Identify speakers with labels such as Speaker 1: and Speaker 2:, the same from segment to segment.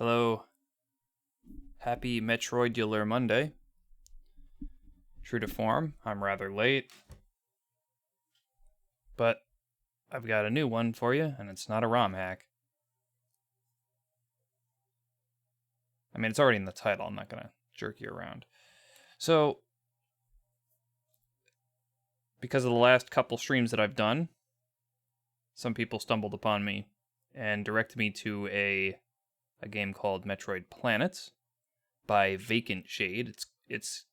Speaker 1: Hello. Happy Metroidular Monday. True to form, I'm rather late. But I've got a new one for you, and it's not a ROM hack. I mean, it's already in the title. I'm not going to jerk you around. So, because of the last couple streams that I've done, some people stumbled upon me and directed me to a game called Metroid Planets by Vacant Shade. It's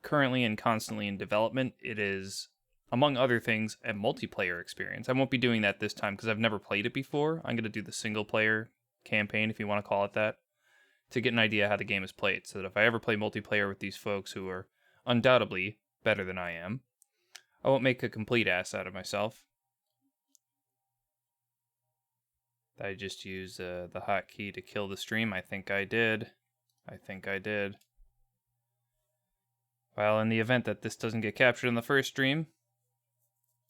Speaker 1: currently and constantly in development. It is, among other things, a multiplayer experience. I won't be doing that this time because I've never played it before. I'm going to do the single player campaign, if you want to call it that, to get an idea how the game is played, so that if I ever play multiplayer with these folks who are undoubtedly better than I am, I won't make a complete ass out of myself. Did I just use the hotkey to kill the stream? I think I did. Well, in the event that this doesn't get captured in the first stream,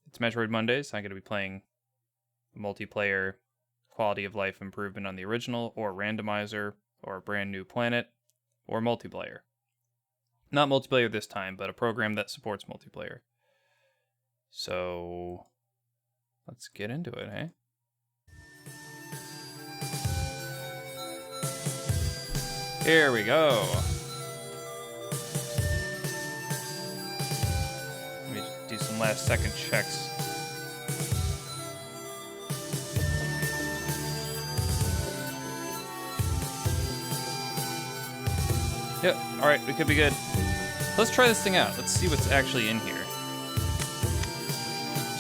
Speaker 1: it's Metroid Mondays. I'm going to be playing multiplayer quality of life improvement on the original, or randomizer, or a brand new planet, or multiplayer. Not multiplayer this time, but a program that supports multiplayer. So, let's get into it, eh? Here we go. Let me do some last second checks. Yep, alright, we could be good. Let's try this thing out. Let's see what's actually in here.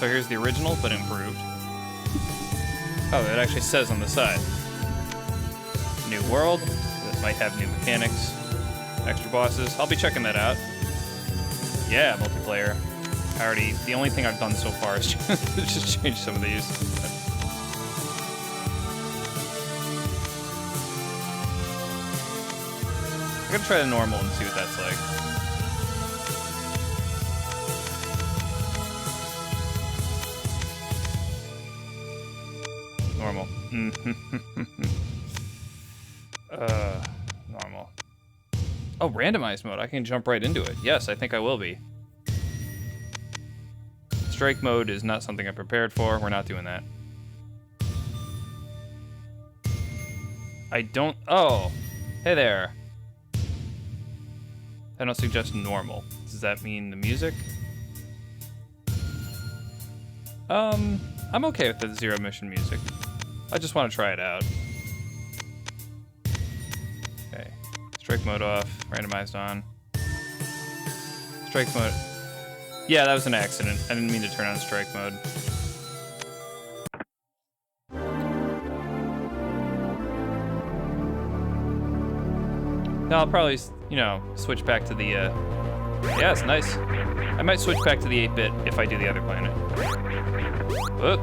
Speaker 1: So here's the original, but improved. Oh, it actually says on the side. New world. That might have new mechanics. Extra bosses. I'll be checking that out. Yeah, multiplayer. The only thing I've done so far is just change some of these. I'm gonna try the normal and see what that's like. Normal. Normal. Oh, randomized mode. I can jump right into it. Yes, I think I will be. Strike mode is not something I'm prepared for. We're not doing that. Oh, hey there. I don't suggest normal. Does that mean the music? I'm okay with the zero mission music. I just want to try it out. Okay. Strike mode off, randomized on. Strike mode. Yeah, that was an accident. I didn't mean to turn on strike mode. No, I'll probably, switch back to the, yeah, it's nice. I might switch back to the 8-bit if I do the other planet. Whoop.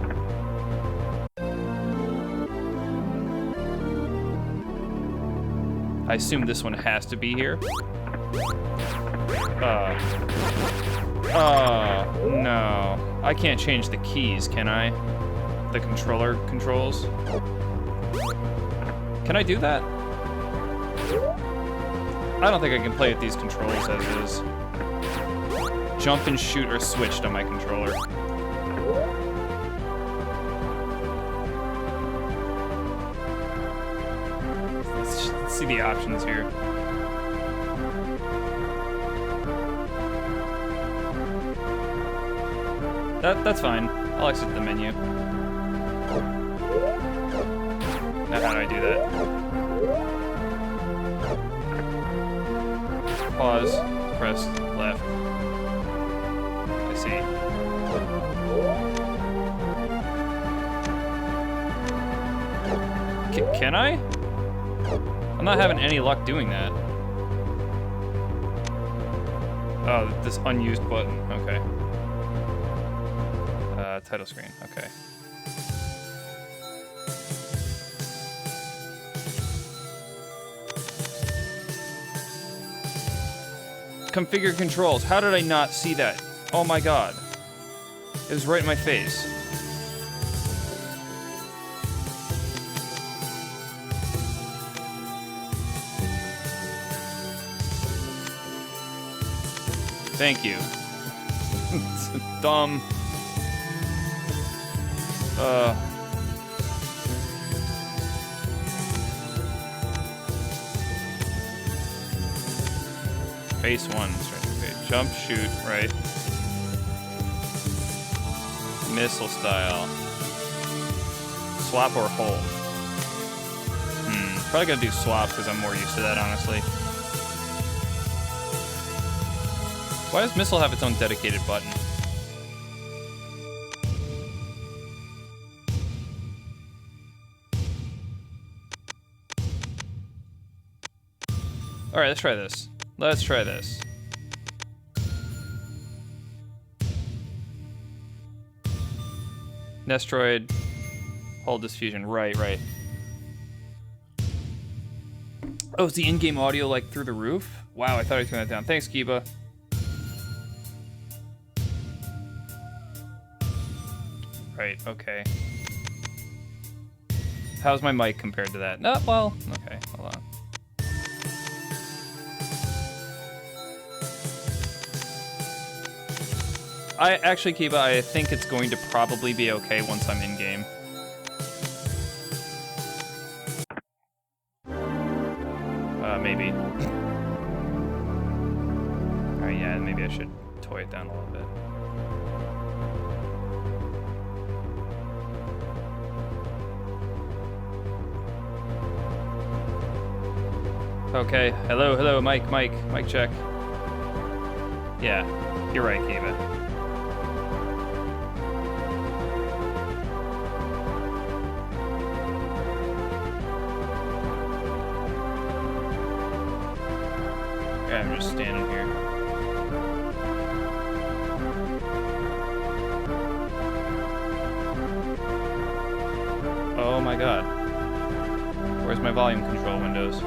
Speaker 1: I assume this one has to be here. No. I can't change the keys, can I? The controller controls. Can I do that? I don't think I can play with these controls as is. Jump and shoot are switched on my controller. Let's see the options here. That's fine. I'll exit the menu. Now how do I do that? Pause, press left. I see. Can I? I'm not having any luck doing that. Oh, this unused button, okay. Title screen, okay. Configure controls. How did I not see that? Oh my god. It was right in my face. Thank you. Dumb. Phase 1. Okay. Jump, shoot, right. Missile style. Swap or hold. Probably gonna do swap because I'm more used to that, honestly. Why does missile have its own dedicated button? Alright, let's try this. Let's try this. Nestroid. Hold this fusion. Right. Oh, is the in-game audio like through the roof? Wow, I thought I turned that down. Thanks, Kiba. Right, okay. How's my mic compared to that? No, well, okay, hold on. Actually, Kiba, I think it's going to probably be okay once I'm in-game. Maybe. Alright, yeah, maybe I should toy it down a little bit. Okay, hello, mic check. Yeah, you're right, Kiva. Yeah, I'm just standing here. Oh my god. Where's my volume control windows?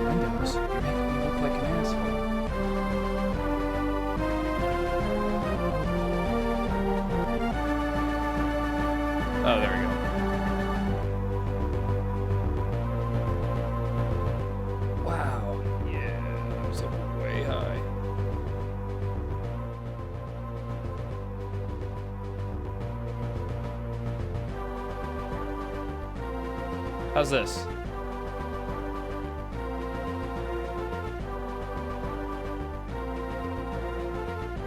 Speaker 1: Windows? You're making me look like an asshole. Oh, there we go. Wow. Yeah, I'm so way high. How's this?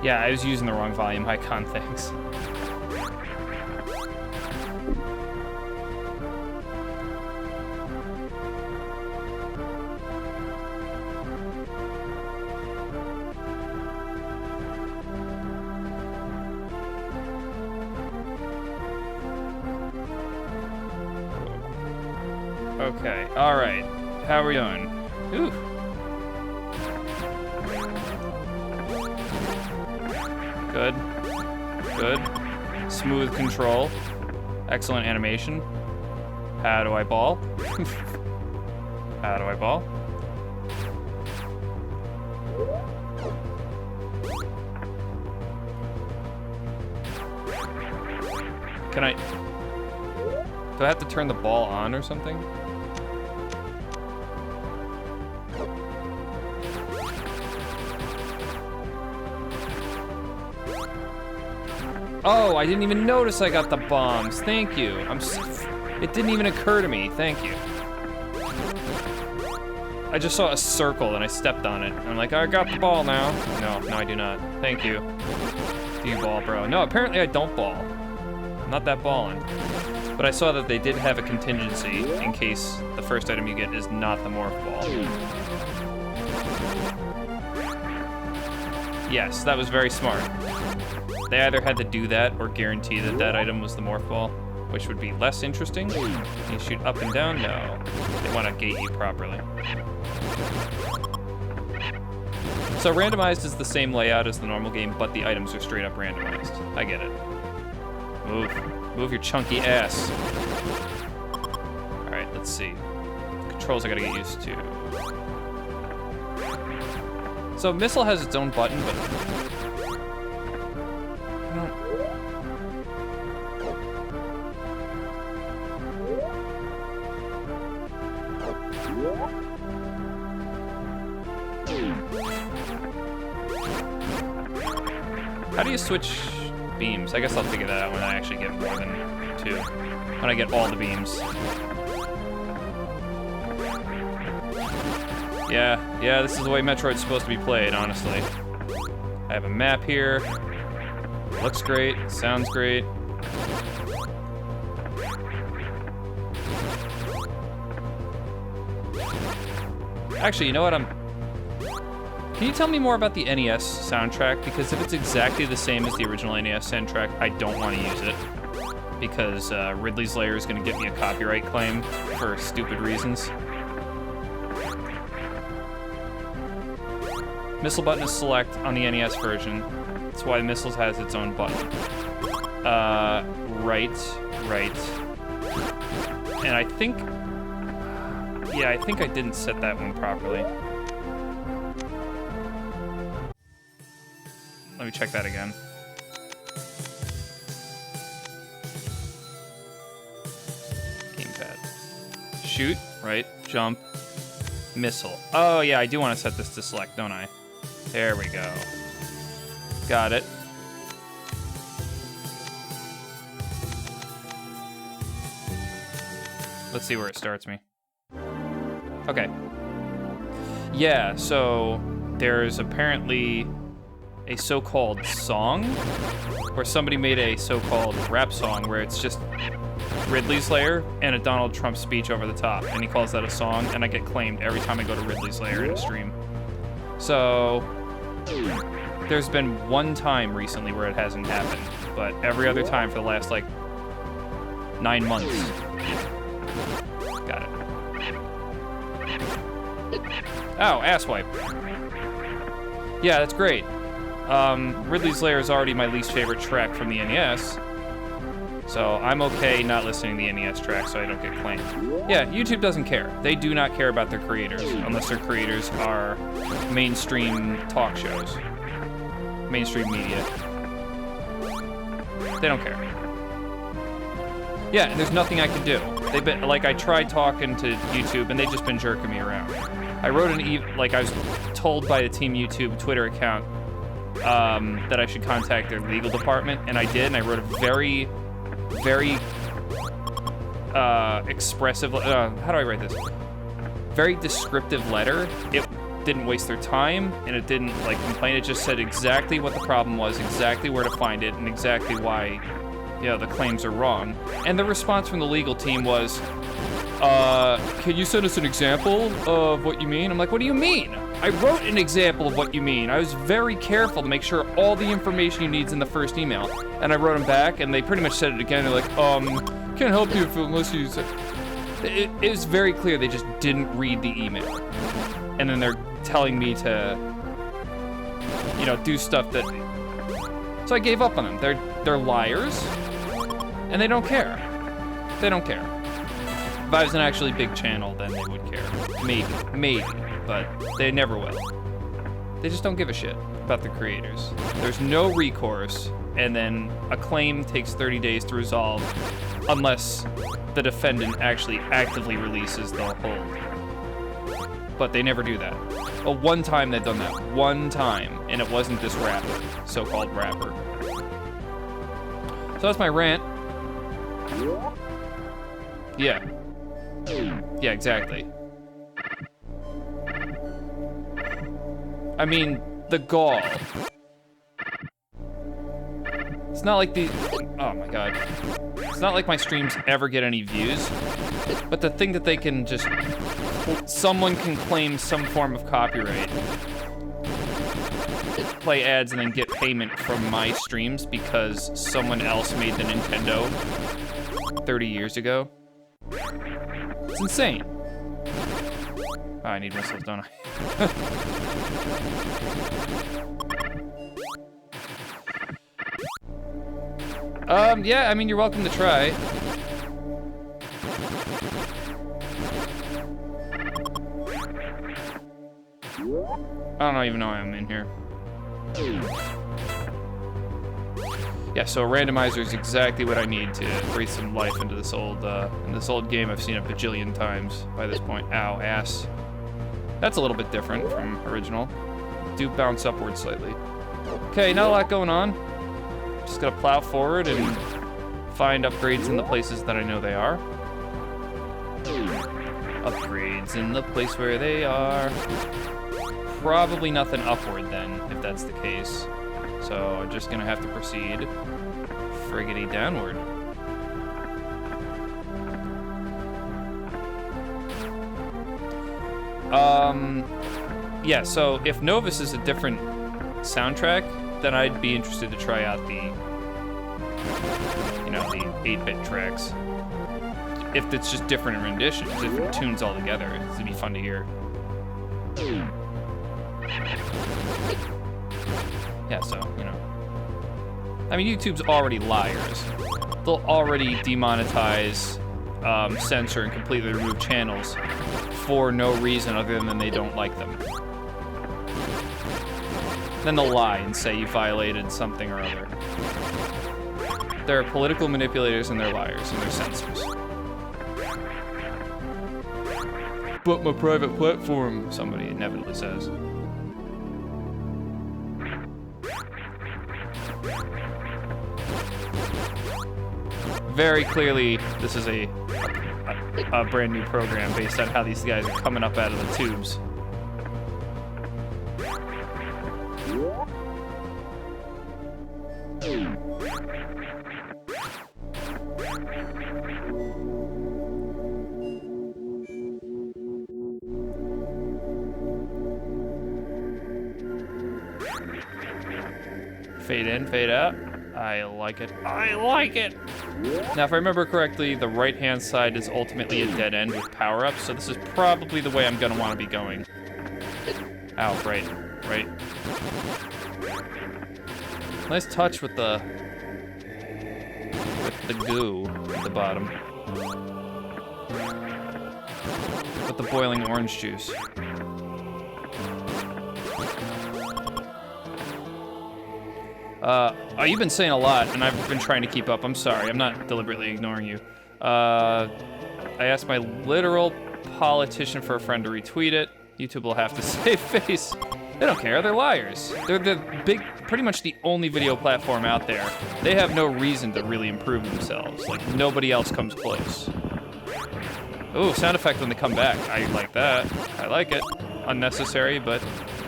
Speaker 1: Yeah, I was using the wrong volume icon, thanks. Okay, alright. How are we doing? Ooh. Good. Good. Smooth control. Excellent animation. How do I ball? How do I ball? Can I... Do I have to turn the ball on or something? Oh, I didn't even notice I got the bombs. Thank you. It didn't even occur to me. Thank you. I just saw a circle and I stepped on it. I'm like, I got the ball now. No, I do not. Thank you. Do you ball, bro? No, apparently I don't ball. I'm not that balling. But I saw that they did have a contingency in case the first item you get is not the morph ball. Yes, that was very smart. They either had to do that or guarantee that that item was the morph ball, which would be less interesting. Can you shoot up and down? No. They want to gate you properly. So randomized is the same layout as the normal game, but the items are straight up randomized. I get it. Move your chunky ass. Alright, let's see. Controls I gotta get used to. So missile has its own button, but do you switch beams? I guess I'll figure that out when I actually get more than 2. When I get all the beams. Yeah, this is the way Metroid's supposed to be played, honestly. I have a map here. Looks great, sounds great. Actually, you know what, Can you tell me more about the NES soundtrack? Because if it's exactly the same as the original NES soundtrack, I don't want to use it. Because Ridley's Lair is going to get me a copyright claim for stupid reasons. Missile button is select on the NES version. That's why Missiles has its own button. Right. And I think... Yeah, I think I didn't set that one properly. Let me check that again. Gamepad. Shoot, right, jump, missile. Oh yeah, I do want to set this to select, don't I? There we go. Got it. Let's see where it starts me. Okay. Yeah, so there's apparently a so-called song, where somebody made a so-called rap song where it's just Ridley's Lair and a Donald Trump speech over the top, and he calls that a song, and I get claimed every time I go to Ridley's Lair in a stream. So there's been one time recently where it hasn't happened, but every other time for the last, like, 9 months. Got it. Oh, asswipe. Yeah, that's great. Ridley's Lair is already my least favorite track from the NES, so I'm okay not listening to the NES track so I don't get claimed. Yeah, YouTube doesn't care. They do not care about their creators, unless their creators are mainstream talk shows. Mainstream media. They don't care. Yeah, there's nothing I can do. They've been, like, I tried talking to YouTube and they've just been jerking me around. I wrote I was told by the Team YouTube Twitter account that I should contact their legal department, and I did, and I wrote a very, very expressive, how do I write this? Very descriptive letter. It didn't waste their time, and it didn't, like, complain. It just said exactly what the problem was, exactly where to find it, and exactly why, you know, the claims are wrong. And the response from the legal team was, can you send us an example of what you mean? I'm like, what do you mean? I wrote an example of what you mean. I was very careful to make sure all the information you need is in the first email. And I wrote them back, and they pretty much said it again. They're like, can't help you unless you... It was very clear they just didn't read the email. And then they're telling me to, you know, do stuff that... So I gave up on them. They're liars, and they don't care. They don't care. If I was an actually big channel, then they would care. Maybe, but they never will. They just don't give a shit about the creators. There's no recourse, and then a claim takes 30 days to resolve unless the defendant actually actively releases the hold. But they never do that. Oh, one time they've done that. One time, and it wasn't this rapper, so-called rapper. So that's my rant. Yeah. Yeah, exactly. I mean, the gall. It's not like oh my god. It's not like my streams ever get any views, but the thing that they can just, someone can claim some form of copyright, play ads, and then get payment from my streams because someone else made the Nintendo 30 years ago. It's insane. Oh, I need missiles, don't I? Yeah, I mean, you're welcome to try. I don't even know why I'm in here. Yeah, so a randomizer is exactly what I need to breathe some life into this old game I've seen a bajillion times by this point. Ow, ass. That's a little bit different from original. Do bounce upwards slightly. Okay, not a lot going on. Just gotta plow forward and find upgrades in the places that I know they are. Upgrades in the place where they are. Probably nothing upward then, if that's the case. So I'm just gonna have to proceed friggity downward. Yeah, so if Novus is a different soundtrack, then I'd be interested to try out the, you know, the 8-bit tracks. If it's just different renditions, different tunes altogether, it'd be fun to hear. Yeah, so, you know. I mean, YouTube's already liars. They'll already demonetize, censor, and completely remove channels for no reason other than they don't like them. Then they'll lie and say you violated something or other. They're political manipulators and they're liars and they're censors. But my private platform, somebody inevitably says. Very clearly, this is a brand new program based on how these guys are coming up out of the tubes. Fade in, fade out. I like it. I like it! Now, if I remember correctly, the right-hand side is ultimately a dead end with power-ups, so this is probably the way I'm gonna want to be going. Ow, right. Nice touch with the goo at the bottom. With the boiling orange juice. Oh, you've been saying a lot, and I've been trying to keep up. I'm sorry, I'm not deliberately ignoring you. I asked my literal politician for a friend to retweet it. YouTube will have to save face. They don't care, they're liars. They're the pretty much the only video platform out there. They have no reason to really improve themselves. Like, nobody else comes close. Ooh, sound effect when they come back. I like that. I like it. Unnecessary, but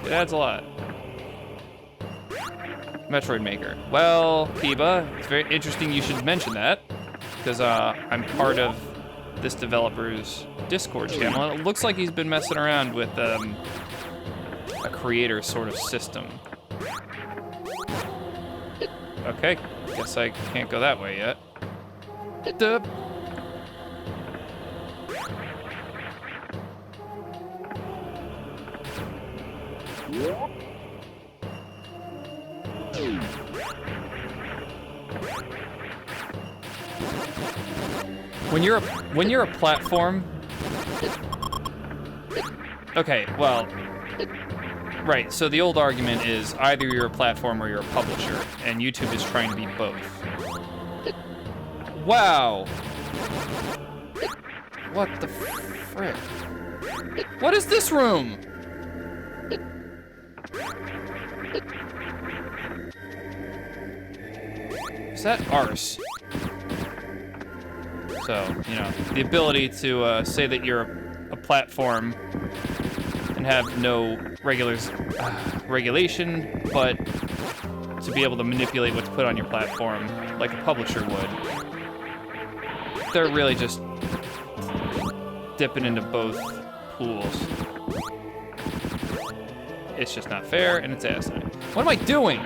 Speaker 1: it adds a lot. Metroid Maker. Well, Kiba, it's very interesting you should mention that, because I'm part of this developer's Discord channel, and it looks like he's been messing around with a creator sort of system. Okay, guess I can't go that way yet. Duh. When you're a platform. Okay, well, right. So the old argument is either you're a platform or you're a publisher, and YouTube is trying to be both. Wow. What the frick? What is this room? Is that arse? So, you know, the ability to say that you're a platform and have no regulation, but to be able to manipulate what's put on your platform like a publisher would. They're really just dipping into both pools. It's just not fair, and it's asinine. What am I doing?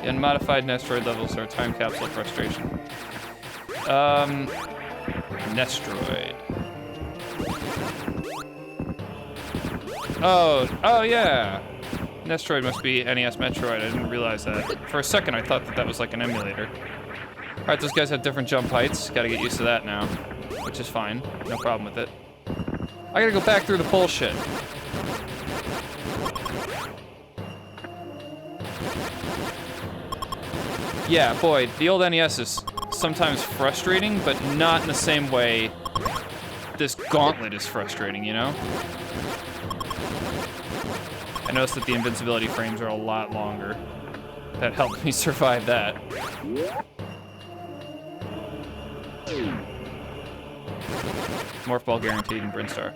Speaker 1: The unmodified Nestroid levels are time capsule frustration. Nestroid. Oh yeah. Nestroid must be NES Metroid. I didn't realize that. For a second, I thought that was like an emulator. All right, those guys have different jump heights. Gotta get used to that now, which is fine. No problem with it. I gotta go back through the bullshit. Yeah, boy, the old NES is sometimes frustrating, but not in the same way this Gauntlet is frustrating, you know? noticed that the invincibility frames are a lot longer. That helped me survive that. Morph ball guaranteed in Brinstar.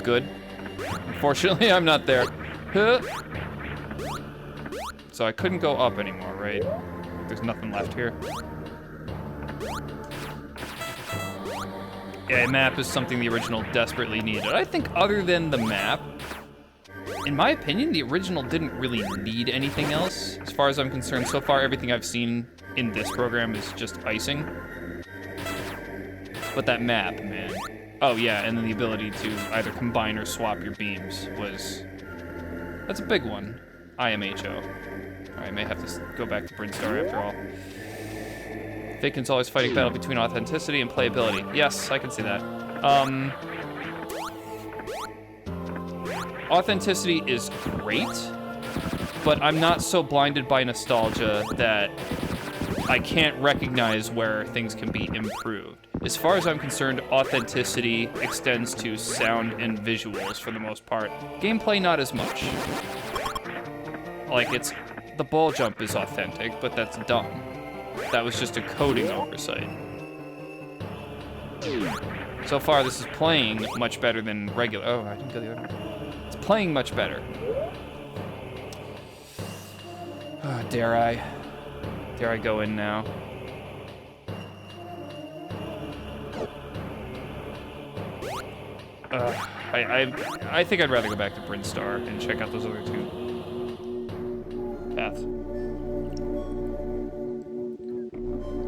Speaker 1: Good. Unfortunately, I'm not there. Huh. So I couldn't go up anymore, right? There's nothing left here. Yeah, a map is something the original desperately needed. I think other than the map, in my opinion, the original didn't really need anything else. As far as I'm concerned, so far everything I've seen in this program is just icing. But that map, man. Oh yeah, and then the ability to either combine or swap your beams was... That's a big one. IMHO. I may have to go back to Brinstar after all. Faken's always fighting battle between authenticity and playability. Yes, I can see that. Authenticity is great, but I'm not so blinded by nostalgia that I can't recognize where things can be improved. As far as I'm concerned, authenticity extends to sound and visuals for the most part. Gameplay, not as much. Like, the ball jump is authentic, but that's dumb. That was just a coding oversight. So far, this is playing much better than regular. Oh, I didn't go the other way. It's playing much better. Oh, dare I? Dare I go in now? I think I'd rather go back to Brinstar and check out those other two paths.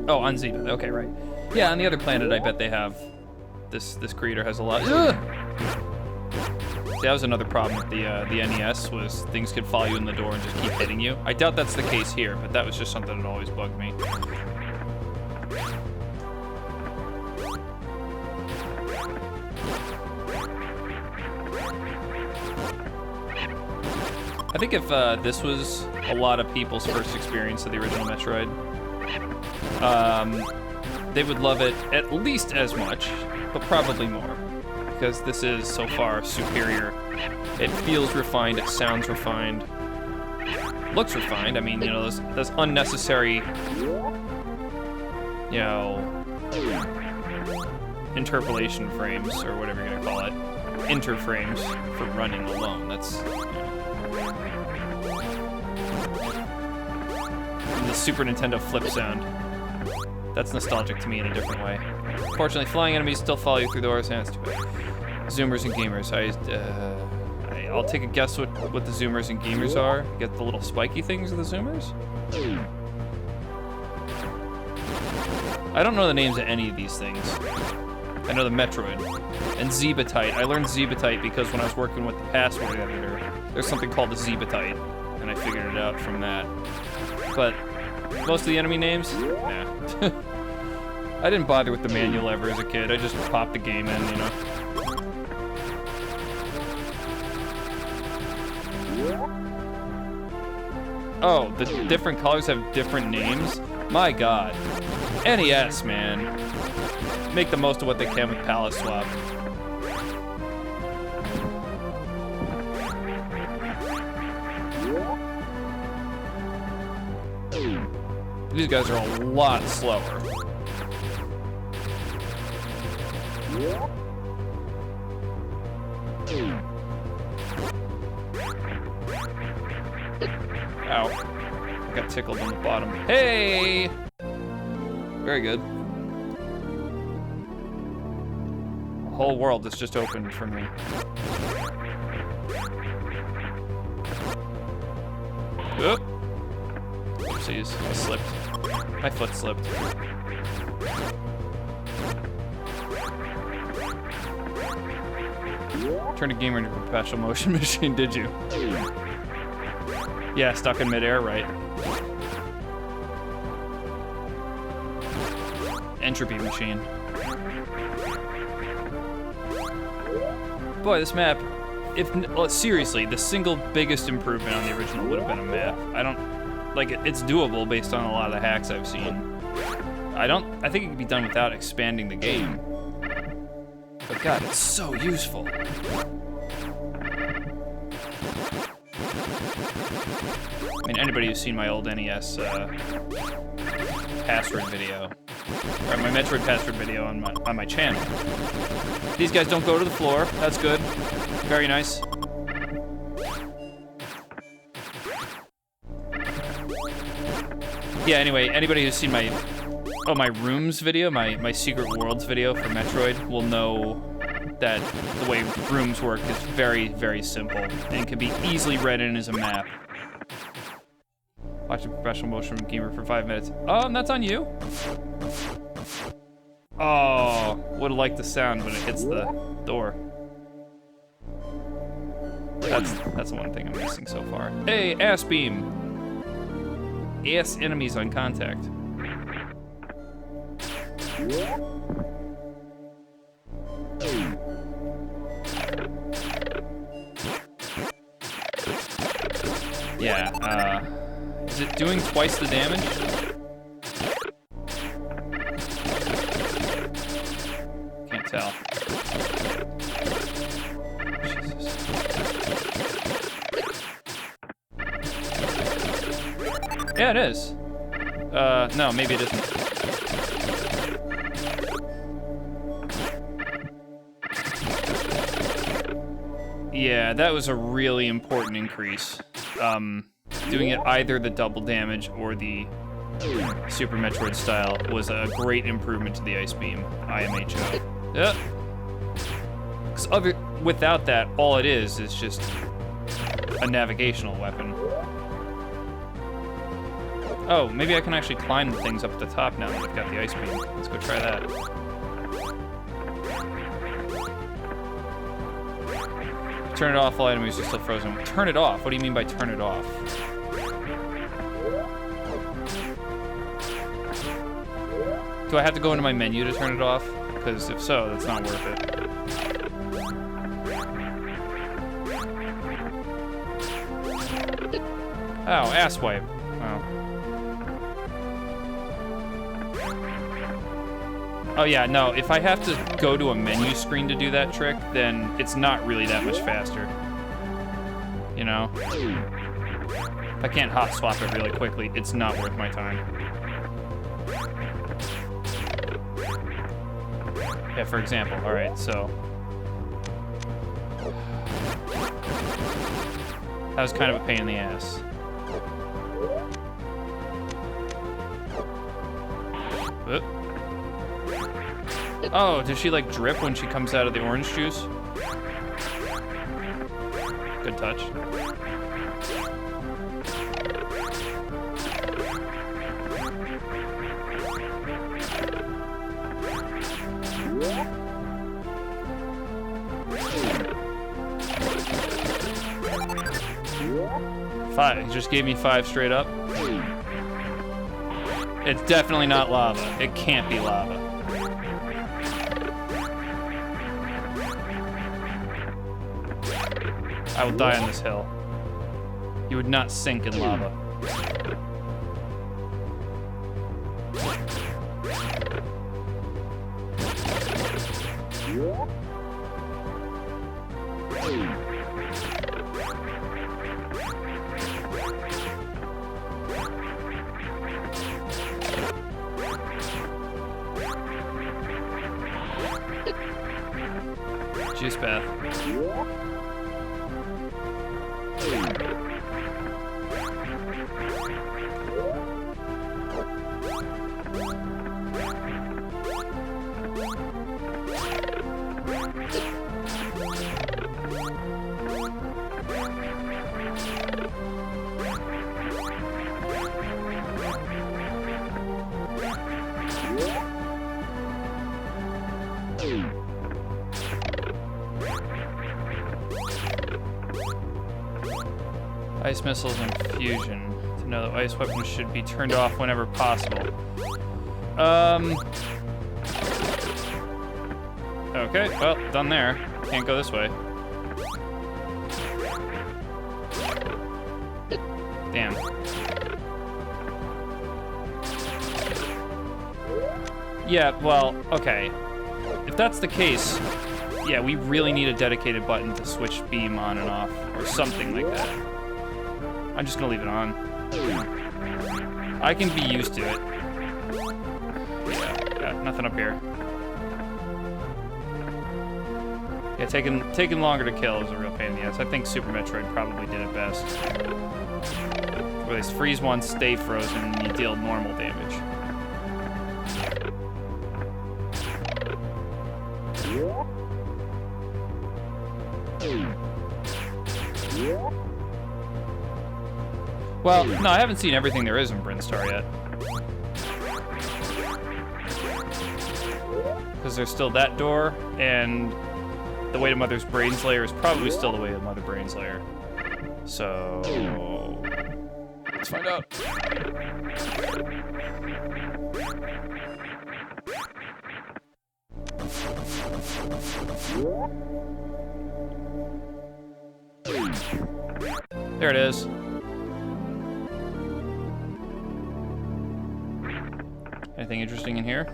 Speaker 1: Oh, on Zebes. Okay, right. Yeah, on the other planet, I bet they have... This creator has a lot... Ugh! See, that was another problem with the NES, was things could follow you in the door and just keep hitting you. I doubt that's the case here, but that was just something that always bugged me. I think if this was a lot of people's first experience of the original Metroid, they would love it at least as much, but probably more, because this is so far superior. It feels refined, it sounds refined, looks refined. I mean, you know, those unnecessary, you know, interpolation frames, or whatever you're gonna call it, interframes for running alone. That's, you know. And the Super Nintendo flip sound. That's nostalgic to me in a different way. Fortunately, flying enemies still follow you through doors, and it's too bad. Zoomers and gamers. I'll take a guess what the zoomers and gamers are. Get the little spiky things of the zoomers? I don't know the names of any of these things. I know the Metroid. And Zebetite. I learned Zebetite because when I was working with the password editor, there's something called the Zebetite, and I figured it out from that. But most of the enemy names? Nah. I didn't bother with the manual ever as a kid. I just popped the game in, you know. Oh, the different colors have different names? My god. NES, man. Make the most of what they can with Palace Swap. These guys are a lot slower. Ow. I got tickled on the bottom. Hey! Very good. The whole world has just opened for me. Oop. Oopsies, I slipped. My foot slipped. Turned a gamer into a perpetual motion machine, did you? Yeah, stuck in midair, right. Entropy machine. Boy, this map, seriously, the single biggest improvement on the original would have been a map. I don't, like, it's doable based on a lot of the hacks I've seen. I think it could be done without expanding the game. But God, it's so useful. I mean, anybody who's seen my old NES password video, or my Metroid password video on my channel. These guys don't go to the floor. That's good. Very nice. Yeah, anyway, anybody who's seen my rooms video, my Secret Worlds video for Metroid will know that the way rooms work is very, very simple and can be easily read in as a map. Watch a professional motion gamer for 5 minutes. That's on you. Oh, would've liked the sound when it hits the door. That's the one thing I'm missing so far. Hey, ass beam. Ass enemies on contact. Yeah, is it doing twice the damage? Can't tell. Jesus. Yeah, it is. No, maybe it isn't. Yeah, that was a really important increase. Doing it either the double damage or the Super Metroid style was a great improvement to the Ice Beam, IMHO. Yep. 'Cause without that, all it is just a navigational weapon. Oh, maybe I can actually climb the things up at the top now that I've got the Ice Beam. Let's go try that. Turn it off, all enemies are still frozen. Turn it off? What do you mean by turn it off? Do I have to go into my menu to turn it off? Because if so, that's not worth it. Oh, asswipe. Oh yeah, no, if I have to go to a menu screen to do that trick, then it's not really that much faster. You know? If I can't hot swap it really quickly, it's not worth my time. Yeah, for example, alright, so... that was kind of a pain in the ass. Oh, does she like drip when she comes out of the orange juice? Good touch. Five. He just gave me 5 straight up. It's definitely not lava. It can't be lava. I will die on this hill. You would not sink in lava. Juice bath. Ice missiles and fusion. To know that ice weapons should be turned off whenever possible. Okay, well, done there. Can't go this way. Damn. Yeah, well, okay. If that's the case, yeah, we really need a dedicated button to switch beam on and off, or something like that. I'm just gonna leave it on. I can be used to it. Yeah, nothing up here. Yeah, taking longer to kill is a real pain in the ass. I think Super Metroid probably did it best. Where they freeze once, stay frozen, and you deal normal damage. Well, no, I haven't seen everything there is in Brinstar yet. Because there's still that door, and the way to Mother's Brainslayer is probably still the way to Mother Brainslayer. So... let's find out. There it is. Anything interesting in here?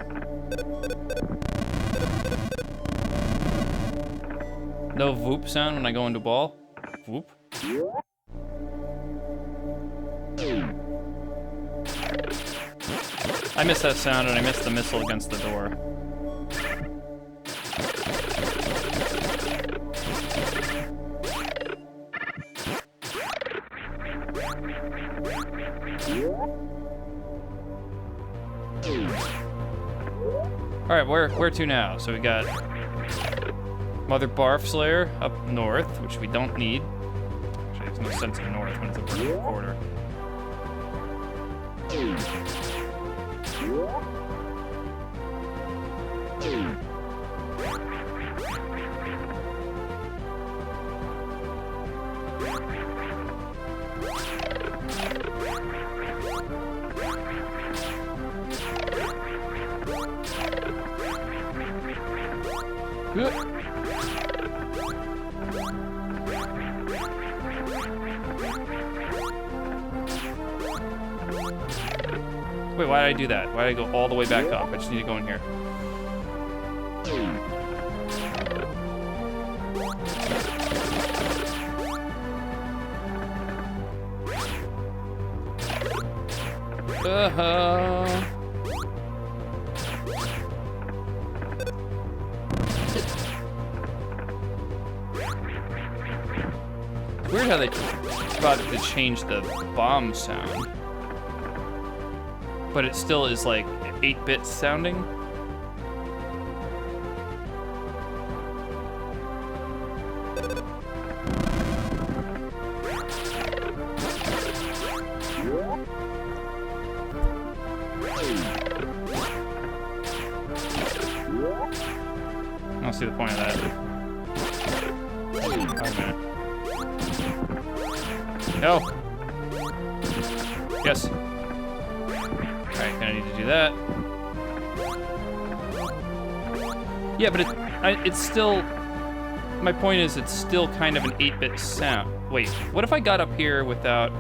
Speaker 1: No whoop sound when I go into ball? Whoop. I missed that sound and I missed the missile against the door. Alright, where to now? So we got Mother Barf Slayer up north, which we don't need. Actually, there's no sense in north when it's a vertical corridor. Wait, why did I do that? Why did I go all the way back up? I just need to go in here. It's weird how they decided to change the bomb sound. But it still is like 8-bit sounding. I don't see the point of that. Okay. No. Yes. Alright, gonna need to do that. Yeah, but it's still... My point is, it's still kind of an 8-bit sound. Wait, what if I got up here without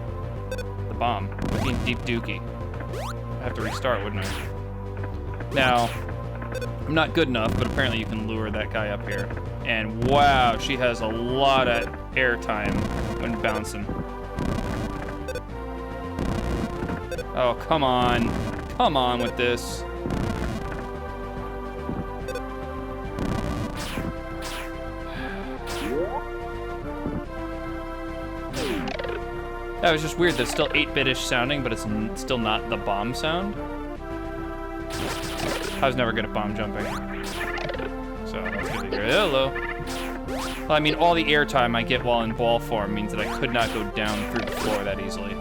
Speaker 1: the bomb? It would be Deep Dookie. I'd have to restart, wouldn't I? Now, I'm not good enough, but apparently you can lure that guy up here. And wow, she has a lot of airtime when bouncing. Oh, come on. Come on with this. That was just weird. That's still 8-bit-ish sounding, but it's still not the bomb sound. I was never good at bomb jumping. So, let's get it here. Hello. Well, I mean, all the airtime I get while in ball form means that I could not go down through the floor that easily.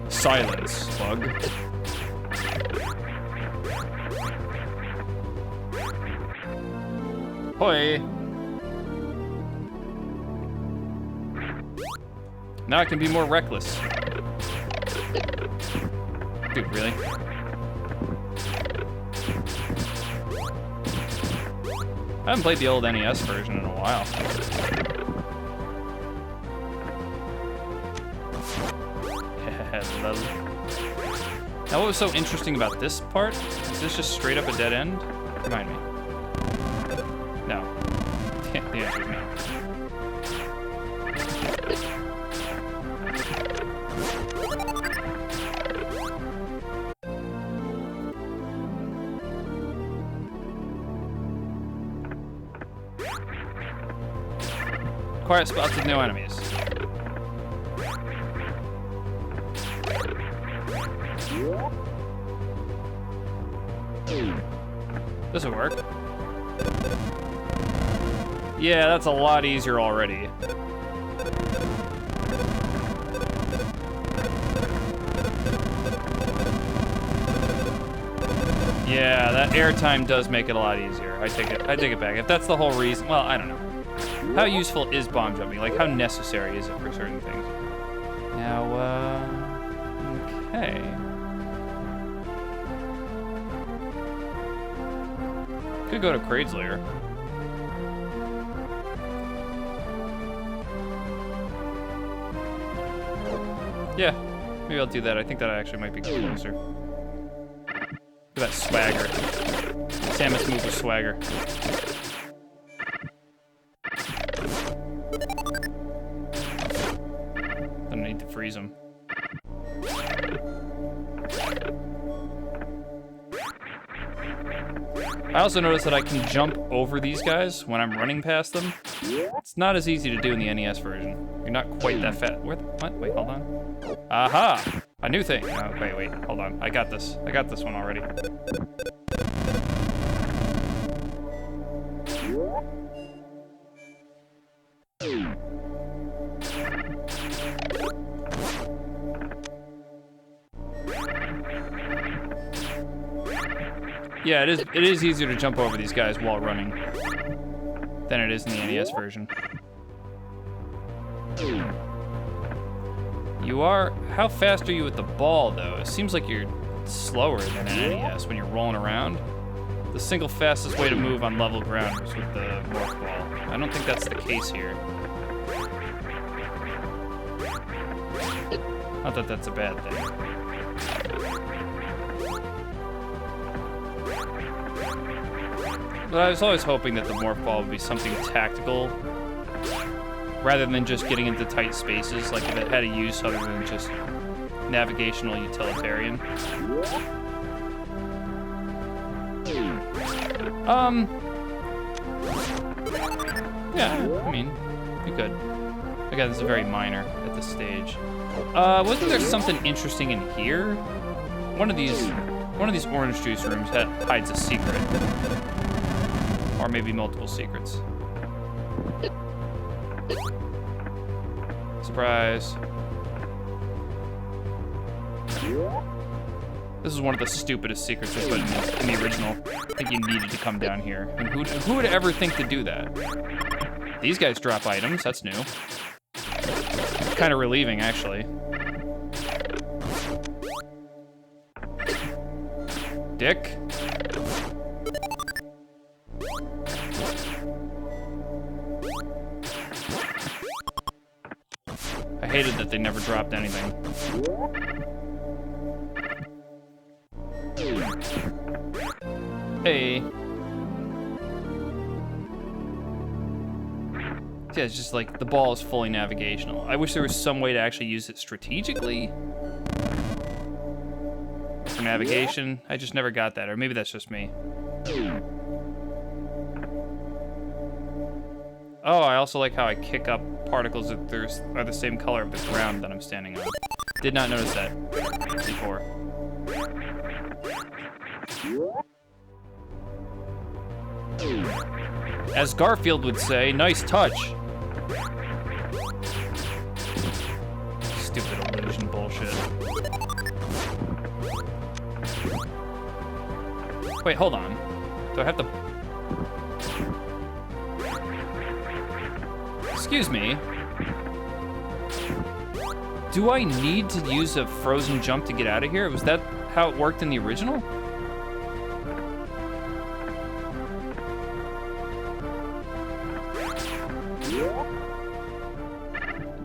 Speaker 1: Silence, bug. Hoi! Now I can be more reckless. Dude, really? I haven't played the old NES version in a while. Now, what was so interesting about this part? Is this just straight up a dead end? Remind me. No. The answer is no. Quiet spots with no enemies. This'll work. Yeah, that's a lot easier already. Yeah, that airtime does make it a lot easier. I take it back. If that's the whole reason, well, I don't know. How useful is bomb jumping? Like, how necessary is it for certain things? Now, okay. Could go to Kraid's lair. Yeah, maybe I'll do that. I think that actually might be closer. Look at that swagger. Samus move with swagger. Don't need to freeze him. I also noticed that I can jump over these guys when I'm running past them. It's not as easy to do in the NES version. You're not quite that fast. What? Wait, hold on. Aha! A new thing. Oh, wait, hold on. I got this. I got this one already. Yeah, it is easier to jump over these guys while running than it is in the NES version. You are... How fast are you with the ball, though? It seems like you're slower than an NES when you're rolling around. The single fastest way to move on level ground is with the morph ball. I don't think that's the case here. Not that that's a bad thing. But I was always hoping that the morph ball would be something tactical rather than just getting into tight spaces, like if it had a use other than just navigational utilitarian. Yeah, I mean, you could. Again, this is very minor at this stage. Wasn't there something interesting in here? One of these orange juice rooms hides a secret. Or maybe multiple secrets. Surprise. This is one of the stupidest secrets they put in the original. I think you needed to come down here. And who would ever think to do that? These guys drop items, that's new. Kind of relieving, actually. Dick. I hated that they never dropped anything. Hey. Yeah, it's just like the ball is fully navigational. I wish there was some way to actually use it strategically for navigation. I just never got that, or maybe that's just me. Oh, I also like how I kick up particles that are the same color of the ground that I'm standing on. Did not notice that before. As Garfield would say, nice touch. Stupid illusion bullshit. Wait, hold on. Do I have to... Excuse me. Do I need to use a frozen jump to get out of here? Was that how it worked in the original?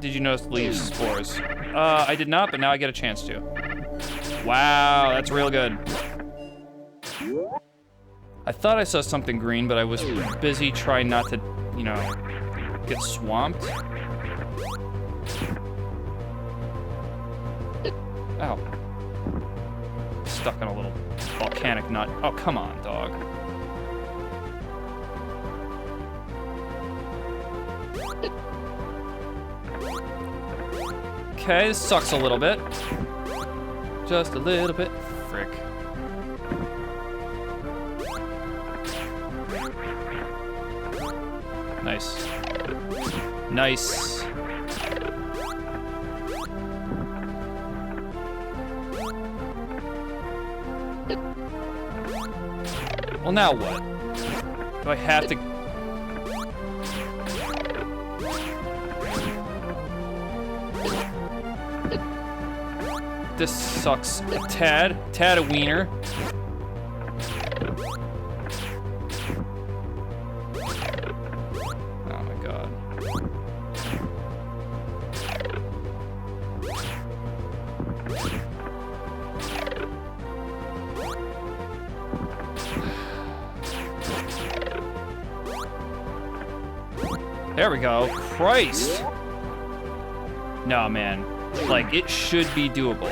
Speaker 1: did you notice the leaves spores? I did not, but now I get a chance to. Wow, that's real good. I thought I saw something green, but I was busy trying not to, you know, get swamped. Ow. Stuck in a little volcanic nut. Oh, come on, dog. Okay, this sucks a little bit. Just a little bit. Frick. Nice. Nice. Well, now what? Do I have to... This sucks a tad. Tad a wiener. Oh my god. There we go. Christ! No, man. Like, it should be doable.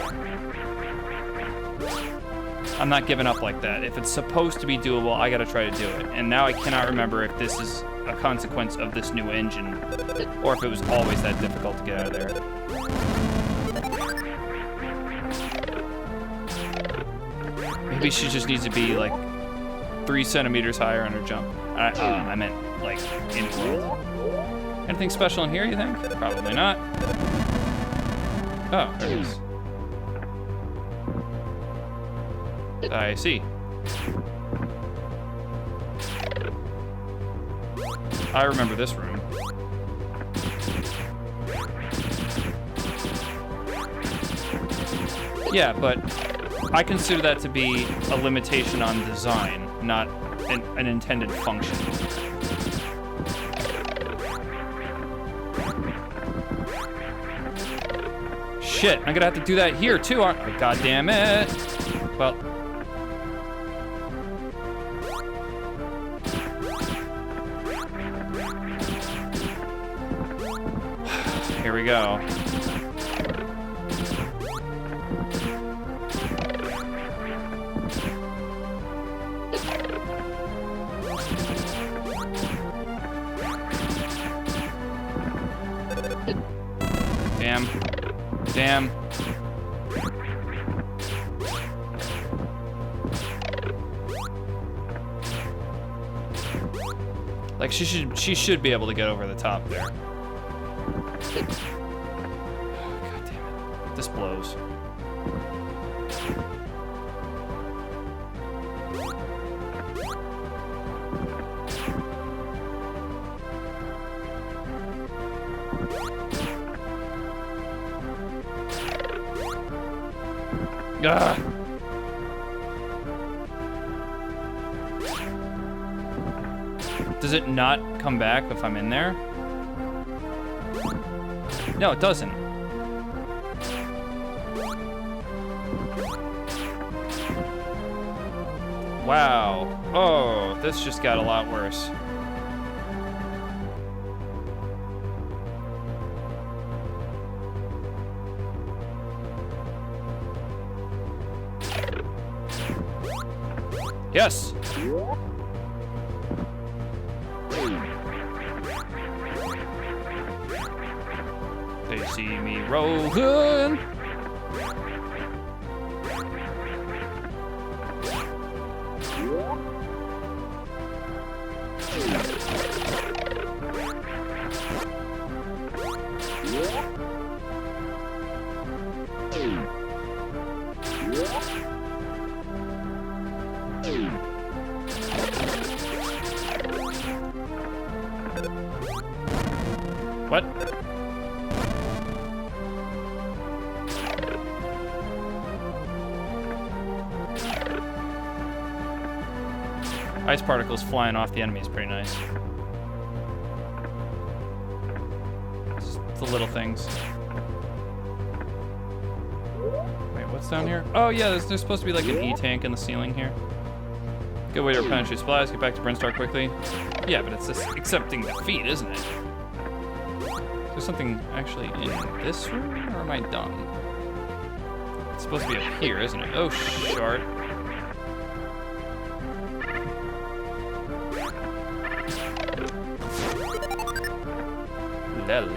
Speaker 1: I'm not giving up like that. If it's supposed to be doable, I gotta try to do it. And now I cannot remember if this is a consequence of this new engine, or if it was always that difficult to get out of there. Maybe she just needs to be, like, 3 centimeters higher on her jump. I meant, like, in world. Anything special in here, you think? Probably not. Oh, there it is. I see. I remember this room. Yeah, but I consider that to be a limitation on design, not an intended function. Shit, I'm gonna have to do that here too, aren't I? God damn it. Well. Here we go. Damn. Damn. Like she should be able to get over the top there. God damn it. This blows. Ugh. Does it not come back if I'm in there? No, it doesn't. Wow. Oh, this just got a lot worse. Yes. They see me rolling. What? Ice particles flying off the enemy is pretty nice. the little things. Wait, what's down here? Oh yeah, there's supposed to be like an E-tank in the ceiling here. Good way to replenish your supplies, get back to Brinstar quickly. Yeah, but it's just accepting defeat, isn't it? Is there something actually in this room, or am I dumb? It's supposed to be up here, isn't it? Oh, short. Lel.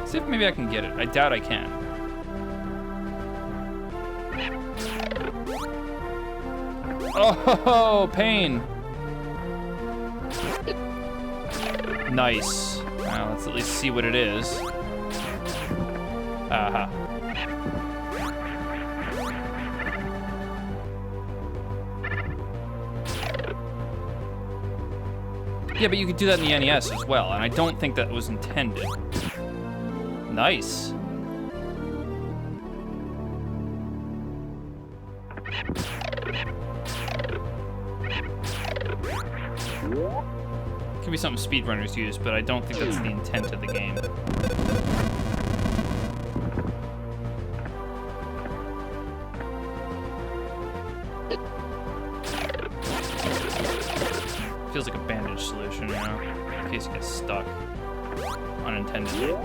Speaker 1: See if maybe I can get it. I doubt I can. Oh, pain. Nice. Well, let's at least see what it is. Aha. Yeah, but you could do that in the NES as well, and I don't think that was intended. Nice. Could be something speedrunners use, but I don't think that's the intent of the game. Feels like a bandage solution, you know, in case you get stuck unintendedly.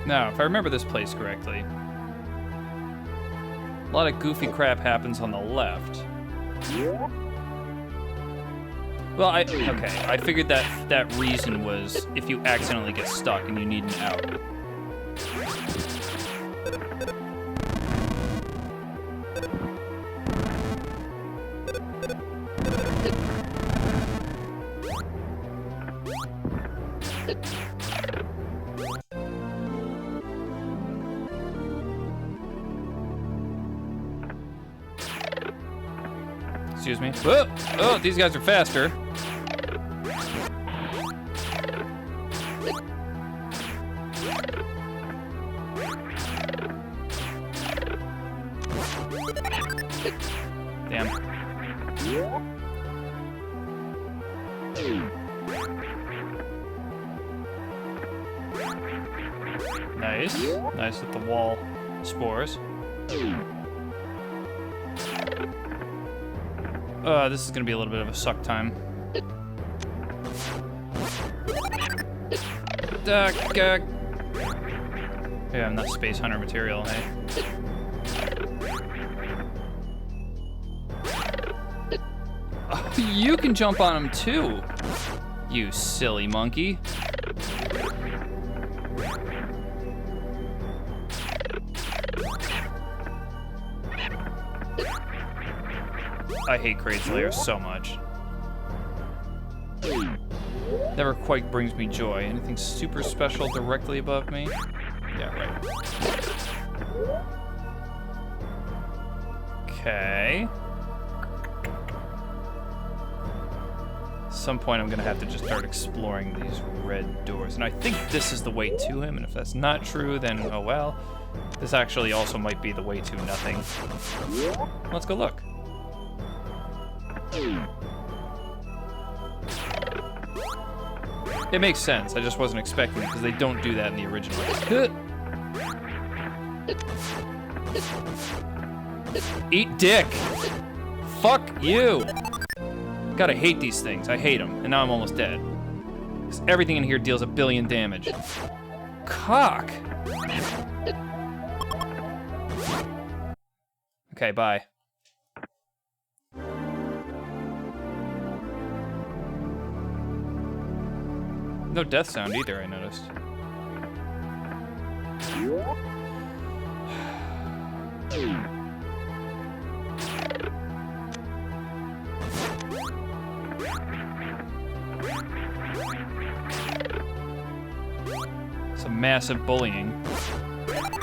Speaker 1: Now, if I remember this place correctly, a lot of goofy crap happens on the left. Well, I figured that reason was if you accidentally get stuck and you need an out. Excuse me. Whoa! Oh, these guys are faster. Damn. Nice. Nice with the wall spores. This is gonna be a little bit of a suck time. Yeah, I'm not Space Hunter material, hey? Oh, you can jump on him too, you silly monkey. I hate Crate Slayer so much. Never quite brings me joy. Anything super special directly above me? Yeah, right. Okay. At some point I'm gonna have to just start exploring these red doors. And I think this is the way to him, and if that's not true, then oh well. This actually also might be the way to nothing. Let's go look. It makes sense. I just wasn't expecting it because they don't do that in the original. Eat dick. Fuck you. Gotta hate these things. I hate them. And now I'm almost dead. Because everything in here deals 1 billion damage. Cock. Okay, bye. No death sound either, I noticed. Some massive bullying.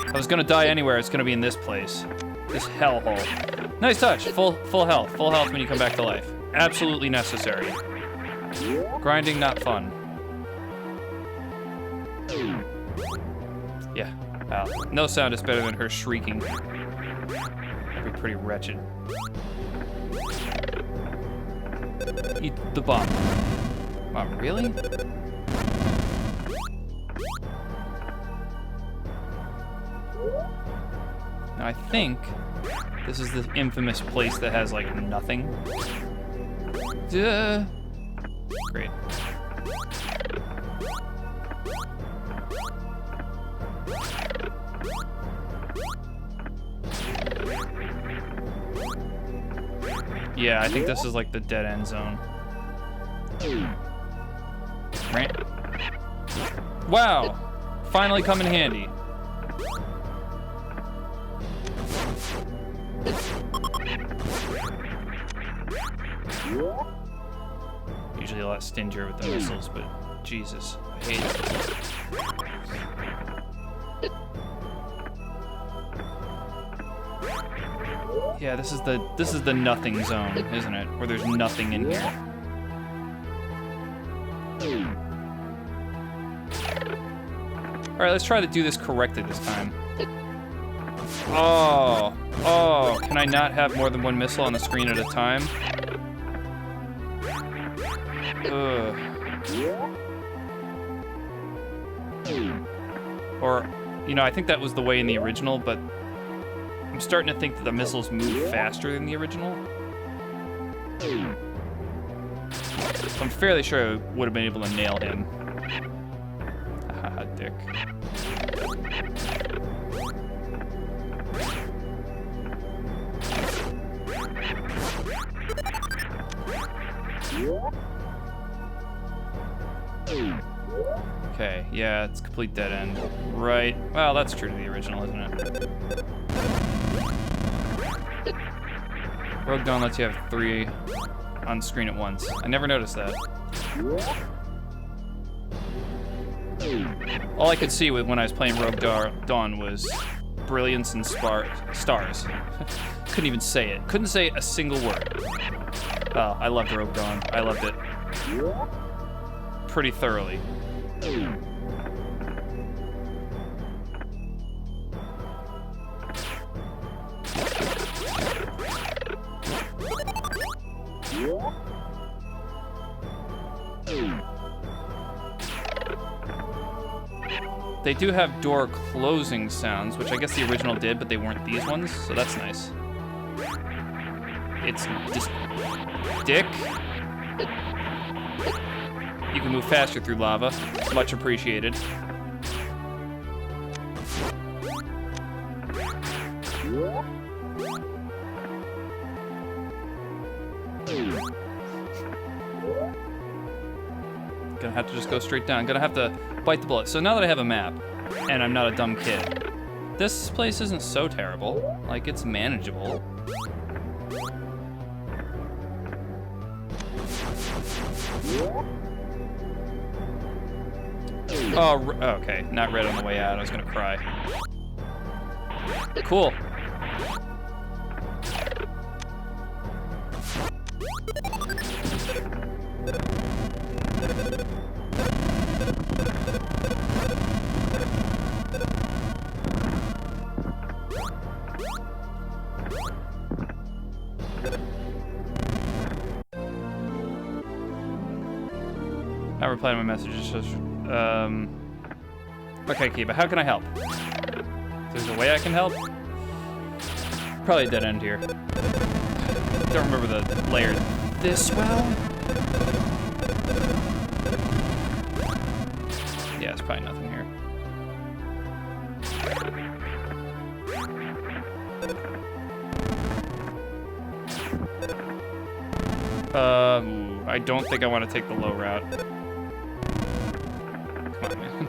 Speaker 1: I was gonna die anywhere, it's gonna be in this place. This hellhole. Nice touch, full health. Full health when you come back to life. Absolutely necessary. Grinding, not fun. Yeah. Wow. No sound is better than her shrieking. That'd be pretty wretched. Eat the bomb. Mom, really? Now I think this is the infamous place that has like nothing. Duh. Great. Yeah, I think this is like the dead end zone. Right? Wow! Finally come in handy. Usually a lot stingier with the missiles, but Jesus, I hate it. Yeah, this is the nothing zone, isn't it? Where there's nothing in here. All right, let's try to do this correctly this time. Oh, can I not have more than one missile on the screen at a time? Ugh. Or, you know, I think that was the way in the original, but I'm starting to think that the missiles move faster than the original. I'm fairly sure I would have been able to nail him. Haha, dick. Okay, yeah, it's complete dead end. Right. Well, that's true to the original, isn't it? Rogue Dawn lets you have 3 on screen at once. I never noticed that. All I could see when I was playing Rogue Dawn was brilliance and stars. Couldn't even say it. Couldn't say a single word. Oh, I loved Rogue Dawn. I loved it pretty thoroughly. They do have door closing sounds, which I guess the original did, but they weren't these ones, so that's nice. It's just... Dick. You can move faster through lava. Much appreciated. Gonna have to just go straight down. Gonna have to bite the bullet. So now that I have a map, and I'm not a dumb kid, this place isn't so terrible. Like, it's manageable. Oh, okay. Not red on the way out. I was gonna cry. Cool. Not replying to my messages. Okay, Kiba, how can I help? If there's a way I can help? Probably a dead end here. Don't remember the layer this well. Yeah, it's probably nothing here. I don't think I want to take the low route. Come on, man.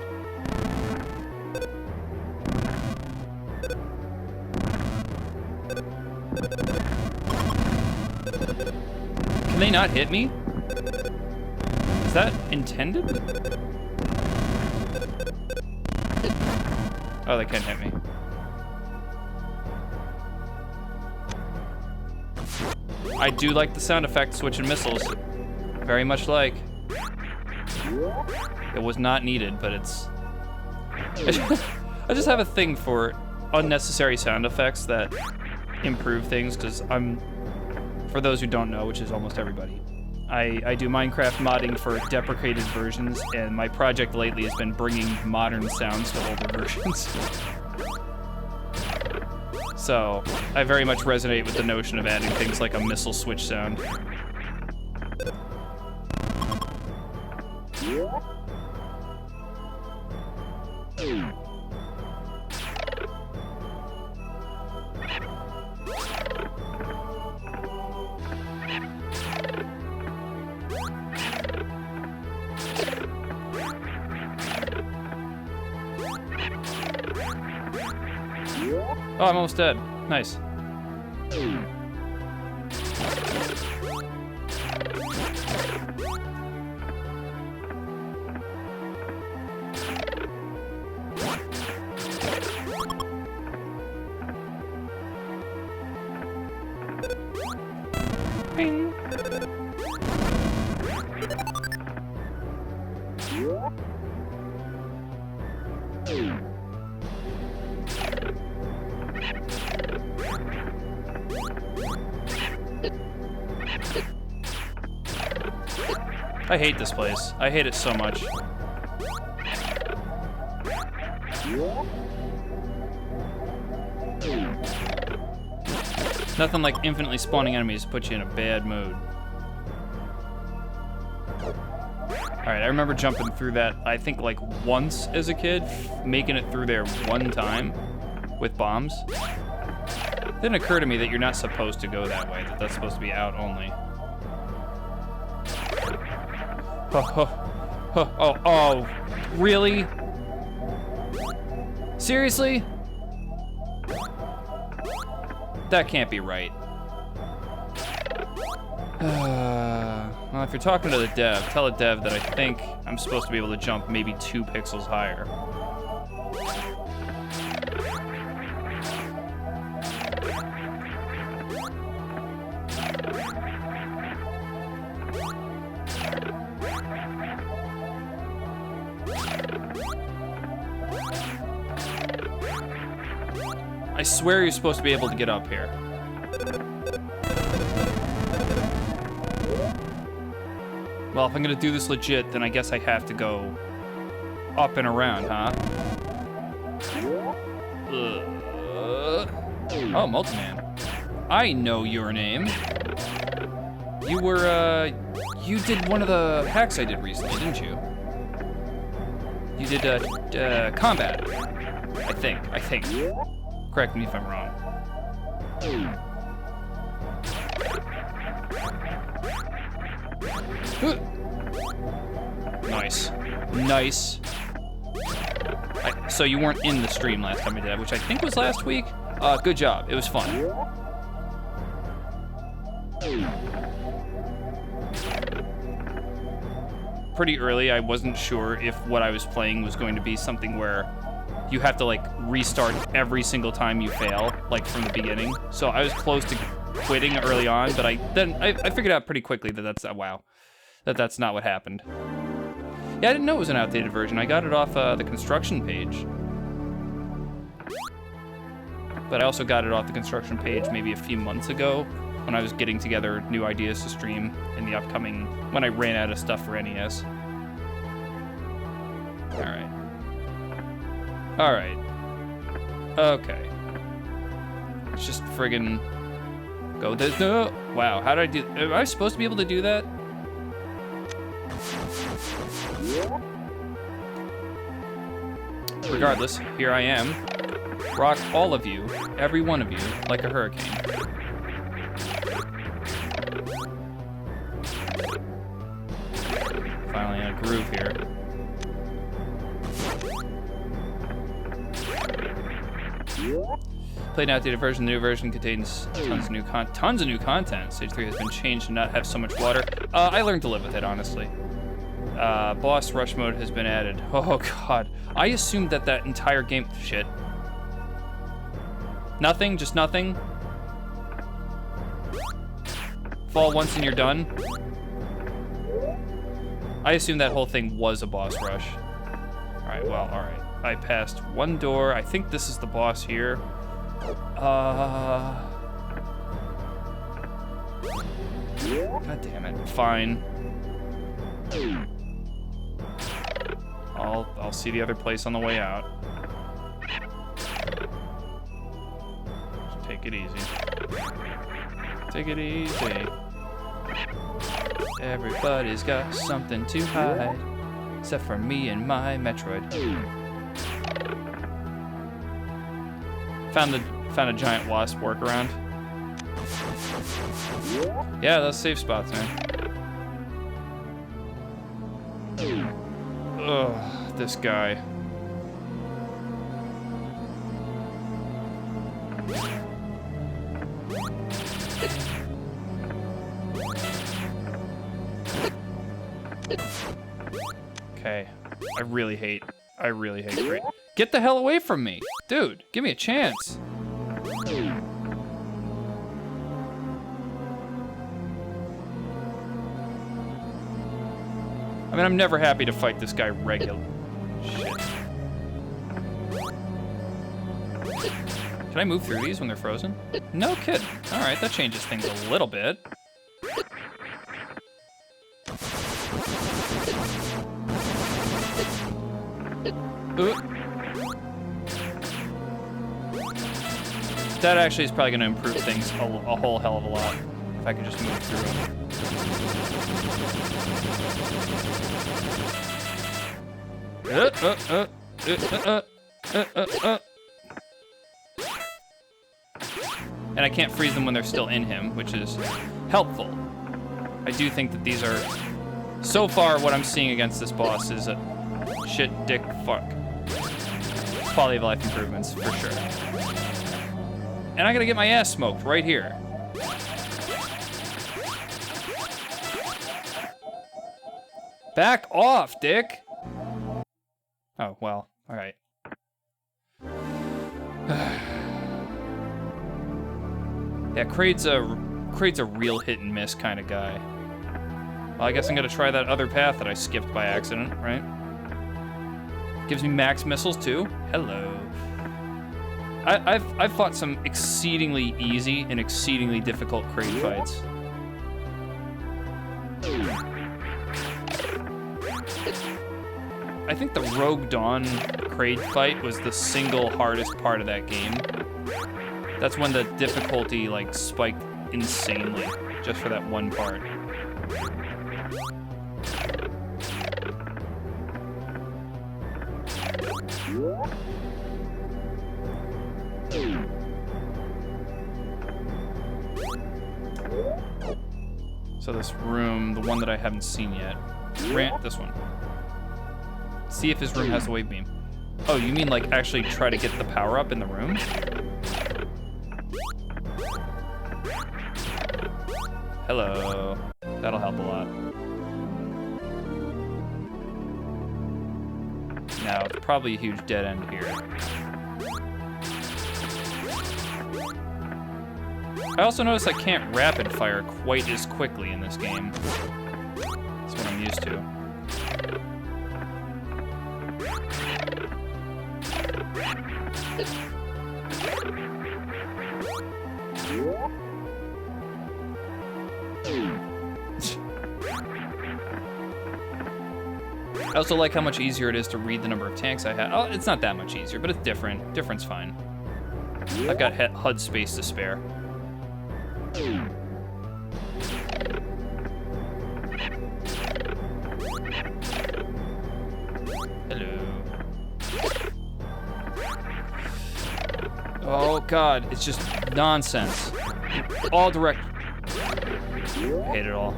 Speaker 1: Can they not hit me? Is that intended? Oh, they can't hit me. I do like the sound effect switching missiles. Very much like. It was not needed, but it's... I just have a thing for unnecessary sound effects that improve things, because for those who don't know, which is almost everybody, I do Minecraft modding for deprecated versions, and my project lately has been bringing modern sounds to older versions. So I very much resonate with the notion of adding things like a missile switch sound. Oh, I'm almost dead. Nice. Bing. I hate this place. I hate it so much. Nothing like infinitely spawning enemies to put you in a bad mood. Alright, I remember jumping through that, I think, like, once as a kid, making it through there one time with bombs. It didn't occur to me that you're not supposed to go that way, that that's supposed to be out only. Oh, really? Seriously? That can't be right. Well, if you're talking to the dev, tell the dev that I think I'm supposed to be able to jump maybe 2 pixels higher. I swear you're supposed to be able to get up here. Well, if I'm gonna do this legit, then I guess I have to go up and around, huh? Oh, Multiman. I know your name. You were, you did one of the hacks I did recently, didn't you? You did, combat. I think. Correct me if I'm wrong. Nice. So you weren't in the stream last time I did that, which I think was last week? Good job, it was fun. Pretty early, I wasn't sure if what I was playing was going to be something where you have to, like, restart every single time you fail, like, from the beginning. So I was close to quitting early on, but I figured out pretty quickly that that's not what happened. Yeah, I didn't know it was an outdated version. I got it off the construction page. But I also got it off the construction page maybe a few months ago when I was getting together new ideas to stream in the upcoming, when I ran out of stuff for NES. Alright. Okay. Let's just friggin' go this. No! Wow, how did I do? Am I supposed to be able to do that? Regardless, here I am. Rock all of you, every one of you, like a hurricane. Finally in a groove here. Played an outdated version. The new version contains tons of new content. Stage 3 has been changed to not have so much water. I learned to live with it, honestly. Boss rush mode has been added. Oh god. I assumed that entire game... Shit. Nothing? Just nothing? Fall once and you're done? I assumed that whole thing was a boss rush. Alright, well, alright. I passed one door. I think this is the boss here. God damn it. Fine. I'll see the other place on the way out. Just take it easy. Take it easy. Everybody's got something to hide, except for me and my Metroid. Found a giant wasp workaround. Yeah, those safe spots, man. Ugh, this guy. Okay. I really hate Great. Get the hell away from me. Dude, give me a chance. I mean, I'm never happy to fight this guy regular. Shit. Can I move through these when they're frozen? No kidding. All right, that changes things a little bit. That actually is probably going to improve things a whole hell of a lot if I could just move through them. And I can't freeze them when they're still in him, which is helpful. I do think that these are, so far what I'm seeing against this boss is a shit, dick, fuck. Quality of life improvements, for sure. And I gotta get my ass smoked right here. Back off, dick! Oh, well, alright. Yeah, Kraid's a real hit and miss kind of guy. Well, I guess I'm gonna try that other path that I skipped by accident, right? Gives me max missiles too. Hello. I've fought some exceedingly easy and exceedingly difficult Kraid fights. I think the Rogue Dawn Kraid fight was the single hardest part of that game. That's when the difficulty like spiked insanely just for that one part. So this room, the one that I haven't seen yet, this one. See if his room has a wave beam. Oh, you mean like actually try to get the power up in the room? Hello. That'll help a lot. Now, it's probably a huge dead end here. I also noticed I can't rapid fire quite as quickly in this game. That's what I'm used to. I also like how much easier it is to read the number of tanks I have. Oh, it's not that much easier, but it's different. Different's fine. I've got HUD space to spare. Hello. Oh god, it's just nonsense. All direct. I hate it all.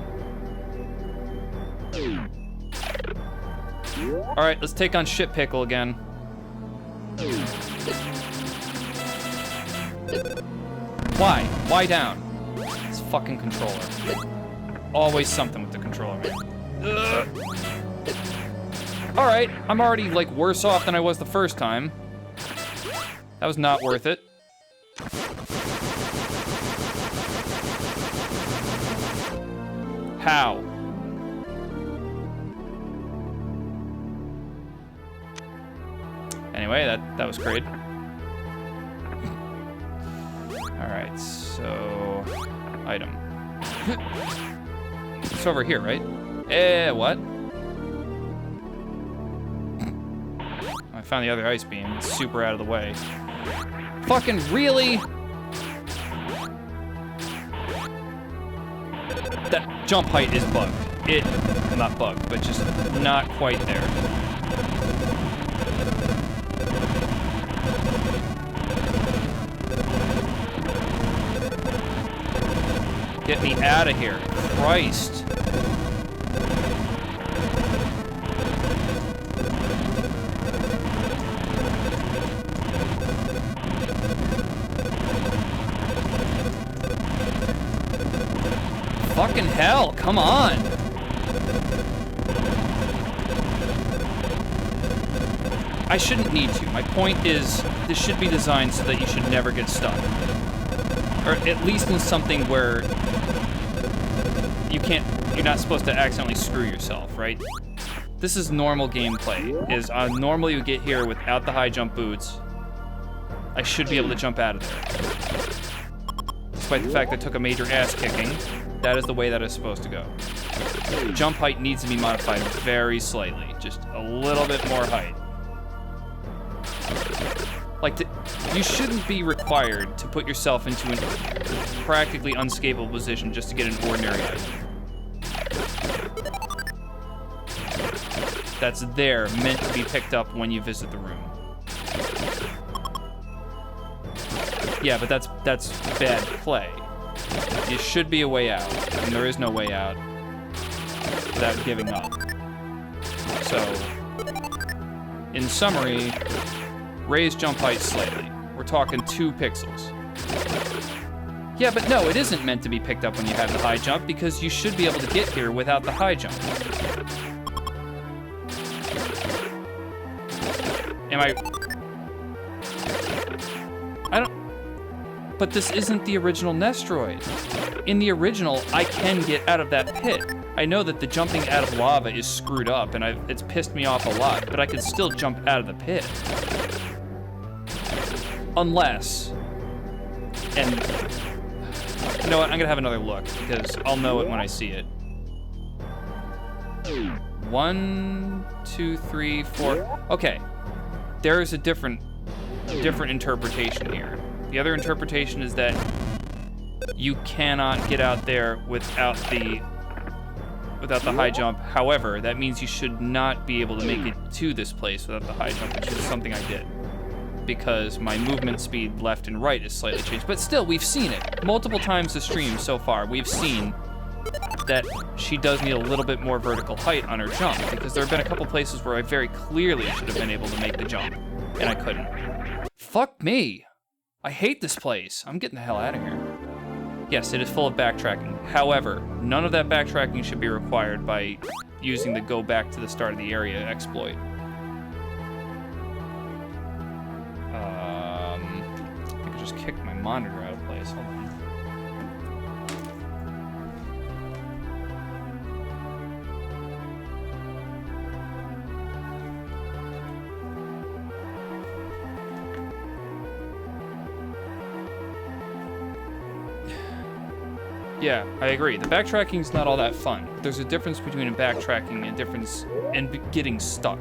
Speaker 1: Alright, let's take on Shit Pickle again. Why? Why down? It's fucking controller. Always something with the controller, man. Alright, I'm already, like, worse off than I was the first time. That was not worth it. How? anyway. That was great. Alright, so... Item. It's over here, right? What? I found the other ice beam. It's super out of the way. Fucking really? That jump height is bugged. Not bugged, but just not quite there. Get me out of here. Christ. Fucking hell, come on. I shouldn't need to. My point is, this should be designed so that you should never get stuck. Or at least in something where you're not supposed to accidentally screw yourself, right? This is normal gameplay. Normally you get here without the high jump boots. I should be able to jump out of there. Despite the fact that I took a major ass kicking, that is the way that it's supposed to go. Jump height needs to be modified very slightly. Just a little bit more height. You shouldn't be required to put yourself into a practically unscalable position just to get an ordinary item. That's there, meant to be picked up when you visit the room. Yeah, but that's bad play. There should be a way out, and there is no way out without giving up. So, in summary, raise jump height slightly. We're talking 2 pixels. Yeah, but no, it isn't meant to be picked up when you have the high jump, because you should be able to get here without the high jump. I don't... But this isn't the original Nestroid. In the original, I can get out of that pit. I know that the jumping out of lava is screwed up, and it's pissed me off a lot, but I can still jump out of the pit. Unless... And... You know what, I'm gonna have another look, because I'll know it when I see it. 1, 2, 3, 4... Okay. There is a different interpretation here. The other interpretation is that you cannot get out there without the high jump. However, that means you should not be able to make it to this place without the high jump, which is something I did. Because my movement speed left and right is slightly changed. But still, we've seen it. Multiple times this stream so far, we've seen that she does need a little bit more vertical height on her jump, because there have been a couple places where I very clearly should have been able to make the jump, and I couldn't. Fuck me. I hate this place. I'm getting the hell out of here. Yes, it is full of backtracking. However, none of that backtracking should be required by using the go back to the start of the area exploit. I think I just kicked my monitor out of place. Hold on. Yeah, I agree. The backtracking's not all that fun. But there's a difference between a backtracking and getting stuck.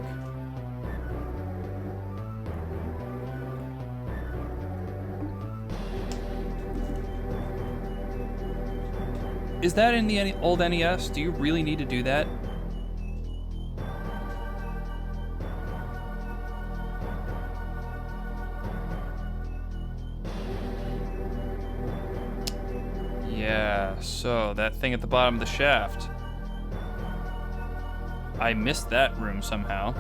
Speaker 1: Is that in the old NES? Do you really need to do that? Yeah, so that thing at the bottom of the shaft. I missed that room somehow.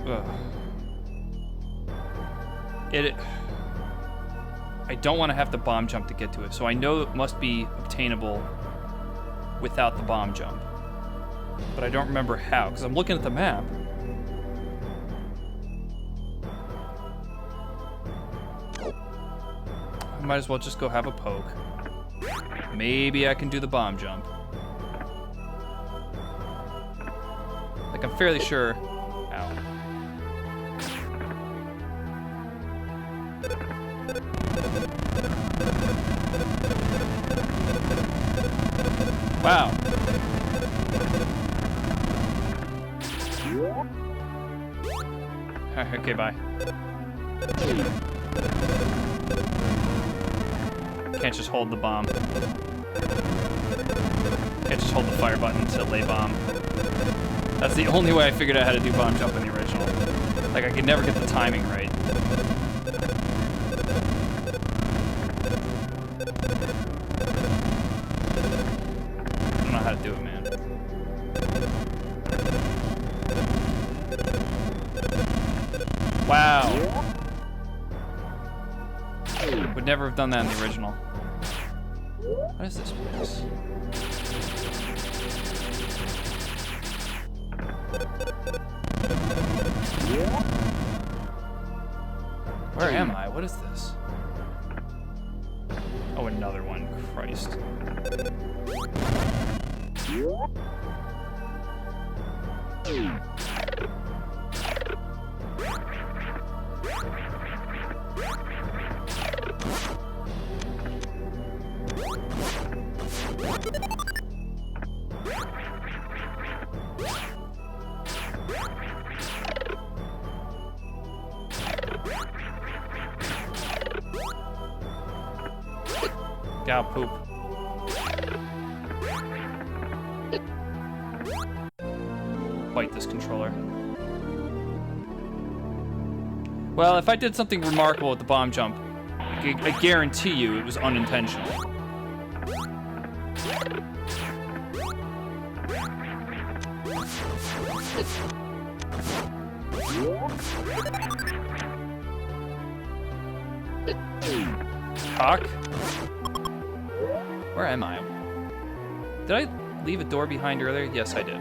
Speaker 1: Ugh. I don't want to have to bomb jump to get to it, so I know it must be obtainable without the bomb jump. But I don't remember how, because I'm looking at the map. I might as well just go have a poke. Maybe I can do the bomb jump. Like, I'm fairly sure. Ow. Wow. Okay, bye. Can't just hold the bomb. Can't just hold the fire button to lay bomb. That's the only way I figured out how to do bomb jump in the original. Like, I could never get the timing right. I don't know how to do it, man. Wow. Would never have done that in the original. What is this place? Where am I? What is this? Oh, another one. Christ. Cow poop. Bite this controller. Well, if I did something remarkable with the bomb jump, I guarantee you it was unintentional. Cock? Where am I? Did I leave a door behind earlier? Yes, I did.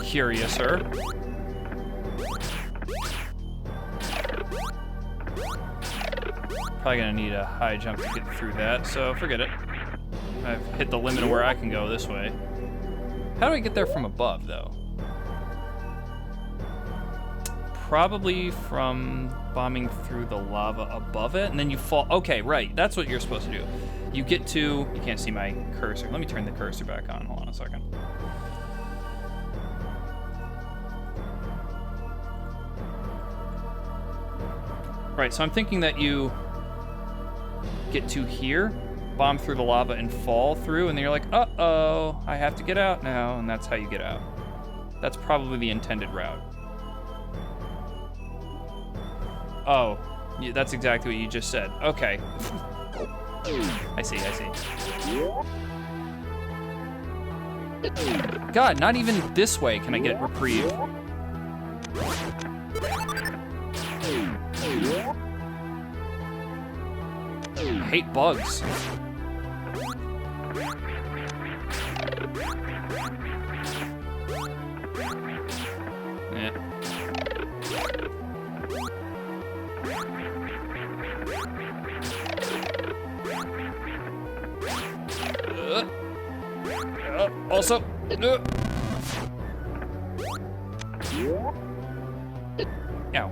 Speaker 1: Curiouser. Probably gonna need a high jump to get through that, so forget it. I've hit the limit of where I can go this way. How do I get there from above, though? Probably from bombing through the lava above it, and then you fall. Okay, right. That's what you're supposed to do. You get to. You can't see my cursor. Let me turn the cursor back on. Hold on a second. Right, so I'm thinking that you get to here, bomb through the lava and fall through, and then you're like, uh-oh, I have to get out now, and that's how you get out. That's probably the intended route. Oh, yeah, that's exactly what you just said. Okay. I see. God, not even this way can I get reprieve. I hate bugs. Yeah. Also. Ow.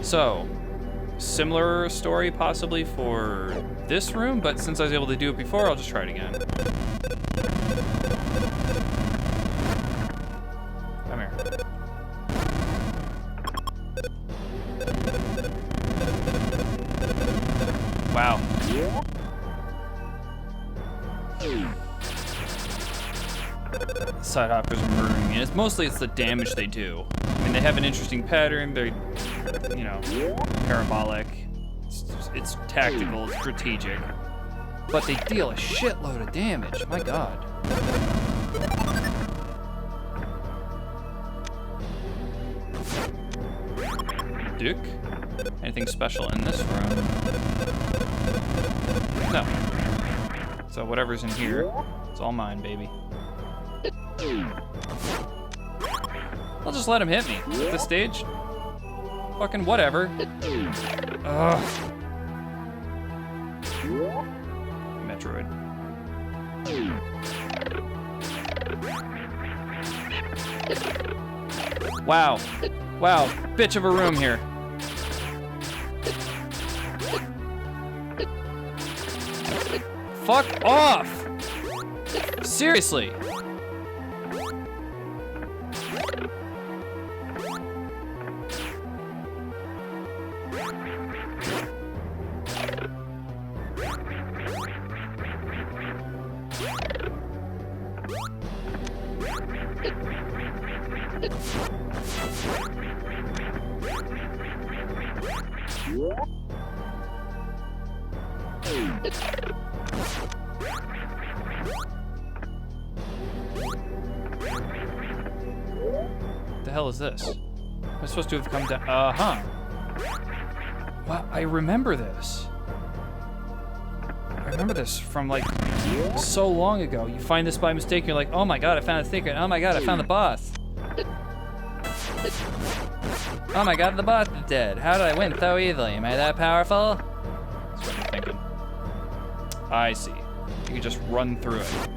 Speaker 1: So, similar story possibly for this room, but since I was able to do it before, I'll just try it again. Come here. Wow. Sidehoppers are murdering me. It's the damage they do. I mean, they have an interesting pattern. They're, you know, parabolic. It's tactical, it's strategic. But they deal a shitload of damage. My God. Dick? Anything special in this room? No. So whatever's in here, it's all mine, baby. I'll just let him hit me at this stage. Fucking whatever. Ugh. Metroid. Wow. Wow. Bitch of a room here. Fuck off! Seriously. What the hell is this? Am I supposed to have come down? Uh-huh. Wow, I remember this. I remember this from, like, so long ago. You find this by mistake, you're like, oh my god, I found a secret. Oh my god, I found the boss. Oh my god, the boss is dead. How did I win so easily? Am I that powerful? That's what I'm thinking. I see. You can just run through it.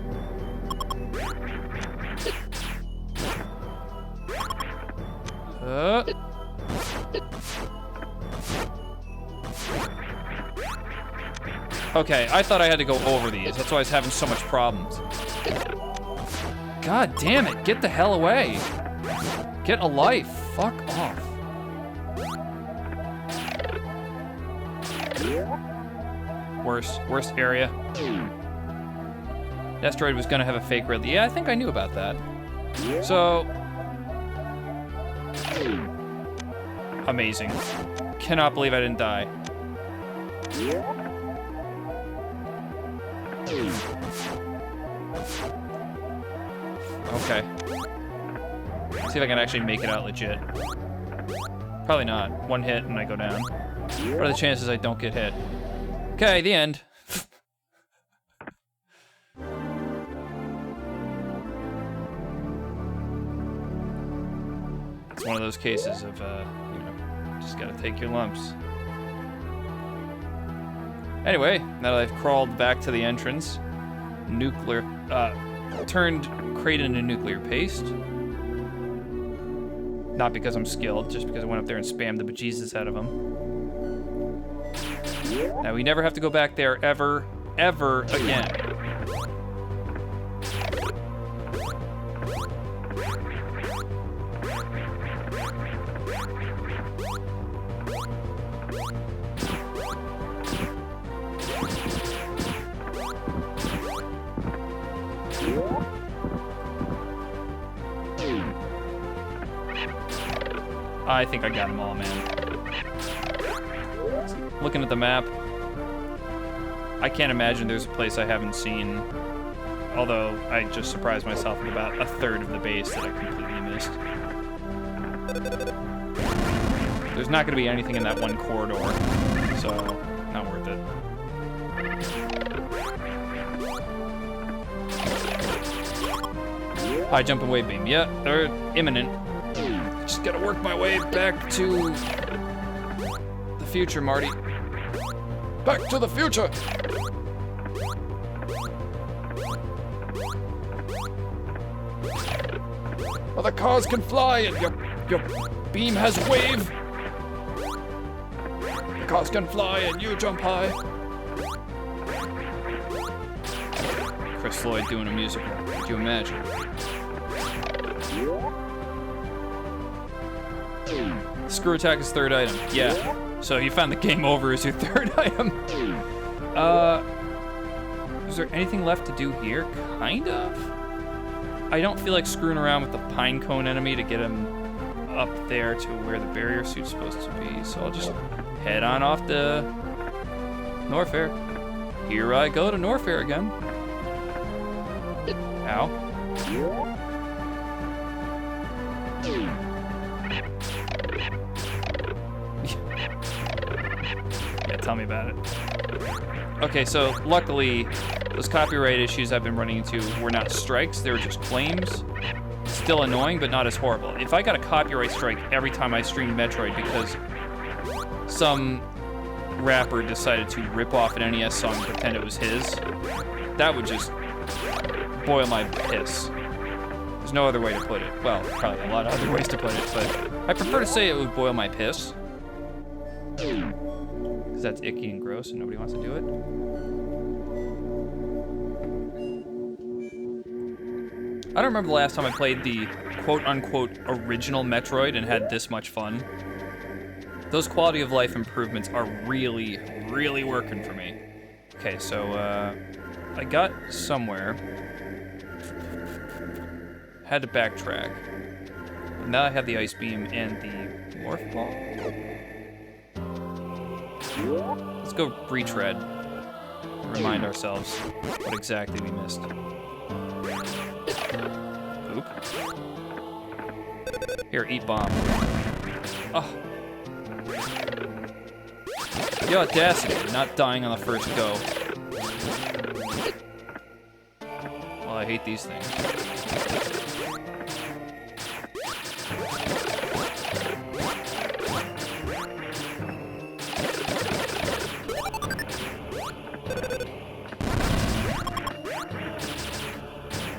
Speaker 1: Okay, I thought I had to go over these. That's why I was having so much problems. God damn it, get the hell away. Get a life, fuck off. Worst area. Asteroid was gonna have a fake red. Yeah, I think I knew about that. So, amazing. Cannot believe I didn't die. Okay. See if I can actually make it out legit. Probably not. One hit and I go down. What are the chances I don't get hit? Okay, the end. It's one of those cases of, you know, just gotta take your lumps. Anyway, now that I've crawled back to the entrance, turned crate into nuclear paste. Not because I'm skilled, just because I went up there and spammed the bejesus out of them. Now we never have to go back there ever again. I think I got them all, man. Looking at the map, I can't imagine there's a place I haven't seen. Although I just surprised myself with about a third of the base that I completely missed. There's not going to be anything in that one corridor, so not worth it. High jump and wave beam. Yeah, they're imminent. Just gotta work my way back to the future, Marty. Back to the future! Well, the cars can fly and your beam has wave. The cars can fly and you jump high. Chris Lloyd doing a musical. Could you imagine? Screw attack is third item. Yeah. So you found the game over as your third item. Is there anything left to do here? Kind of. I don't feel like screwing around with the pine cone enemy to get him up there to where the barrier suit's supposed to be. So I'll just head on off to Norfair. Here I go to Norfair again. Ow. Yeah, tell me about it. Okay, so luckily, those copyright issues I've been running into were not strikes, they were just claims. still annoying, but not as horrible. If I got a copyright strike every time I streamed Metroid because some rapper decided to rip off an NES song and pretend it was his, that would just boil my piss. There's no other way to put it. Well, probably a lot of other ways to put it, but I prefer to say it would boil my piss. Because that's icky and gross and nobody wants to do it. I don't remember the last time I played the quote-unquote original Metroid and had this much fun. Those quality of life improvements are really, really working for me. Okay, so I got somewhere. Had to backtrack. But now I have the ice beam and the morph ball. Let's go retread. Remind ourselves what exactly we missed. Oop. Here, eat bomb. Oh. The audacity, not dying on the first go. Well, I hate these things.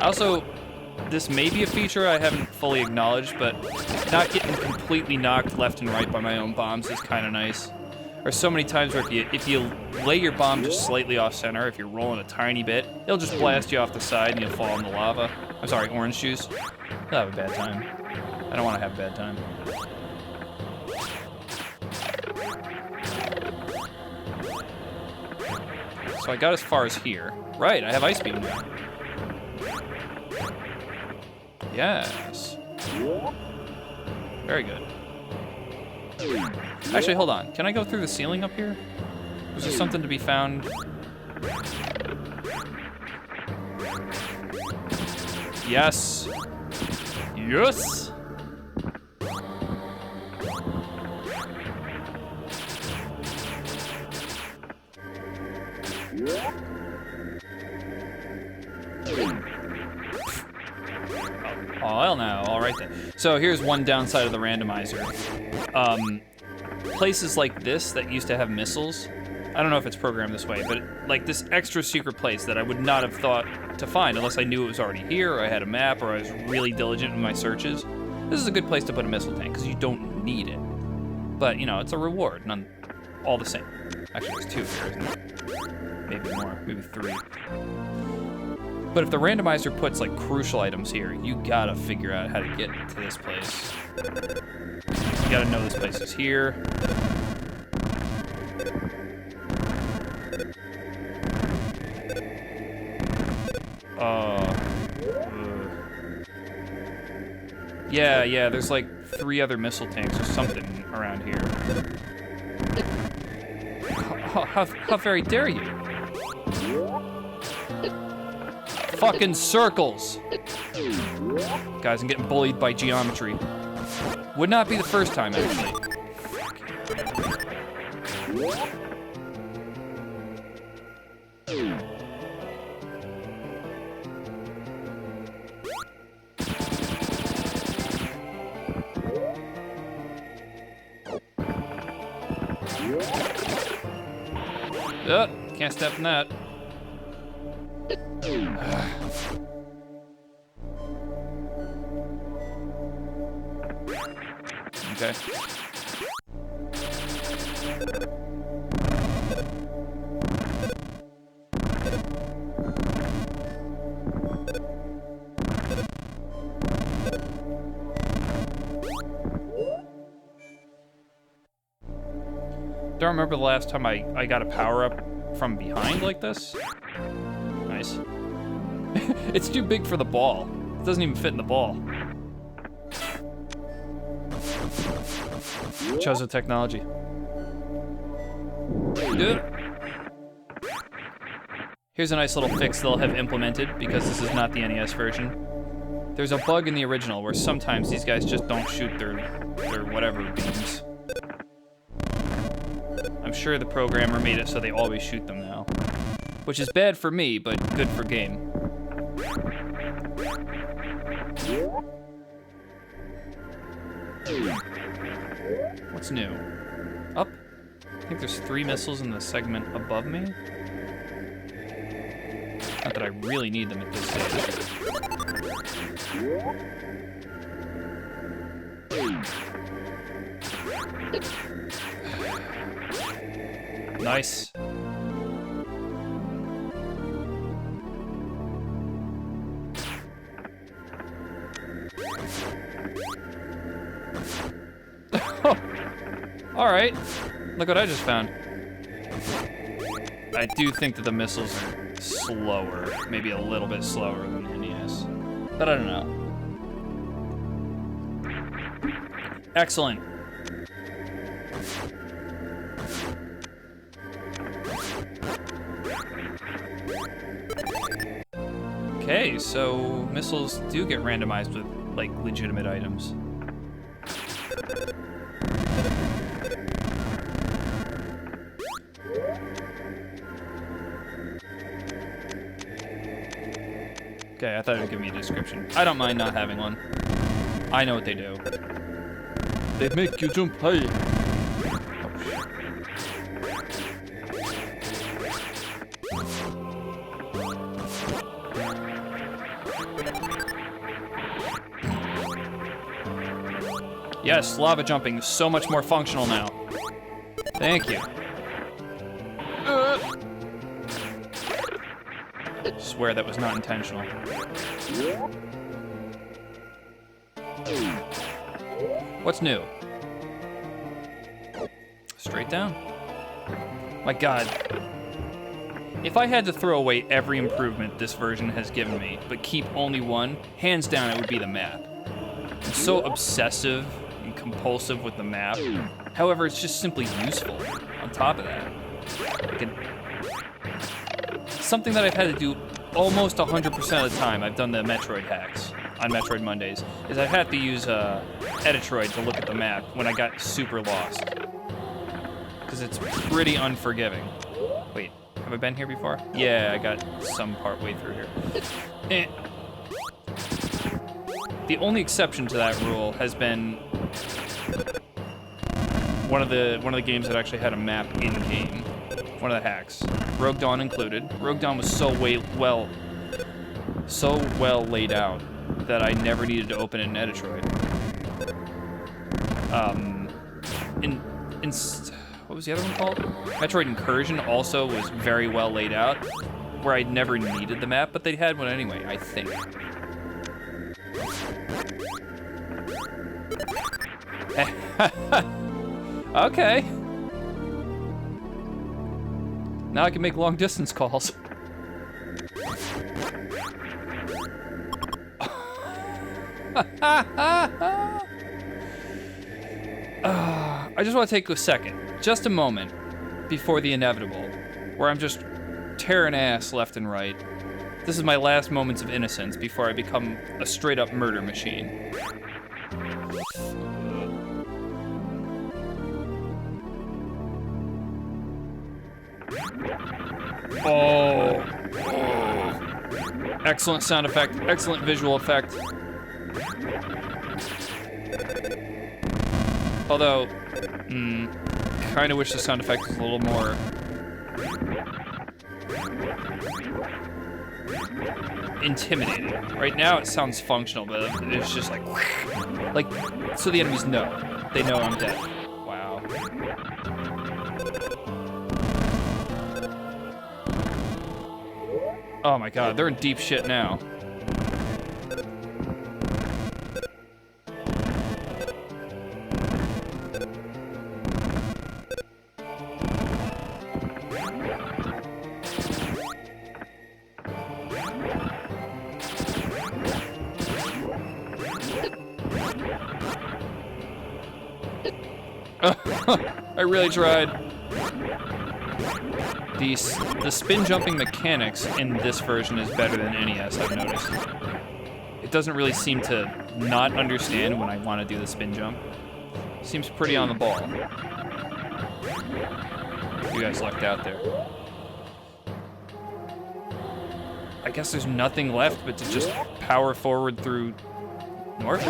Speaker 1: Also, this may be a feature I haven't fully acknowledged, but not getting completely knocked left and right by my own bombs is kind of nice. There's so many times where if you lay your bomb just slightly off center, if you're rolling a tiny bit, it'll just blast you off the side and you'll fall in the lava. I'm sorry, orange juice. You'll have a bad time. I don't want to have a bad time. So I got as far as here. Right, I have ice beam now. Yes. Very good. Actually, hold on. Can I go through the ceiling up here? Was there something to be found? Yes. Yes. Oh, hell no. All right then. So here's one downside of the randomizer. Places like this that used to have missiles, I don't know if it's programmed this way, but like this extra secret place that I would not have thought to find unless I knew it was already here, or I had a map, or I was really diligent in my searches. This is a good place to put a missile tank because you don't need it. But, you know, it's a reward, none, all the same. Actually, there's two here, isn't it? Maybe more, maybe three. But if the randomizer puts like crucial items here, you gotta figure out how to get to this place. You gotta know this place is here. Yeah, there's like 3 other missile tanks or something around here. How very dare you? Fucking circles! Guys, I'm getting bullied by geometry. Would not be the first time, actually. Can't step in that. Okay. Don't remember the last time I got a power-up from behind like this. Nice. It's too big for the ball. It doesn't even fit in the ball. Chozo technology. Here's a nice little fix they'll have implemented because this is not the NES version. There's a bug in the original where sometimes these guys just don't shoot their whatever beams. I'm sure the programmer made it so they always shoot them now. Which is bad for me, but good for game. What's new? Up? I think there's 3 missiles in the segment above me. Not that I really need them at this stage. Nice. All right. Look what I just found. I do think that the missiles are slower, maybe a little bit slower than the NES, but I don't know. Excellent. Okay, so missiles do get randomized with, like, legitimate items. Okay, I thought it would give me a description. I don't mind not having one. I know what they do. They make you jump high. Yes, lava jumping is so much more functional now. Thank you. Swear that was not intentional. What's new? Straight down? My God. If I had to throw away every improvement this version has given me, but keep only one, hands down it would be the map. I'm so obsessive and compulsive with the map. However, it's just simply useful on top of that. Something that I've had to do almost 100% of the time, I've done the Metroid hacks on Metroid Mondays, is I've had to use Editroid to look at the map when I got super lost. Because it's pretty unforgiving. Wait, have I been here before? Yeah, I got some part way through here. The only exception to that rule has been one of the games that actually had a map in-game. One of the hacks. Rogue Dawn included. Rogue Dawn was so well laid out that I never needed to open it in Editroid. What was the other one called? Metroid Incursion also was very well laid out, where I never needed the map, but they had one anyway, I think. Okay. Now I can make long distance calls. I just want to take a second, just a moment, before the inevitable, where I'm just tearing ass left and right. This is my last moments of innocence before I become a straight-up murder machine. Oh. Excellent sound effect, excellent visual effect. Although, kind of wish the sound effect was a little more intimidating. Right now it sounds functional, but it's just like, so the enemies know. They know I'm dead. Wow. Oh my God, they're in deep shit now. I really tried. The spin jumping mechanics in this version is better than NES, I've noticed. It doesn't really seem to not understand when I want to do the spin jump. Seems pretty on the ball. You guys lucked out there. I guess there's nothing left but to just power forward through north?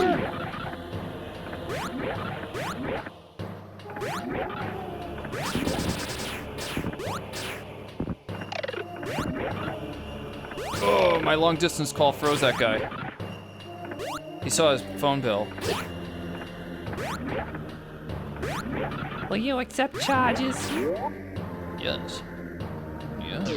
Speaker 1: Oh, my long distance call froze that guy. He saw his phone bill.
Speaker 2: Will you accept charges?
Speaker 1: Yes. Yes.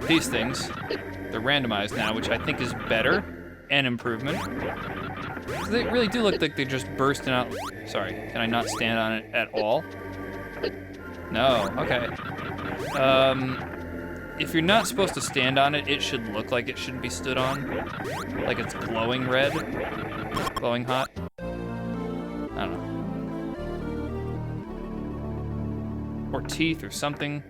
Speaker 1: These things, they're randomized now, which I think is better, an improvement. So they really do look like they're just bursting out. Sorry, can I not stand on it at all? No, okay. If you're not supposed to stand on it, it should look like it shouldn't be stood on. Like it's glowing red, glowing hot. I don't know. Or teeth or something.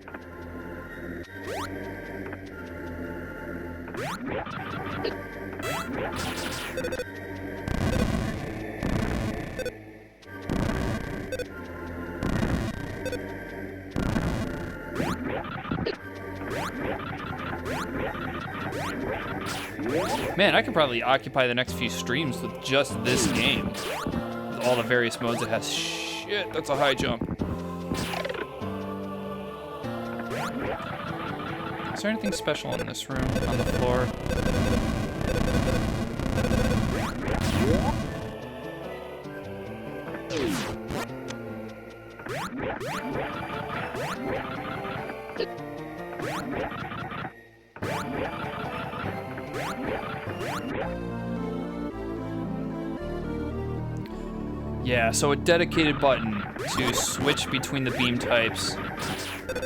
Speaker 1: Man, I could probably occupy the next few streams with just this game. With all the various modes it has. Shit, that's a high jump. Is there anything special in this room on the floor? Yeah, so a dedicated button to switch between the beam types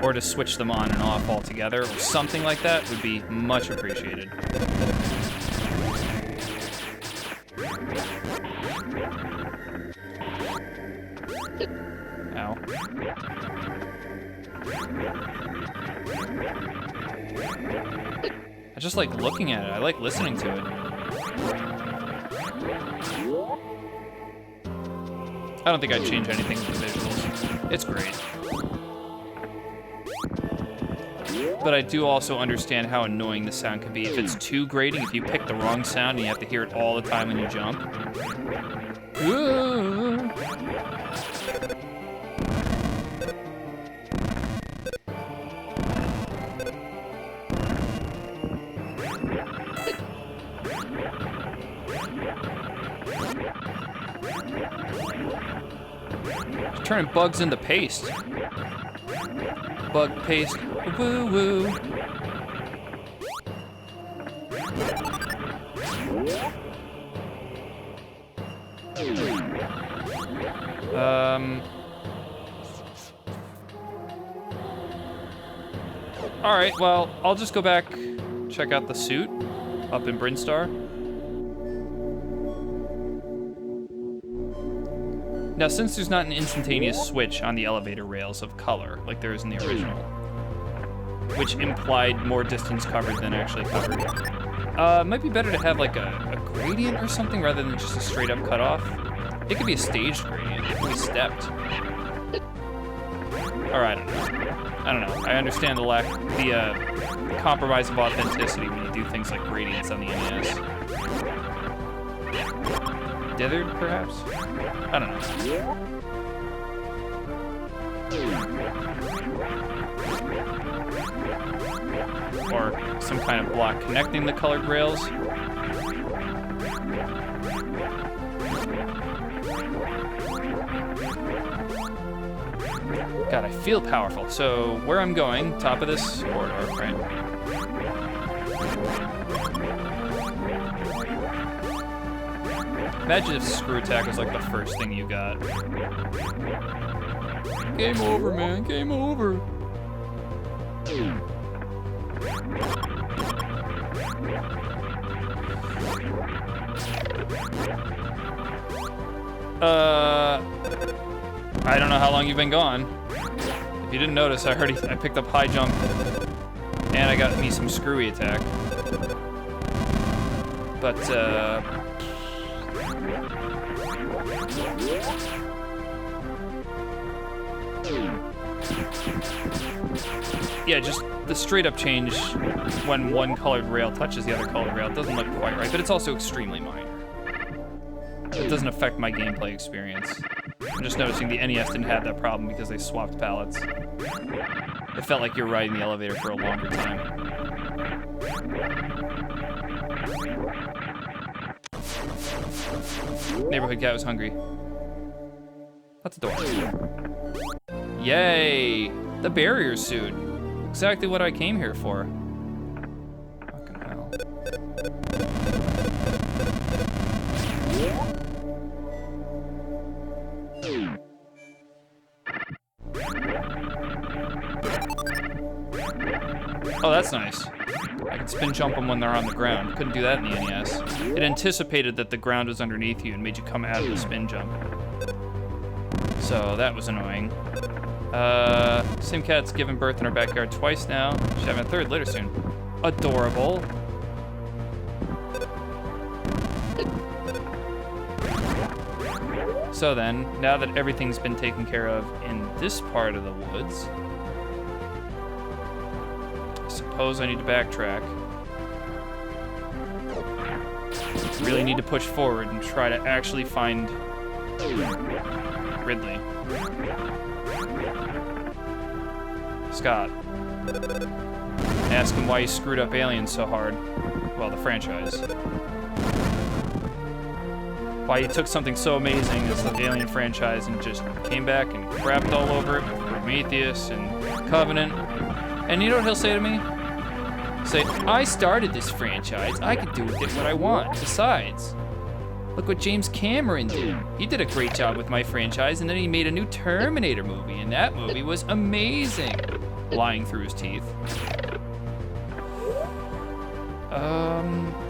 Speaker 1: or to switch them on and off altogether or something like that would be much appreciated. Ow. I just like looking at it. I like listening to it. I don't think I'd change anything with the visuals. It's great. But I do also understand how annoying the sound can be. If it's too grating, if you pick the wrong sound and you have to hear it all the time when you jump. Turning bugs into paste. Bug paste. Woo woo. All right, well, I'll just go back, check out the suit up in Brinstar. Now, since there's not an instantaneous switch on the elevator rails of color, like there is in the original, which implied more distance covered than actually covered, it might be better to have like a gradient or something rather than just a straight up cutoff. It could be a staged gradient, it could be stepped. Or I don't know. I understand the compromise of authenticity when you do things like gradients on the NES. Dithered, perhaps? I don't know. Or some kind of block connecting the colored rails. God, I feel powerful. So where I'm going, top of this corridor, right? Imagine if screw attack was like the first thing you got. Game over, man. Game over. I don't know how long you've been gone. If you didn't notice, I picked up high jump and I got me some screwy attack. But, yeah, just the straight up change when one colored rail touches the other colored rail doesn't look quite right, but it's also extremely minor. It doesn't affect my gameplay experience. I'm just noticing the NES didn't have that problem because they swapped palettes. It felt like you were riding the elevator for a longer time. Neighborhood cat was hungry. That's adorable. Yay! The barrier suit. Exactly what I came here for. Fucking hell. Oh, that's nice. I can spin jump them when they're on the ground. Couldn't do that in the NES. It anticipated that the ground was underneath you and made you come out of the spin jump. So that was annoying. Same cat's given birth in our backyard twice now. Should have a third later soon. Adorable. So then, now that everything's been taken care of in this part of the woods, I suppose I need to backtrack. Really need to push forward and try to actually find Ridley. Scott. Ask him why he screwed up Alien so hard. Well, the franchise. Why he took something so amazing as the Alien franchise and just came back and crapped all over it with Prometheus and Covenant. And you know what he'll say to me? Say, I started this franchise. I can do with it what I want. Besides, look what James Cameron did. He did a great job with my franchise, and then he made a new Terminator movie, and that movie was amazing. Lying through his teeth.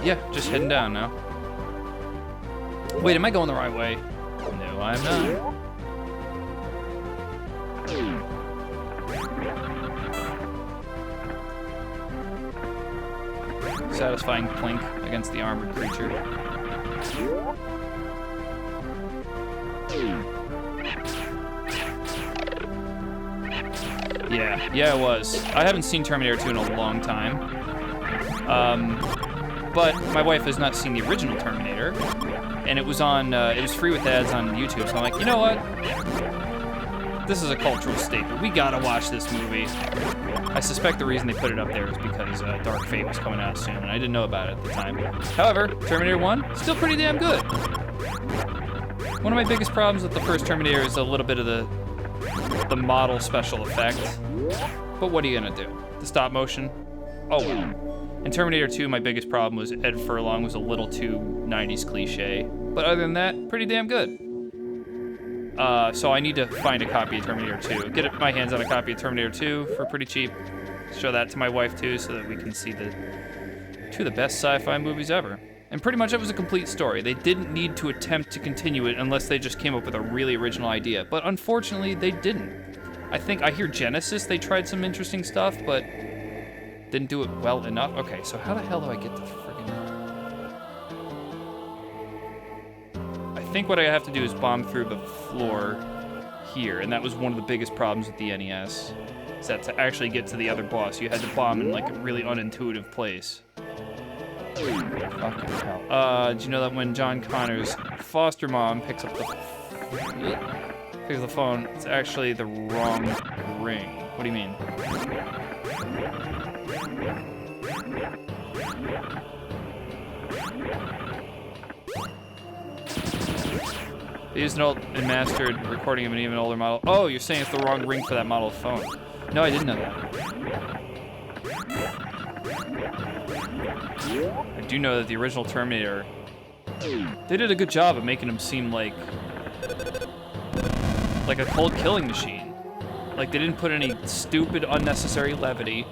Speaker 1: Yeah, just heading down now. Wait, am I going the right way? No, I'm not. Satisfying plink against the armored creature. Yeah, it was. I haven't seen Terminator 2 in a long time. But my wife has not seen the original Terminator, and it was on, it was free with ads on YouTube, so I'm like, you know what? This is a cultural staple. We gotta watch this movie. I suspect the reason they put it up there is because Dark Fate was coming out soon, and I didn't know about it at the time. However, Terminator 1, still pretty damn good. One of my biggest problems with the first Terminator is a little bit of the model special effect. But what are you gonna do? The stop motion? Oh well. In Terminator 2, my biggest problem was Ed Furlong was a little too 90s cliche. But other than that, pretty damn good. So I need to find a copy of Terminator 2. Get my hands on a copy of Terminator 2 for pretty cheap. Show that to my wife too, so that we can see two of the best sci-fi movies ever. And pretty much it was a complete story. They didn't need to attempt to continue it unless they just came up with a really original idea. But unfortunately, they didn't. I hear Genesis, they tried some interesting stuff, but didn't do it well enough. Okay, so how the hell do I get the friggin'... I think what I have to do is bomb through the floor here, and that was one of the biggest problems with the NES. Is that to actually get to the other boss, you had to bomb in like a really unintuitive place. Fucking hell. Did you know that when John Connor's foster mom picks up the phone, it's actually the wrong ring? What do you mean? They used an old and mastered recording of an even older model. Oh, you're saying it's the wrong ring for that model of phone. No, I didn't know that. I do know that the original Terminator, they did a good job of making him seem like a cold killing machine. Like, they didn't put any stupid, unnecessary levity.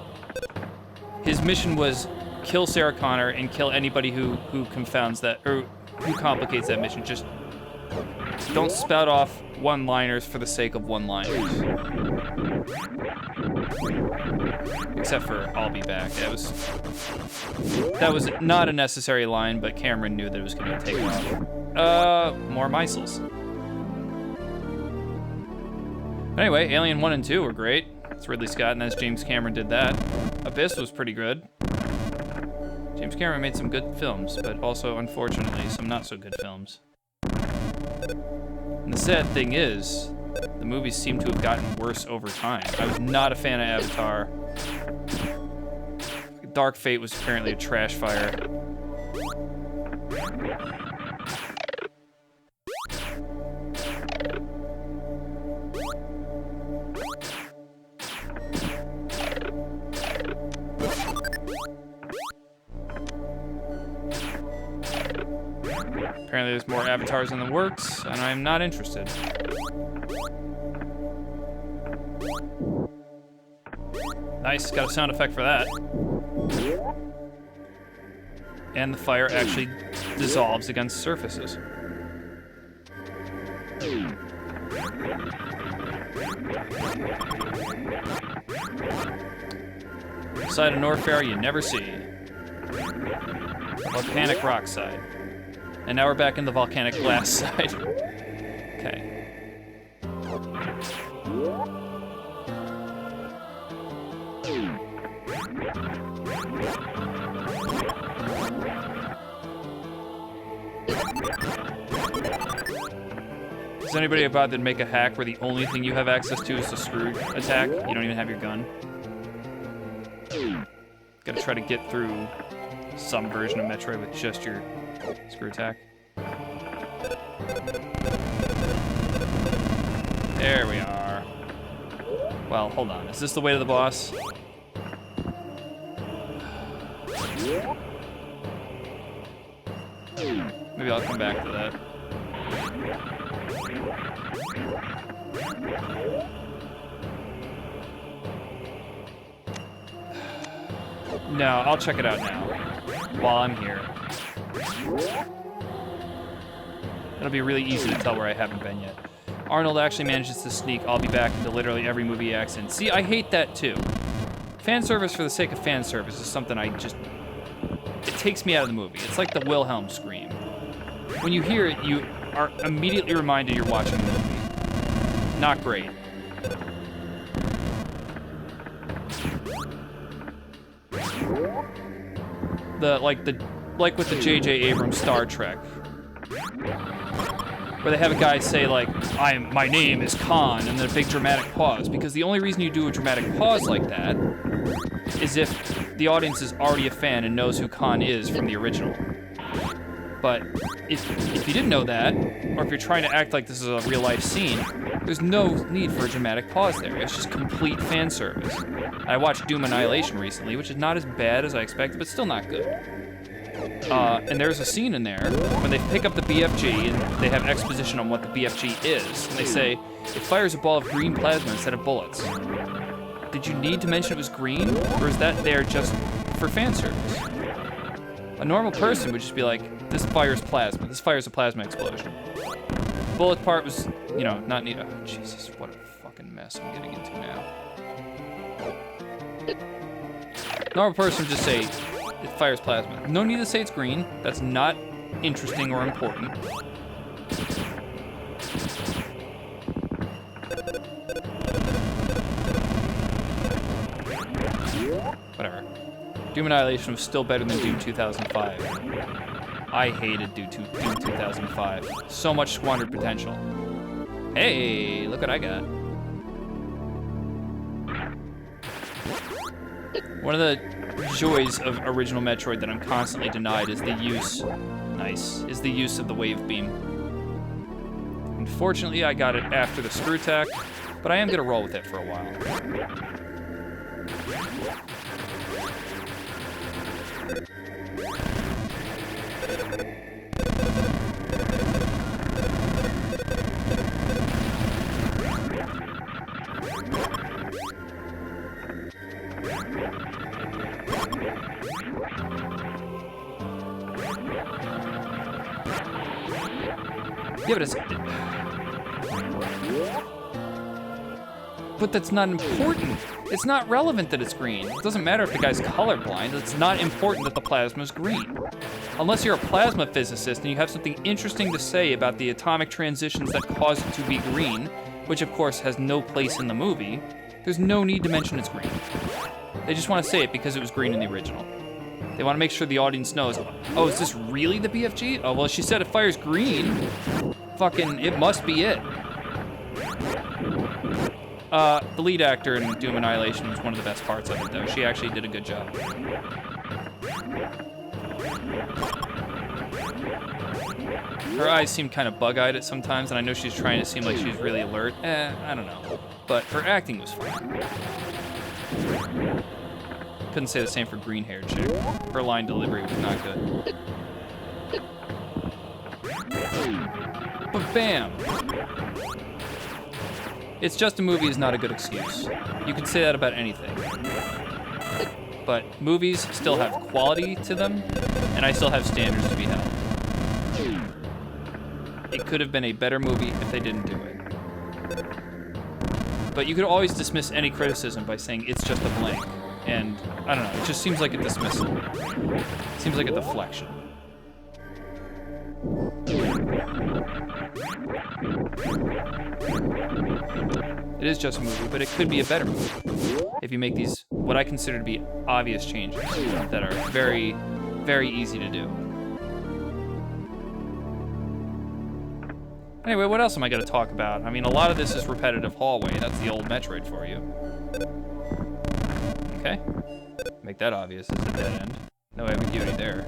Speaker 1: His mission was kill Sarah Connor and kill anybody who confounds that, or who complicates that mission. Just don't spout off one-liners for the sake of one-liners. Except for I'll be back. That was not a necessary line, but Cameron knew that it was going to take off. More missiles. Anyway, Alien 1 and 2 were great. It's Ridley Scott, and that's James Cameron did that. Abyss was pretty good. James Cameron made some good films, but also, unfortunately, some not-so-good films. And the sad thing is, the movies seem to have gotten worse over time. I was not a fan of Avatar. Dark Fate was apparently a trash fire. Apparently there's more Avatars in the works, and I'm not interested. Nice, got a sound effect for that. And the fire actually dissolves against surfaces. Side of Norfair you never see. Volcanic rock side. And now we're back in the volcanic glass side. Okay. Does anybody about to make a hack where the only thing you have access to is the screw attack? You don't even have your gun? Gotta try to get through some version of Metroid with just your screw attack. There we are. Well, hold on. Is this the way to the boss? Maybe I'll come back to that. No, I'll check it out now, while I'm here. It'll be really easy to tell where I haven't been yet. Arnold actually manages to sneak I'll be back into literally every movie he acts in. See, I hate that too. Fan service for the sake of fan service is something it takes me out of the movie. It's like the Wilhelm scream. When you hear it, you are immediately reminded you're watching the movie. Not great. Like with the J.J. Abrams Star Trek, where they have a guy say like, my name is Khan, and then a big dramatic pause, because the only reason you do a dramatic pause like that is if the audience is already a fan and knows who Khan is from the original. But if you didn't know that, or if you're trying to act like this is a real-life scene, there's no need for a dramatic pause there. It's just complete fan service. I watched Doom Annihilation recently, which is not as bad as I expected, but still not good. And there's a scene in there when they pick up the BFG and they have exposition on what the BFG is. And they say, it fires a ball of green plasma instead of bullets. Did you need to mention it was green? Or is that there just for fan service? A normal person would just be like, this fires plasma. This fires a plasma explosion. The bullet part was, not neat. Oh, Jesus, what a fucking mess I'm getting into now. Normal person would just say, it fires plasma. No need to say it's green. That's not interesting or important. Whatever. Doom Annihilation was still better than Doom 2005. I hated Doom 2005. So much squandered potential. Hey, look what I got. One of the joys of original Metroid that I'm constantly denied is the use of the wave beam. Unfortunately, I got it after the screw attack, but I am gonna roll with it for a while. Yeah, but that's not important. It's not relevant that it's green. It doesn't matter if the guy's colorblind. It's not important that the plasma's green. Unless you're a plasma physicist and you have something interesting to say about the atomic transitions that cause it to be green, which of course has no place in the movie, There's no need to mention it's green. They just want to say it because it was green in the original. They want to make sure the audience knows, oh, is this really the BFG? Oh, well, she said it fires green. Fucking, it must be it. The lead actor in Doom Annihilation was one of the best parts of it, though. She actually did a good job. Her eyes seem kind of bug-eyed at sometimes, and I know she's trying to seem like she's really alert. I don't know. But her acting was fine. Couldn't say the same for green-haired chick. Her line delivery was not good. But bam! It's just a movie is not a good excuse. You can say that about anything. But movies still have quality to them, and I still have standards to be held. It could have been a better movie if they didn't do it. But you could always dismiss any criticism by saying it's just a blank. And, I don't know, it just seems like a dismissal. It seems like a deflection. It is just a movie, but it could be a better movie if you make these, what I consider to be obvious changes that are very, very easy to do. Anyway, what else am I going to talk about? I mean, a lot of this is repetitive hallway. That's the old Metroid for you. Okay. Make that obvious as a dead end. No ambiguity there.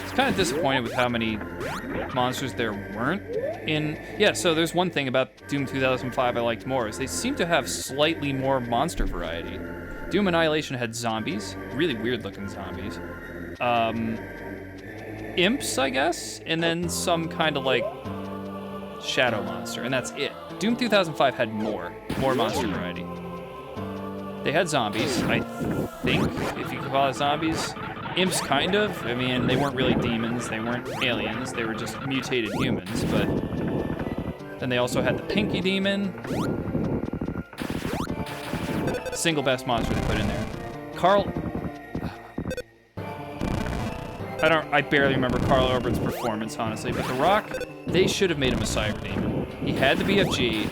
Speaker 1: It's kind of disappointed with how many monsters there weren't in. Yeah, so there's one thing about Doom 2005 I liked more, is they seem to have slightly more monster variety. Doom Annihilation had zombies, really weird looking zombies. Imps, I guess, and then some kind of like shadow monster, and that's it. Doom 2005 had more monster variety. They had zombies, I think, if you could call it zombies. Imps, kind of. I mean, they weren't really demons, they weren't aliens, they were just mutated humans, but then they also had the Pinky Demon. Single best monster they put in there. Carl... I barely remember Carl Urban's performance, honestly, but The Rock, they should have made him a Cyber Demon. He had the BFG.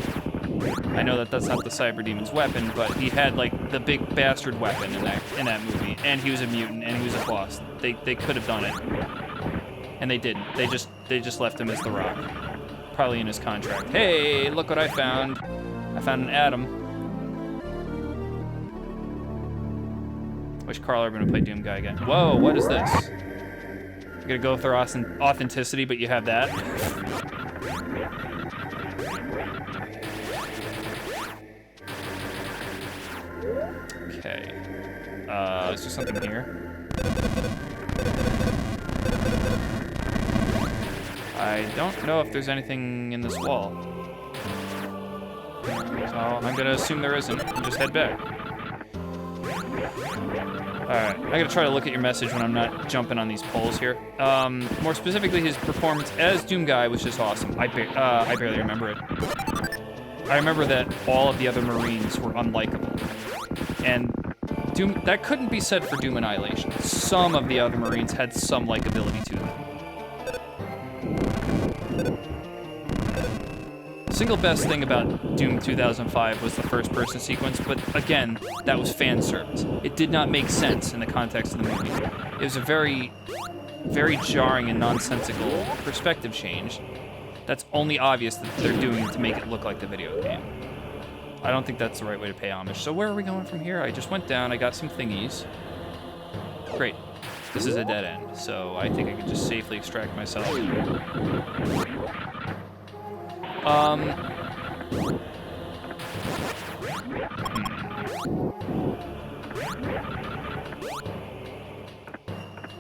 Speaker 1: I know that that's not the Cyber Demon's weapon, but he had, like, the big bastard weapon in that movie, and he was a mutant, and he was a boss. They could have done it, and they didn't. They just left him as The Rock, probably in his contract. Hey, look what I found. I found an atom. Wish Carl Urban would play Doom Guy again. Whoa, what is this? You're gonna go with their authenticity, but you have that? Okay. Is there something here? I don't know if there's anything in this wall. So I'm gonna assume there isn't and just head back. Alright, I gotta try to look at your message when I'm not jumping on these polls here. More specifically, his performance as Doom Guy was just awesome. I barely remember it. I remember that all of the other Marines were unlikable. And that couldn't be said for Doom Annihilation. Some of the other Marines had some likability to them. The single best thing about Doom 2005 was the first-person sequence, but again, that was fan service. It did not make sense in the context of the movie. It was a very, very jarring and nonsensical perspective change that's only obvious that they're doing to make it look like the video game. I don't think that's the right way to pay homage. So where are we going from here? I just went down, I got some thingies. Great. This is a dead end, so I think I could just safely extract myself.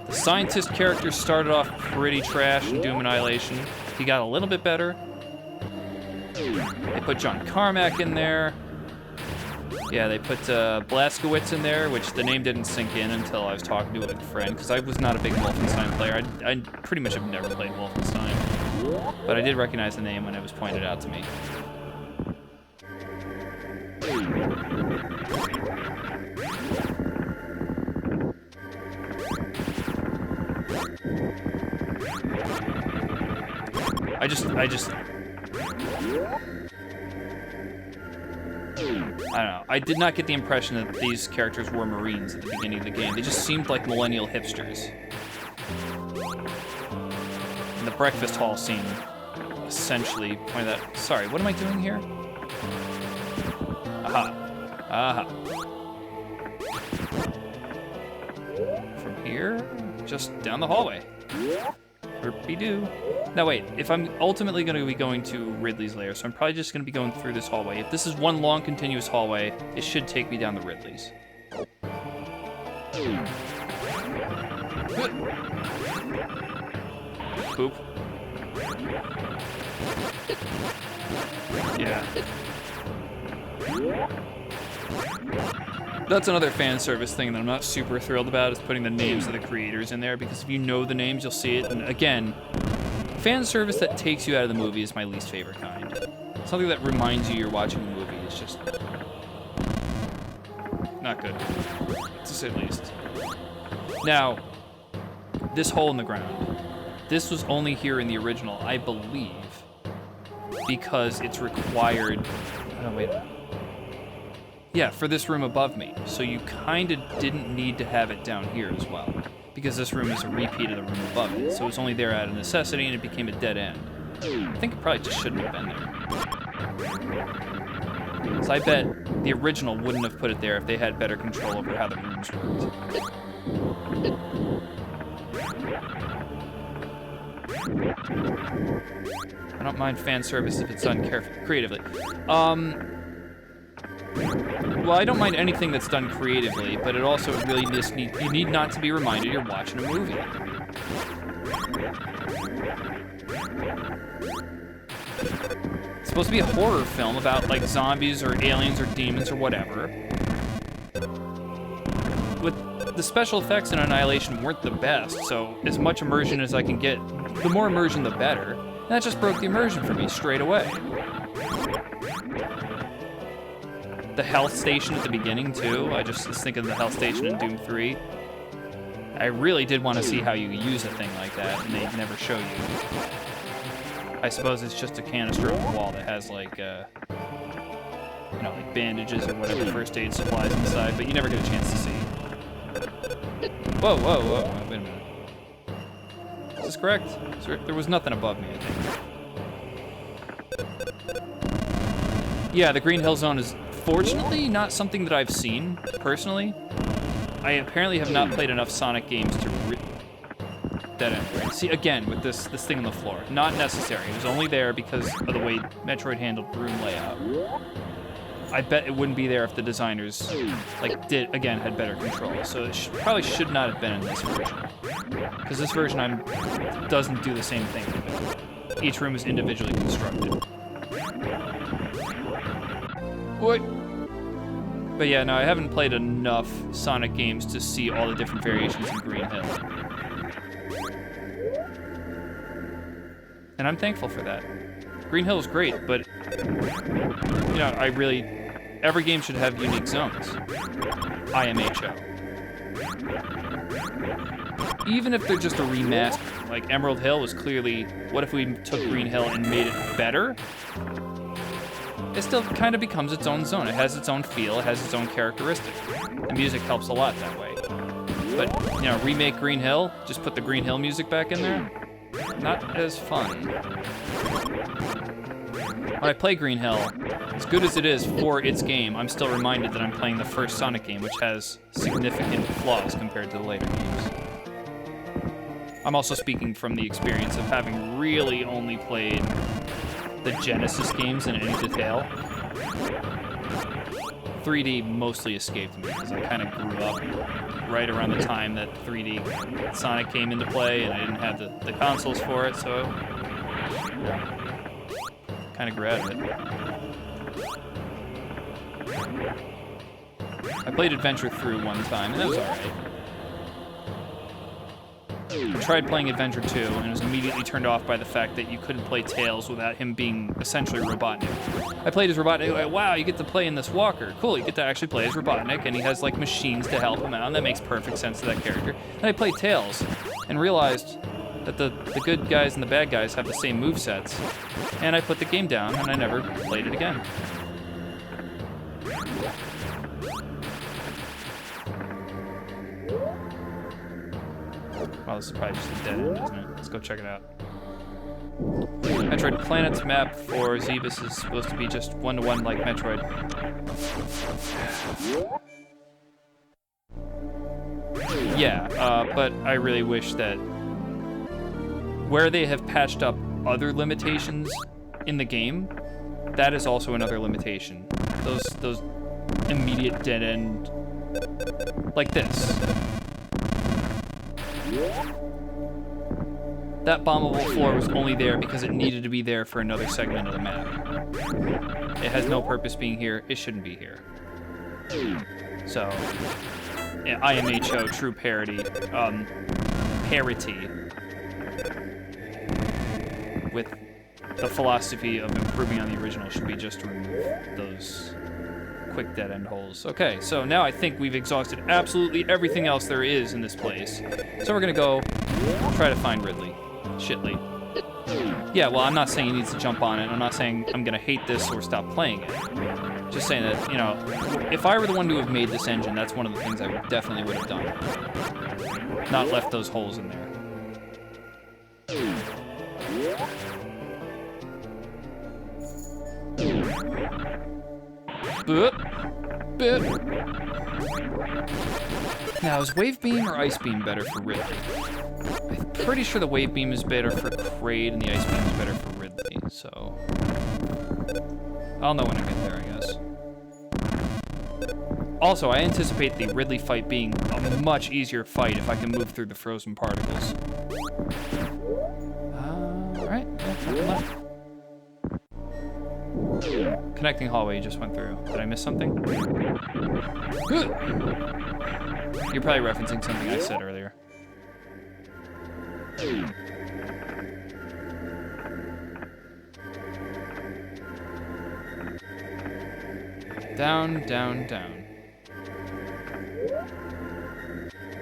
Speaker 1: The scientist character started off pretty trash in Doom Annihilation. He got a little bit better. They put John Carmack in there. Yeah, they put Blazkowicz in there, which the name didn't sink in until I was talking to a friend, because I was not a big Wolfenstein player. I pretty much have never played Wolfenstein. But I did recognize the name when it was pointed out to me. I don't know. I did not get the impression that these characters were Marines at the beginning of the game. They just seemed like millennial hipsters. And the breakfast hall scene essentially pointed that. Sorry, what am I doing here? Aha. Aha. From here, just down the hallway. Herpy-doo. Now wait, if I'm ultimately going to be going to Ridley's lair, so I'm probably just going to be going through this hallway. If this is one long continuous hallway, it should take me down to Ridley's. Poop. Yeah. That's another fan service thing that I'm not super thrilled about, is putting the names of the creators in there, because if you know the names, you'll see it. And again, fan service that takes you out of the movie is my least favorite kind. Something that reminds you you're watching a movie is just not good, to say the least. Now, this hole in the ground, this was only here in the original, I believe, because it's required. Oh, wait. Yeah, for this room above me. So you kind of didn't need to have it down here as well, because this room is a repeat of the room above it. So it's only there out of necessity, and it became a dead end. I think it probably just shouldn't have been there. So I bet the original wouldn't have put it there if they had better control over how the rooms worked. I don't mind fan service if it's done creatively. Well, I don't mind anything that's done creatively, but it also really just you need not to be reminded you're watching a movie. It's supposed to be a horror film about like zombies or aliens or demons or whatever. With the special effects in Annihilation weren't the best, so as much immersion as I can get, the more immersion the better. And that just broke the immersion for me straight away. The health station at the beginning, too. I just was thinking of the health station in Doom 3. I really did want to see how you use a thing like that, and they never show you. I suppose it's just a canister on the wall that has, like, you know, like bandages or whatever first aid supplies inside, but you never get a chance to see. Whoa, whoa, whoa. Wait a minute. Is this correct? There was nothing above me, I think. Yeah, the Green Hill Zone is fortunately not something that I've seen, personally. I apparently have not played enough Sonic games to dead end. Right? See, again, with this thing on the floor. Not necessary. It was only there because of the way Metroid handled room layout. I bet it wouldn't be there if the designers, like, had better control. So it probably should not have been in this version. Because this version doesn't do the same thing. Each room is individually constructed. What? But yeah, no, I haven't played enough Sonic games to see all the different variations in Green Hill. And I'm thankful for that. Green Hill is great, but, you know, every game should have unique zones. IMHO. Even if they're just a remaster, like Emerald Hill was clearly, what if we took Green Hill and made it better? It still kind of becomes its own zone. It has its own feel, it has its own characteristic. The music helps a lot that way. But, you know, remake Green Hill, just put the Green Hill music back in there, not as fun. When I play Green Hill, as good as it is for its game, I'm still reminded that I'm playing the first Sonic game, which has significant flaws compared to the later games. I'm also speaking from the experience of having really only played the Genesis games in any detail. 3D mostly escaped me because I kind of grew up right around the time that 3D Sonic came into play, and I didn't have the consoles for it, so kind of grew out of it. I played Adventure Through one time, and that was alright. I tried playing Adventure 2 and was immediately turned off by the fact that you couldn't play Tails without him being essentially Robotnik. I played as Robotnik, like, wow, you get to play in this walker. Cool, you get to actually play as Robotnik, and he has like machines to help him out, and that makes perfect sense to that character. Then I played Tails and realized, that the good guys and the bad guys have the same movesets. And I put the game down, and I never played it again. Well, this is probably just a dead end, isn't it? Let's go check it out. Metroid Planets map for Zebes is supposed to be just one-to-one like Metroid. Yeah, but I really wish that where they have patched up other limitations in the game, that is also another limitation. Those immediate dead end, like this. That bombable floor was only there because it needed to be there for another segment of the map. It has no purpose being here. It shouldn't be here. So, yeah, IMHO, true parity. Parity. With the philosophy of improving on the original should be just to remove those quick dead end holes. Okay, so now I think we've exhausted absolutely everything else there is in this place. So we're gonna go try to find Ridley. Shitley. Yeah, well, I'm not saying he needs to jump on it. I'm not saying I'm gonna hate this or stop playing it. Just saying that, you know, if I were the one to have made this engine, that's one of the things I definitely would have done. Not left those holes in there. Boop. Boop. Now, is Wave Beam or Ice Beam better for Ridley? I'm pretty sure the Wave Beam is better for Kraid and the Ice Beam is better for Ridley, so... I'll know when I get there, I guess. Also, I anticipate the Ridley fight being a much easier fight if I can move through the frozen particles. Alright, yeah, nothing left. Connecting hallway you just went through. Did I miss something? You're probably referencing something I said earlier. Down, down, down.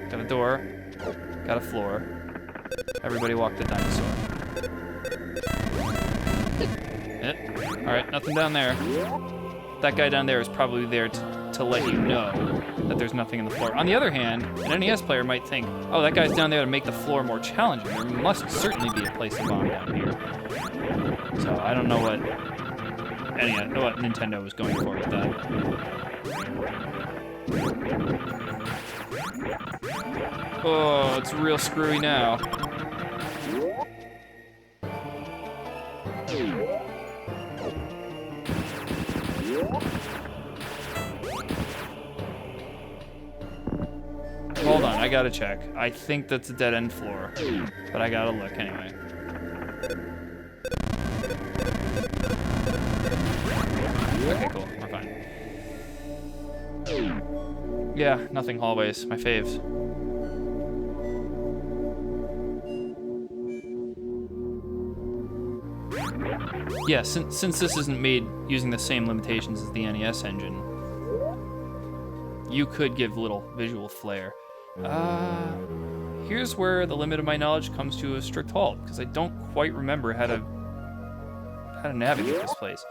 Speaker 1: Got a door. Got a floor. Everybody walk the dinosaur. Alright, nothing down there. That guy down there is probably there to let you know that there's nothing in the floor. On the other hand, an NES player might think, oh, that guy's down there to make the floor more challenging. There must certainly be a place to bomb down here. So I don't know what Nintendo was going for with that. Oh, it's real screwy now. Hold on, I gotta check. I think that's a dead end floor, but I gotta look anyway. Okay, cool, we're fine. Yeah, nothing hallways, my faves. Yeah, since this isn't made using the same limitations as the NES engine, you could give little visual flair. Here's where the limit of my knowledge comes to a strict halt, because I don't quite remember how to navigate this place.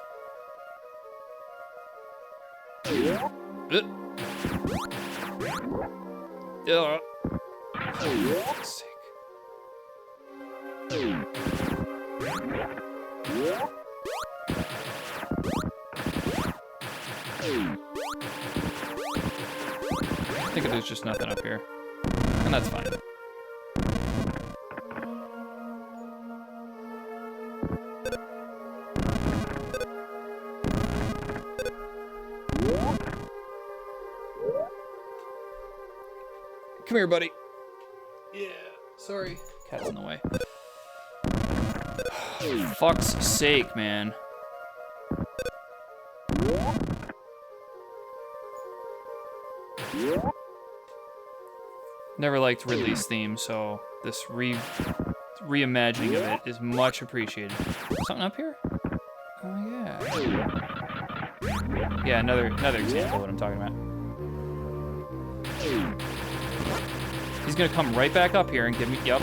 Speaker 1: For fuck's sake. I think there's just nothing up here. And that's fine. Come here, buddy. Yeah, sorry. Cat's in the way. Fuck's sake, man. Never liked Ridley's theme, so this reimagining of it is much appreciated. Something up here? Oh yeah. Yeah, another example of what I'm talking about. He's gonna come right back up here and give me, yep.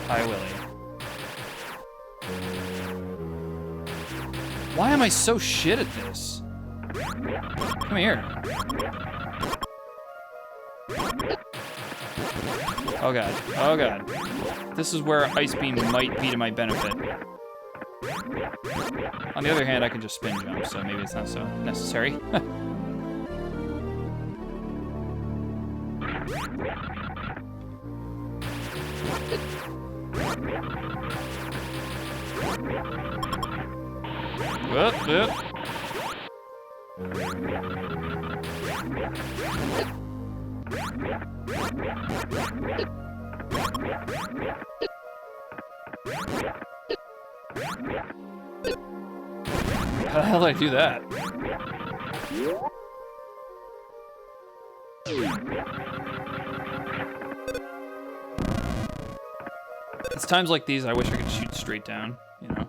Speaker 1: Hi, Willie. Why am I so shit at this? Come here. Oh god. Oh god. This is where Ice Beam might be to my benefit. On the other hand, I can just spin jump, so maybe it's not so necessary. Whoop, whoop. How the hell did I do that? It's times like these I wish I could shoot straight down, you know?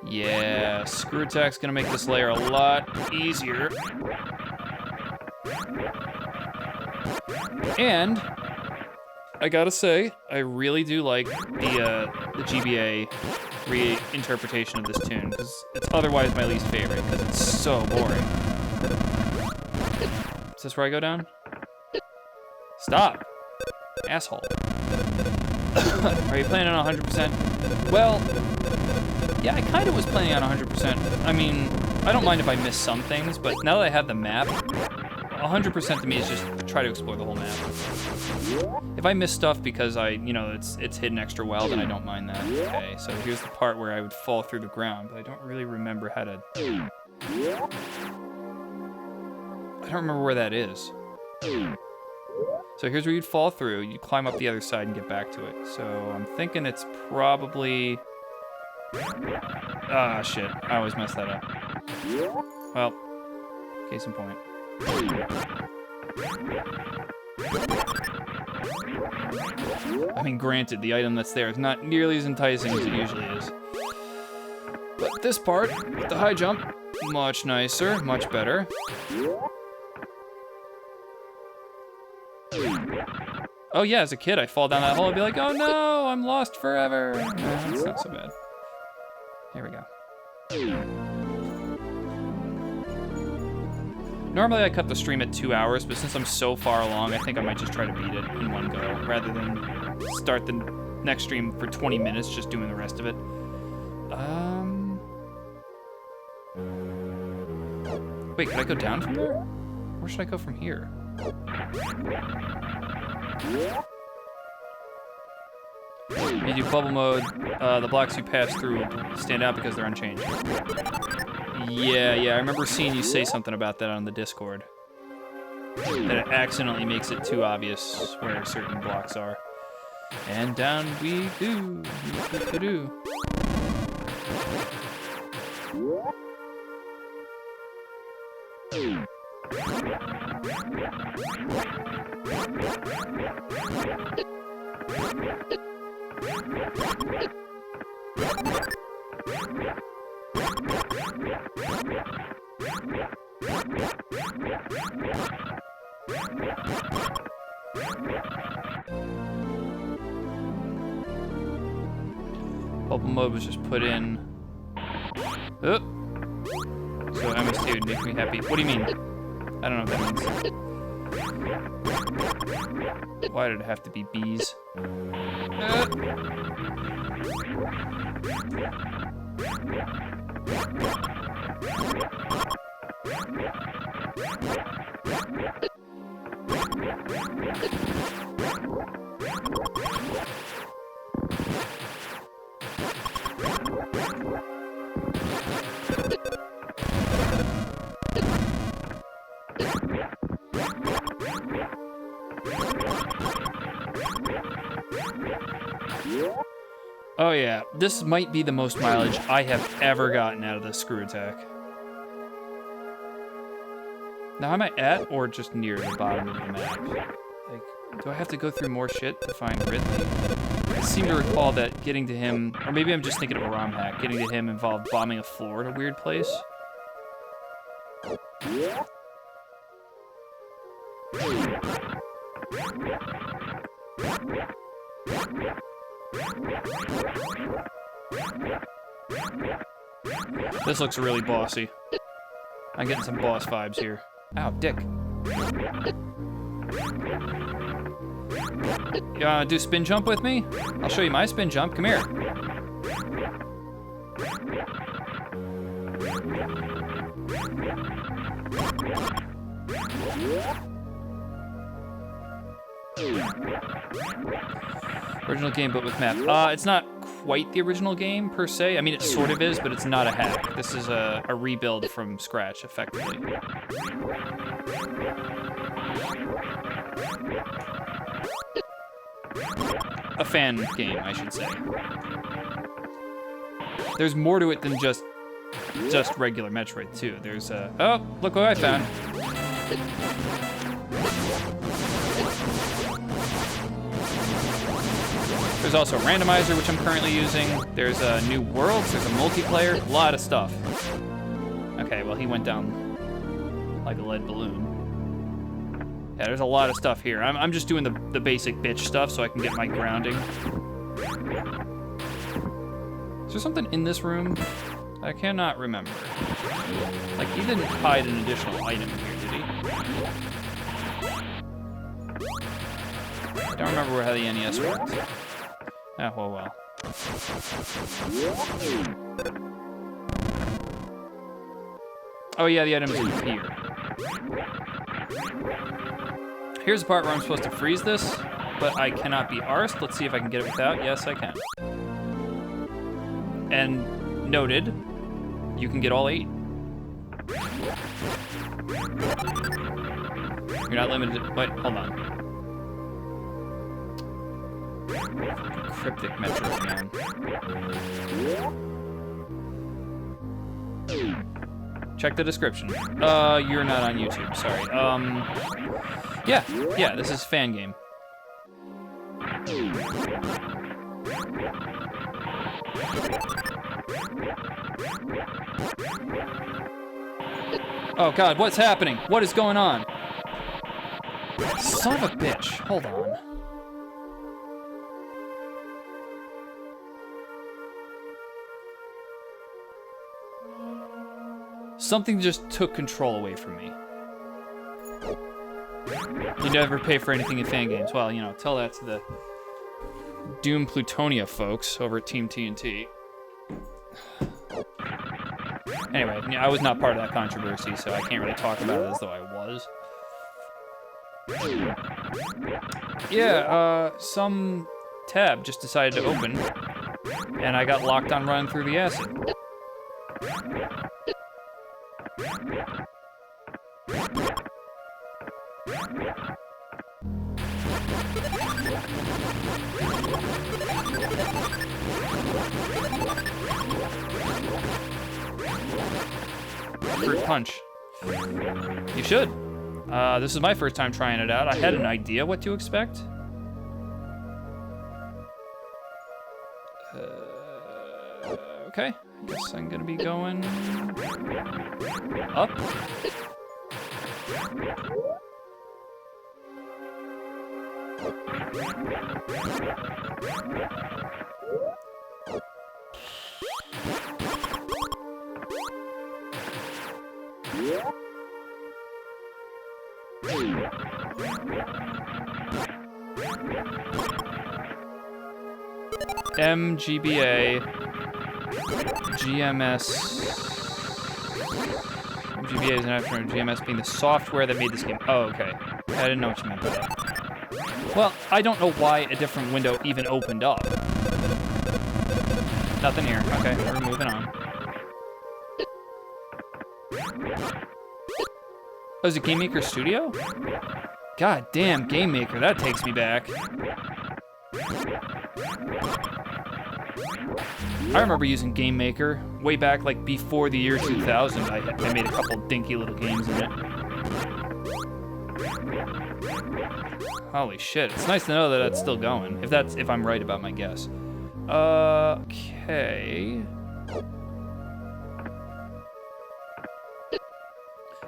Speaker 1: Yeah, screw attack's gonna make this layer a lot easier. And I gotta say, I really do like the GBA reinterpretation of this tune, because it's otherwise my least favorite, because it's so boring. Is this where I go down? Stop, asshole. Are you planning on 100%? Well, yeah, I kind of was planning on 100%. I mean, I don't mind if I miss some things, but now that I have the map, 100% to me is just try to explore the whole map. If I miss stuff because it's hidden extra well, then I don't mind that. Okay, so here's the part where I would fall through the ground, but I don't really remember how to... I don't remember where that is. So here's where you'd fall through, you climb up the other side and get back to it. So I'm thinking it's probably... Ah, shit, I always mess that up. Well, case in point. I mean, granted, the item that's there is not nearly as enticing as it usually is. But this part, with the high jump, much nicer, much better. Oh yeah, as a kid, I'd fall down that hole and be like, oh no, I'm lost forever. No, it's not so bad. Here we go. Normally I cut the stream at 2 hours, but since I'm so far along, I think I might just try to beat it in one go, rather than start the next stream for 20 minutes just doing the rest of it. Wait, can I go down from there? Where should I go from here? You do bubble mode, the blocks you pass through stand out because they're unchanged. Yeah, I remember seeing you say something about that on the Discord. That it accidentally makes it too obvious where certain blocks are. And down we do. Bubble mode was just put in. Oh. So MST would make me happy. What do you mean? I don't know what that means. Why did it have to be bees? Oh yeah, this might be the most mileage I have ever gotten out of the screw attack. Now am I at or just near the bottom of the map? Like, Do I have to go through more shit to find Ridley? I seem to recall that getting to him, or maybe I'm just thinking of a ROM hack, getting to him involved bombing a floor in a weird place. This looks really bossy. I'm getting some boss vibes here. Ow, dick. You wanna do spin jump with me? I'll show you my spin jump. Come here. Original game, but with map. It's not quite the original game, per se. I mean, it sort of is, but it's not a hack. This is a rebuild from scratch, effectively. A fan game, I should say. There's more to it than just regular Metroid, too. There's oh, look what I found. There's also a randomizer, which I'm currently using. There's new worlds, there's a multiplayer, a lot of stuff. Okay, well, he went down like a lead balloon. Yeah, there's a lot of stuff here. I'm just doing the basic bitch stuff so I can get my grounding. Is there something in this room? I cannot remember. Like, he didn't hide an additional item here, did he? I don't remember how the NES worked. Ah, well. Oh yeah, the item's in here. Here's the part where I'm supposed to freeze this, but I cannot be arsed. Let's see if I can get it without. Yes, I can. And noted, you can get all 8. You're not limited. Wait, hold on. Cryptic Metroid, man. Check the description. You're not on YouTube, sorry. Yeah, this is fan game. Oh god, what's happening? What is going on? Son of a bitch, hold on. Something just took control away from me. You never pay for anything in fan games. Well, you know, tell that to the Doom Plutonia folks over at Team TNT. Anyway, I was not part of that controversy, so I can't really talk about it as though I was. Yeah, some tab just decided to open, and I got locked on running through the acid. Fruit punch. You should. This is my first time trying it out. I had an idea what to expect. Okay. I guess I'm gonna be going up. MGBA, GMS. MGBA is an acronym, GMS being the software that made this game. Oh, okay. I didn't know what you meant by that. Well, I don't know why a different window even opened up. Nothing here. Okay, we're moving on. Oh, is it Game Maker Studio? God damn, Game Maker, that takes me back. I remember using Game Maker way back, like before the year 2000. I made a couple dinky little games in it. Holy shit. It's nice to know that it's still going. If I'm right about my guess. Okay.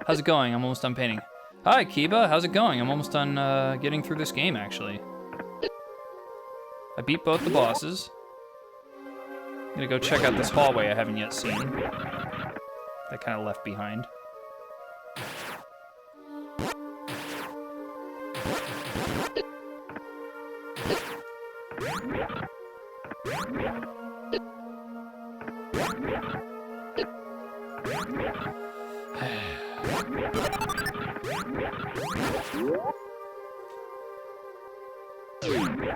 Speaker 1: How's it going? I'm almost done painting. Hi, Kiba. How's it going? I'm almost done getting through this game, actually. I beat both the bosses. I'm gonna go check out this hallway I haven't yet seen. That kind of left behind.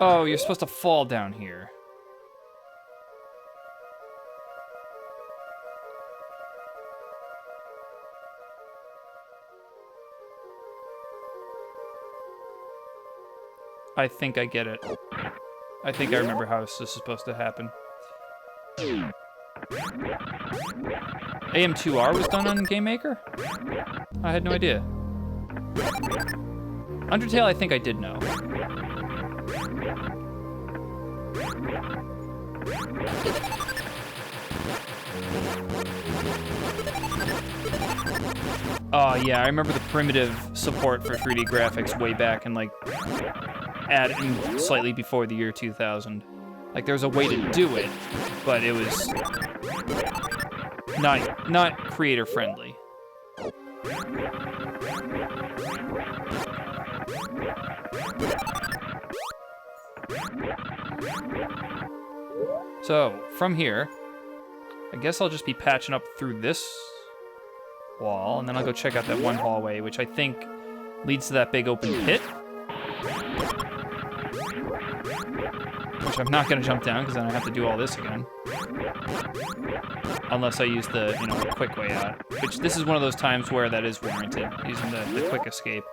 Speaker 1: Oh, you're supposed to fall down here. I think I get it. I think I remember how this is supposed to happen. AM2R was done on Game Maker? I had no idea. Undertale, I think I did know. Oh yeah, I remember the primitive support for 3D graphics way back in like slightly before the year 2000. Like there was a way to do it, but it was not creator friendly. So, from here, I guess I'll just be patching up through this wall, and then I'll go check out that one hallway, which I think leads to that big open pit. Which I'm not going to jump down, because then I have to do all this again. Unless I use the, quick way out. Which, this is one of those times where that is warranted, using the quick escape.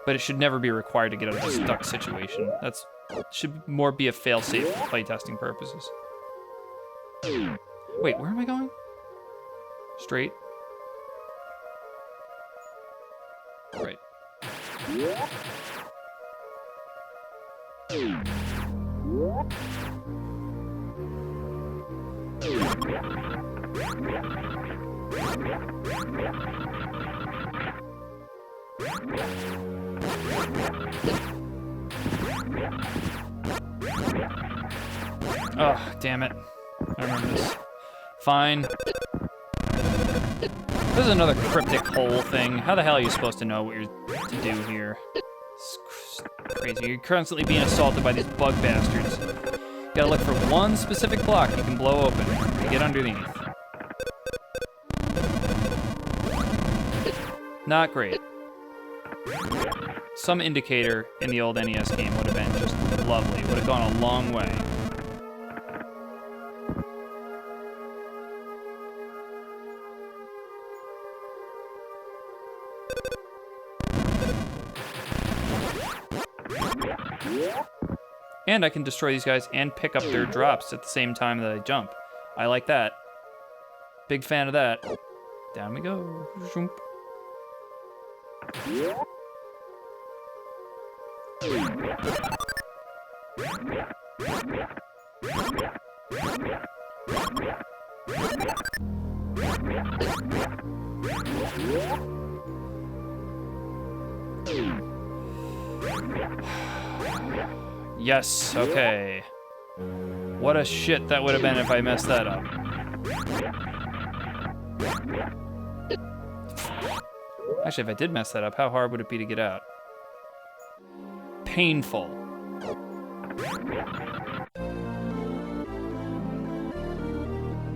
Speaker 1: But it should never be required to get out of a stuck situation. That's should more be a fail-safe for playtesting purposes. Wait, where am I going? Straight? Right. Oh, damn it. I remember this. Fine. This is another cryptic hole thing. How the hell are you supposed to know what you're to do here? It's crazy. You're constantly being assaulted by these bug bastards. You gotta look for one specific block you can blow open to get underneath. Not great. Some indicator in the old NES game would have been just lovely. Would have gone a long way. And I can destroy these guys and pick up their drops at the same time that I jump. I like that. Big fan of that. Down we go. Shoomp. Yes, okay. What a shit that would have been if I messed that up. Actually, if I did mess that up, how hard would it be to get out? Painful.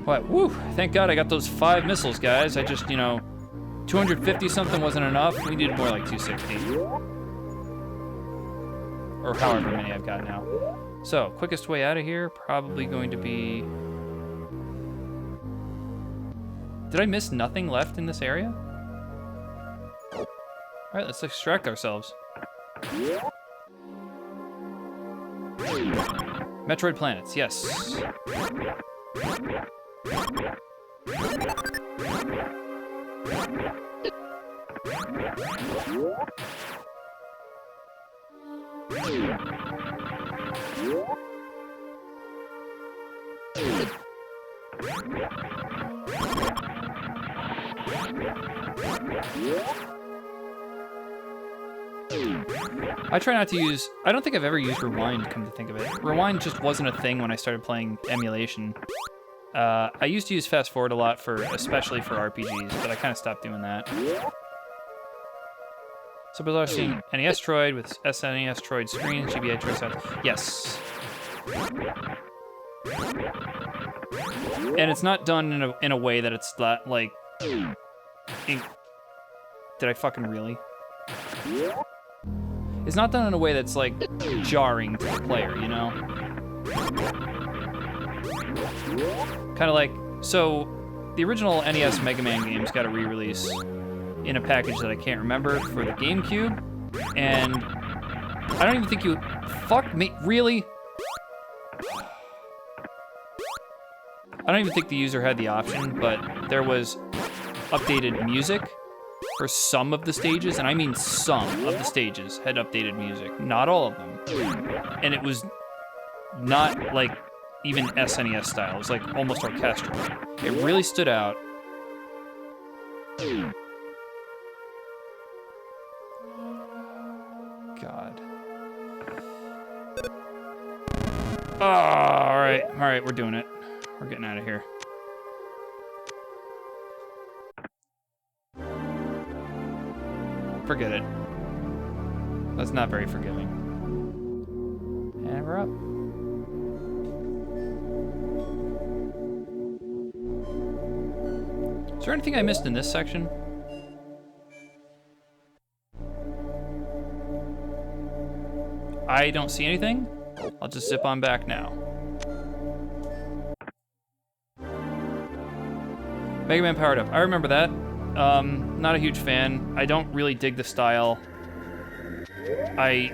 Speaker 1: What? Woo! Thank God I got those 5 missiles, guys. I just, 250 something wasn't enough. We needed more like 260. Or however many I've got now. So, quickest way out of here, probably going to be... Did I miss nothing left in this area? Alright, let's extract ourselves. Metroid Planets, yes. I try not to use... I don't think I've ever used Rewind, come to think of it. Rewind just wasn't a thing when I started playing emulation. I used to use Fast Forward a lot, especially for RPGs, but I kind of stopped doing that. So bizarre seeing NES Troid with SNES Troid screen, GBA Troid sounds. Yes. And it's not done in a way that it's not like... Did I fucking really? It's not done in a way that's like jarring to the player, you know? Kind of like, so the original NES Mega Man games got a re-release in a package that I can't remember for the GameCube, and I don't even think you, fuck me, really? I don't even think the user had the option, but there was updated music for some of the stages, and I mean some of the stages had updated music, not all of them. And it was not like even SNES style, it was like almost orchestral. It really stood out. God. Oh, all right, we're doing it. We're getting out of here. Forget it. That's not very forgiving. And we're up. Is there anything I missed in this section? I don't see anything. I'll just zip on back now. Mega Man powered up. I remember that. Not a huge fan. I don't really dig the style. I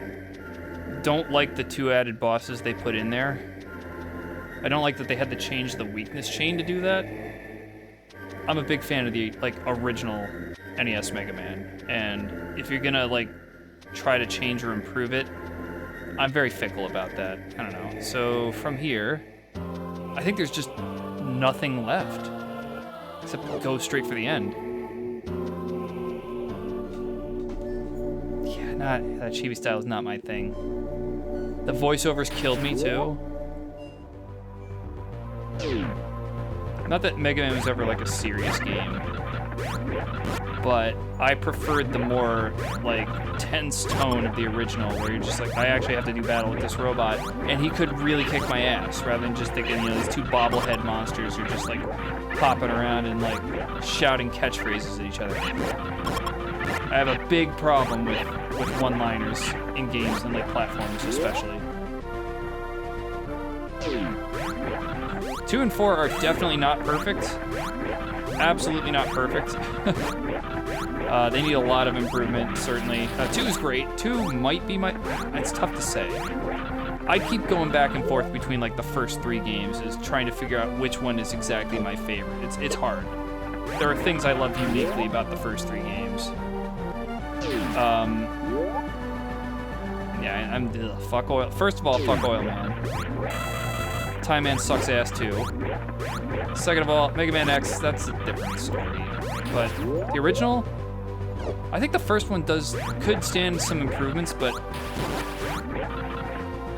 Speaker 1: don't like the 2 added bosses they put in there. I don't like that they had to change the weakness chain to do that. I'm a big fan of the original NES Mega Man, and if you're gonna try to change or improve it, I'm very fickle about that. I don't know. So from here, I think there's just nothing left except go straight for the end. Yeah, that chibi style is not my thing. The voiceovers killed me too. Not that Mega Man was ever a serious game, but I preferred the more tense tone of the original, where you're just I actually have to do battle with this robot, and he could really kick my ass, rather than just thinking, these 2 bobblehead monsters are just popping around and shouting catchphrases at each other. I have a big problem with one-liners in games and platforms especially. 2 and 4 are definitely not perfect. Absolutely not perfect. They need a lot of improvement, certainly. 2 is great. 2 might be it's tough to say. I keep going back and forth between the first 3 games, is trying to figure out which one is exactly my favorite. It's hard. There are things I love uniquely about the first 3 games. Yeah, fuck oil. First of all, fuck Oil Man. Time Man sucks ass too. Second of all, Mega Man X, that's a different story. But the original, I think the first one could stand some improvements, but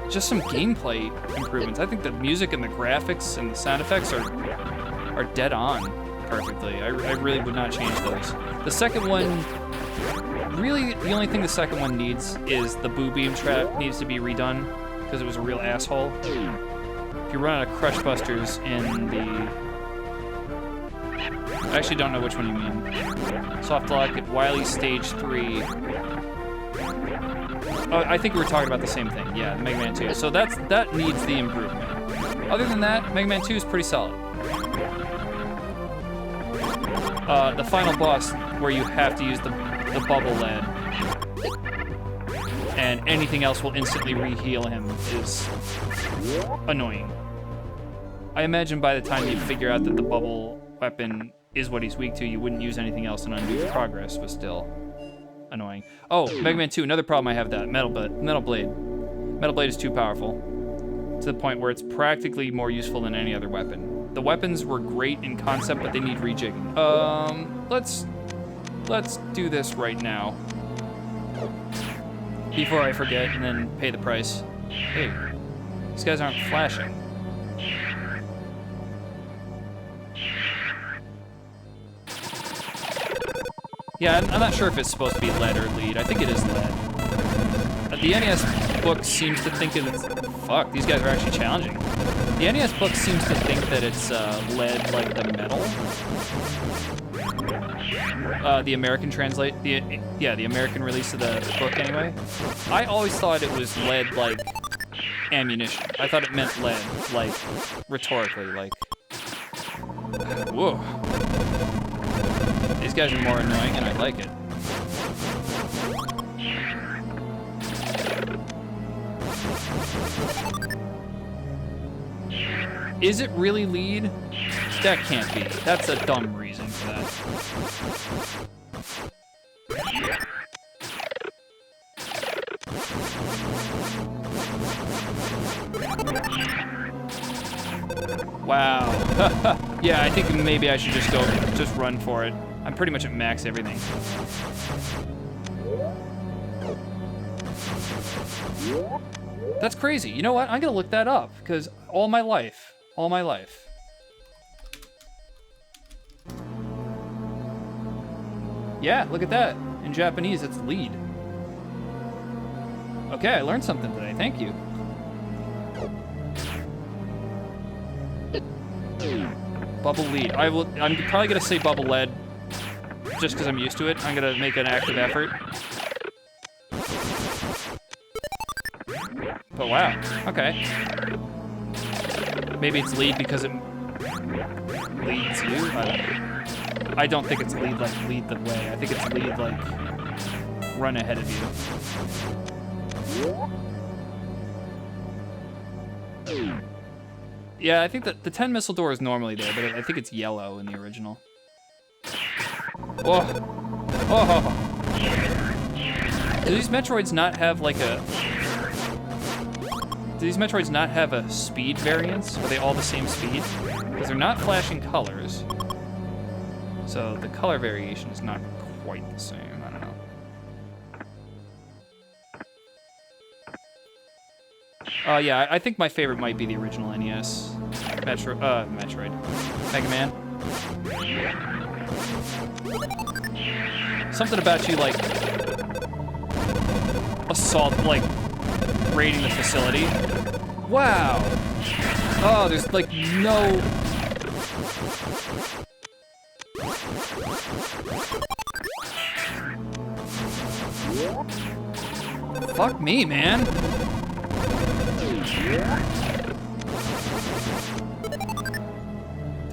Speaker 1: just some gameplay improvements. I think the music and the graphics and the sound effects are dead on perfectly. I really would not change those. The second one, really the only thing the second one needs is the Boo Beam trap needs to be redone, because it was a real asshole. If you run out of Crush Busters in the... I actually don't know which one you mean. Soft Lock at Wily Stage 3. Oh, I think we were talking about the same thing. Yeah, Mega Man 2. So that needs the improvement. Other than that, Mega Man 2 is pretty solid. The final boss, where you have to use the bubble lead, and anything else will instantly re-heal him, is annoying. I imagine by the time you figure out that the bubble weapon is what he's weak to, you wouldn't use anything else and undo the progress, but still annoying. Oh, Mega Man 2, another problem I have with that, Metal Blade. Metal Blade is too powerful, to the point where it's practically more useful than any other weapon. The weapons were great in concept, but they need rejigging. Let's do this right now. Before I forget and then pay the price. Hey, these guys aren't flashing. Yeah, I'm not sure if it's supposed to be lead or lead. I think it is lead. The NES book seems to think it's... Fuck, these guys are actually challenging. The NES book seems to think that it's lead like the metal. The American the American release of the book anyway. I always thought it was lead like ammunition. I thought it meant lead, like rhetorically, like... Whoa. These guys are more annoying and I like it. Is it really lead? That can't be. That's a dumb reason for that. Wow. Yeah, I think maybe I should just run for it. I'm pretty much at max everything. That's crazy. You know what? I'm gonna look that up, because all my life. Yeah, look at that. In Japanese, it's lead. Okay, I learned something today. Thank you. Bubble lead. I'm probably gonna say bubble lead, just because I'm used to it. I'm gonna make an active effort. But wow, okay. Maybe it's lead because it leads you? I don't think it's lead like lead the way. I think it's lead like run ahead of you. Yeah, I think that the 10 missile door is normally there, but I think it's yellow in the original. Oh. Oh. Do these Metroids not have like a... Do these Metroids not have a speed variance? Are they all the same speed? Because they're not flashing colors. So the color variation is not quite the same. I don't know. Yeah, I think my favorite might be the original NES. Metroid. Mega Man. Something about you, like, assault, like, raiding the facility. Wow. Oh, there's, like, no... Fuck me, man.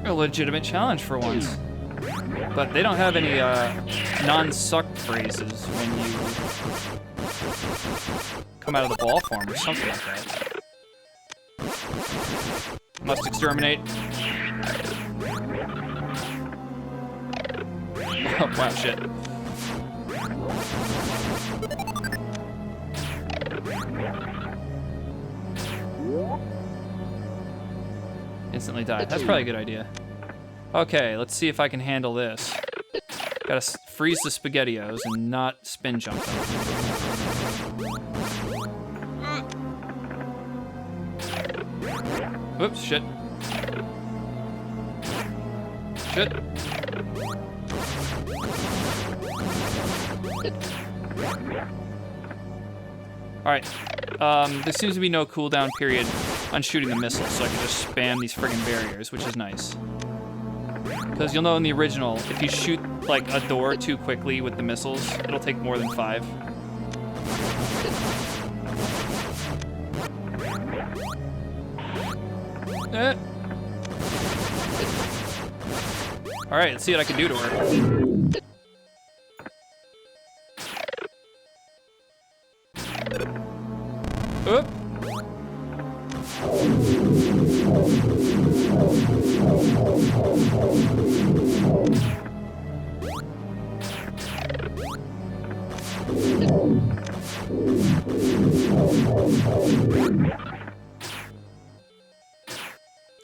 Speaker 1: A legitimate challenge for once. But they don't have any non-suck phrases when you come out of the ball form or something like that. Must exterminate. Oh, wow, shit. Instantly die. That's probably a good idea. Okay, let's see if I can handle this. Gotta freeze the SpaghettiOs and not spin jump them. Whoops, shit. Shit. Alright. There seems to be no cooldown period on shooting the missiles, so I can just spam these friggin' barriers, which is nice. Because you'll know in the original, if you shoot like a door too quickly with the missiles, it'll take more than 5. Alright, let's see what I can do to her. Oop.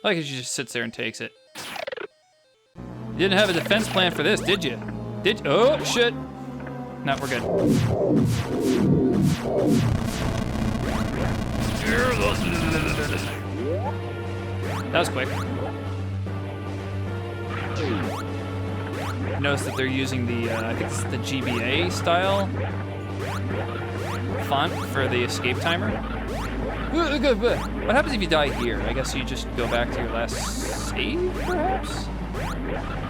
Speaker 1: I like it, she just sits there and takes it. You didn't have a defense plan for this, did you? Oh, shit. No, we're good. That was quick. Notice that they're using the, I think it's the GBA style font for the escape timer. What happens if you die here? I guess you just go back to your last save, perhaps?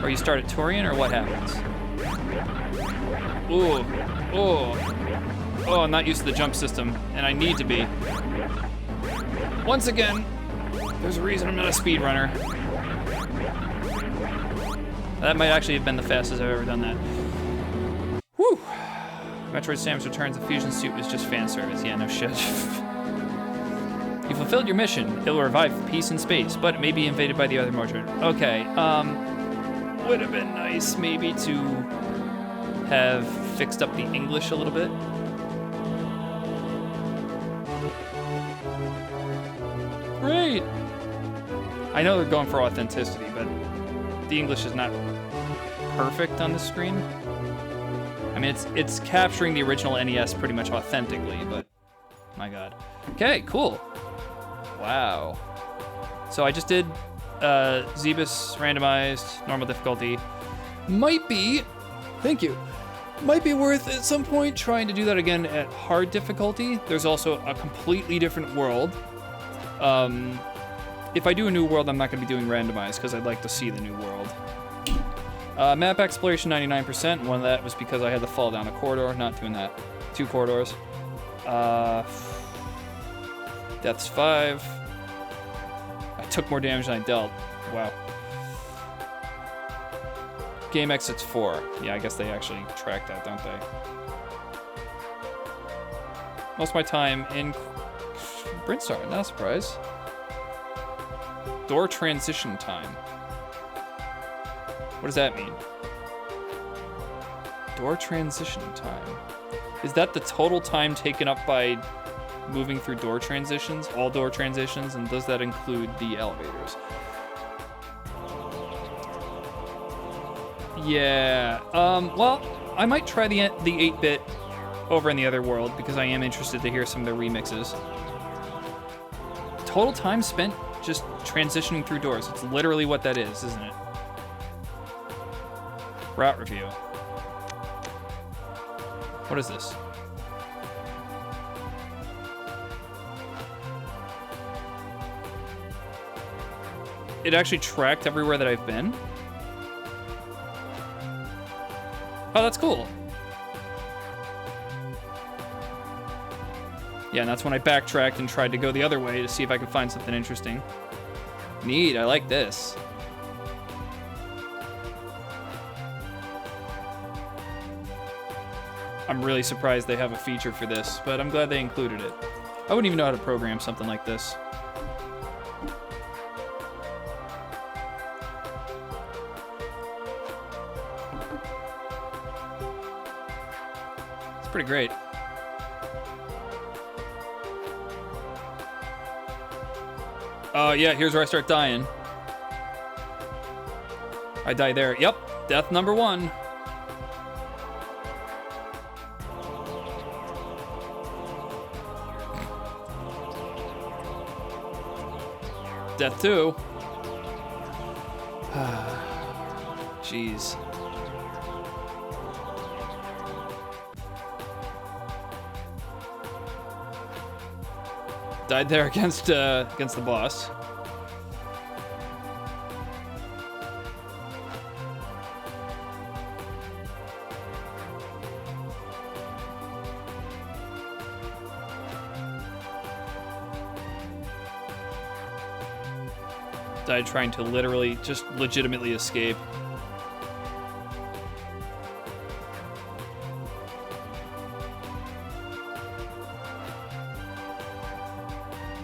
Speaker 1: Or you start at Torian, or what happens? Oh, I'm not used to the jump system, and I need to be. Once again, there's a reason I'm not a speedrunner. That might actually have been the fastest I've ever done that. Whew. Metroid Samus Returns, the fusion suit was just fan service. Yeah, no shit. You fulfilled your mission. It will revive peace in space, but it may be invaded by the other Metroid. Okay, would have been nice maybe to have fixed up the English a little bit. Great! I know they're going for authenticity, but the English is not perfect on the screen. I mean, it's capturing the original NES pretty much authentically, but my god. Okay, cool. Wow. So I just did Zebes randomized, normal difficulty. Might be, thank you, might be worth at some point trying to do that again at hard difficulty. There's also a completely different world. If I do a new world, I'm not going to be doing randomized because I'd like to see the new world. Map exploration 99%. One of that was because I had to fall down a corridor. Not doing that. 2 corridors. Deaths 5. I took more damage than I dealt. Wow. Game exits 4. Yeah, I guess they actually track that, don't they? Most of my time in Brintstar, not a surprise. Door transition time. What does that mean? Door transition time. Is that the total time taken up by moving through door transitions? All door transitions? And does that include the elevators? Yeah. Well, I might try the 8-bit over in the other world because I am interested to hear some of their remixes. Total time spent just transitioning through doors. It's literally what that is, isn't it? Route review. What is this? It actually tracked everywhere that I've been? Oh, that's cool. Yeah, and that's when I backtracked and tried to go the other way to see if I could find something interesting. Neat, I like this. I'm really surprised they have a feature for this, but I'm glad they included it. I wouldn't even know how to program something like this. It's pretty great. Yeah, here's where I start dying. I die there. Yep, death number 1. Death 2. Jeez. Died there against the boss. Died trying to literally, just legitimately escape.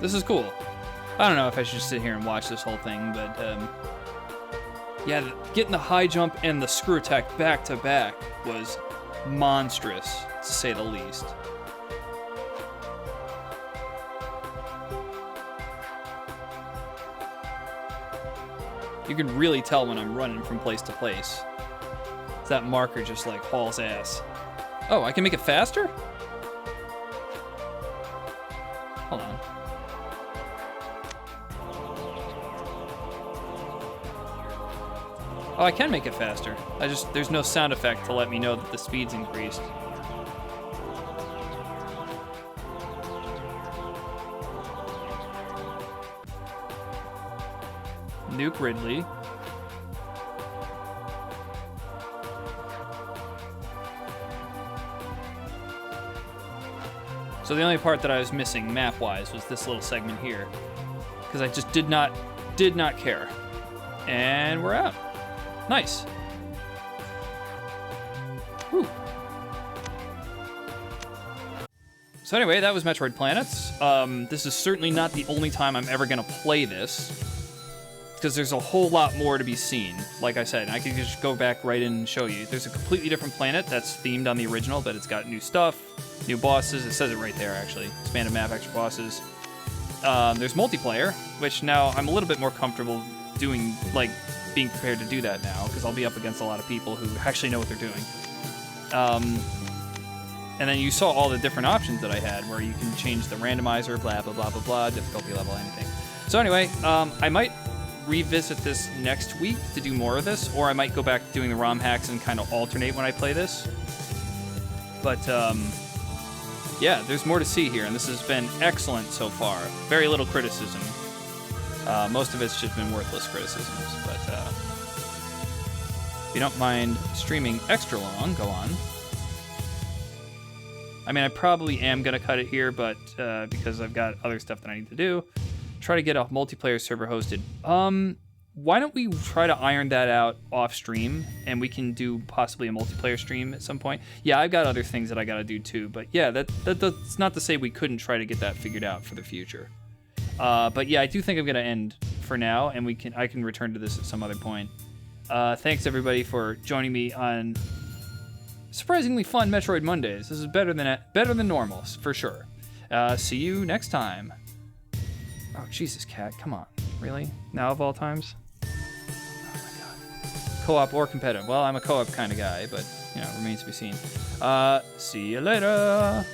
Speaker 1: This is cool. I don't know if I should sit here and watch this whole thing, but yeah, getting the high jump and the screw attack back to back was monstrous, to say the least. You can really tell when I'm running from place to place. That marker just like hauls ass. Oh, I can make it faster? Hold on. Oh, I can make it faster. There's no sound effect to let me know that the speed's increased. Nuke Ridley. So the only part that I was missing map-wise was this little segment here, because I just did not care. And we're out. Nice. Whew. So anyway, that was Metroid Planets. This is certainly not the only time I'm ever gonna play this, because there's a whole lot more to be seen. Like I said, I could just go back right in and show you. There's a completely different planet that's themed on the original, but it's got new stuff, new bosses. It says it right there, actually. Expanded map, extra bosses. There's multiplayer, which now I'm a little bit more comfortable doing, like, being prepared to do that now, because I'll be up against a lot of people who actually know what they're doing. And then you saw all the different options that I had, where you can change the randomizer, blah, blah, blah, blah, blah, difficulty level, anything. So anyway, I might revisit this next week to do more of this, or I might go back to doing the ROM hacks and kind of alternate when I play this. But, yeah, there's more to see here, and this has been excellent so far. Very little criticism. Most of it's just been worthless criticisms, but if you don't mind streaming extra long, go on. I mean, I probably am going to cut it here, but because I've got other stuff that I need to do. Try to get a multiplayer server hosted. Why don't we try to iron that out off stream, and we can do possibly a multiplayer stream at some point. Yeah, I've got other things that I got to do too, but yeah, that's not to say we couldn't try to get that figured out for the future. But yeah, I do think I'm going to end for now, and I can return to this at some other point. Thanks everybody for joining me on surprisingly fun Metroid Mondays. This is better than normal, for sure. See you next time. Oh, Jesus, Cat, come on. Really? Now of all times? Oh my god. Co-op or competitive? Well, I'm a co-op kind of guy, but, you know, remains to be seen. See you later!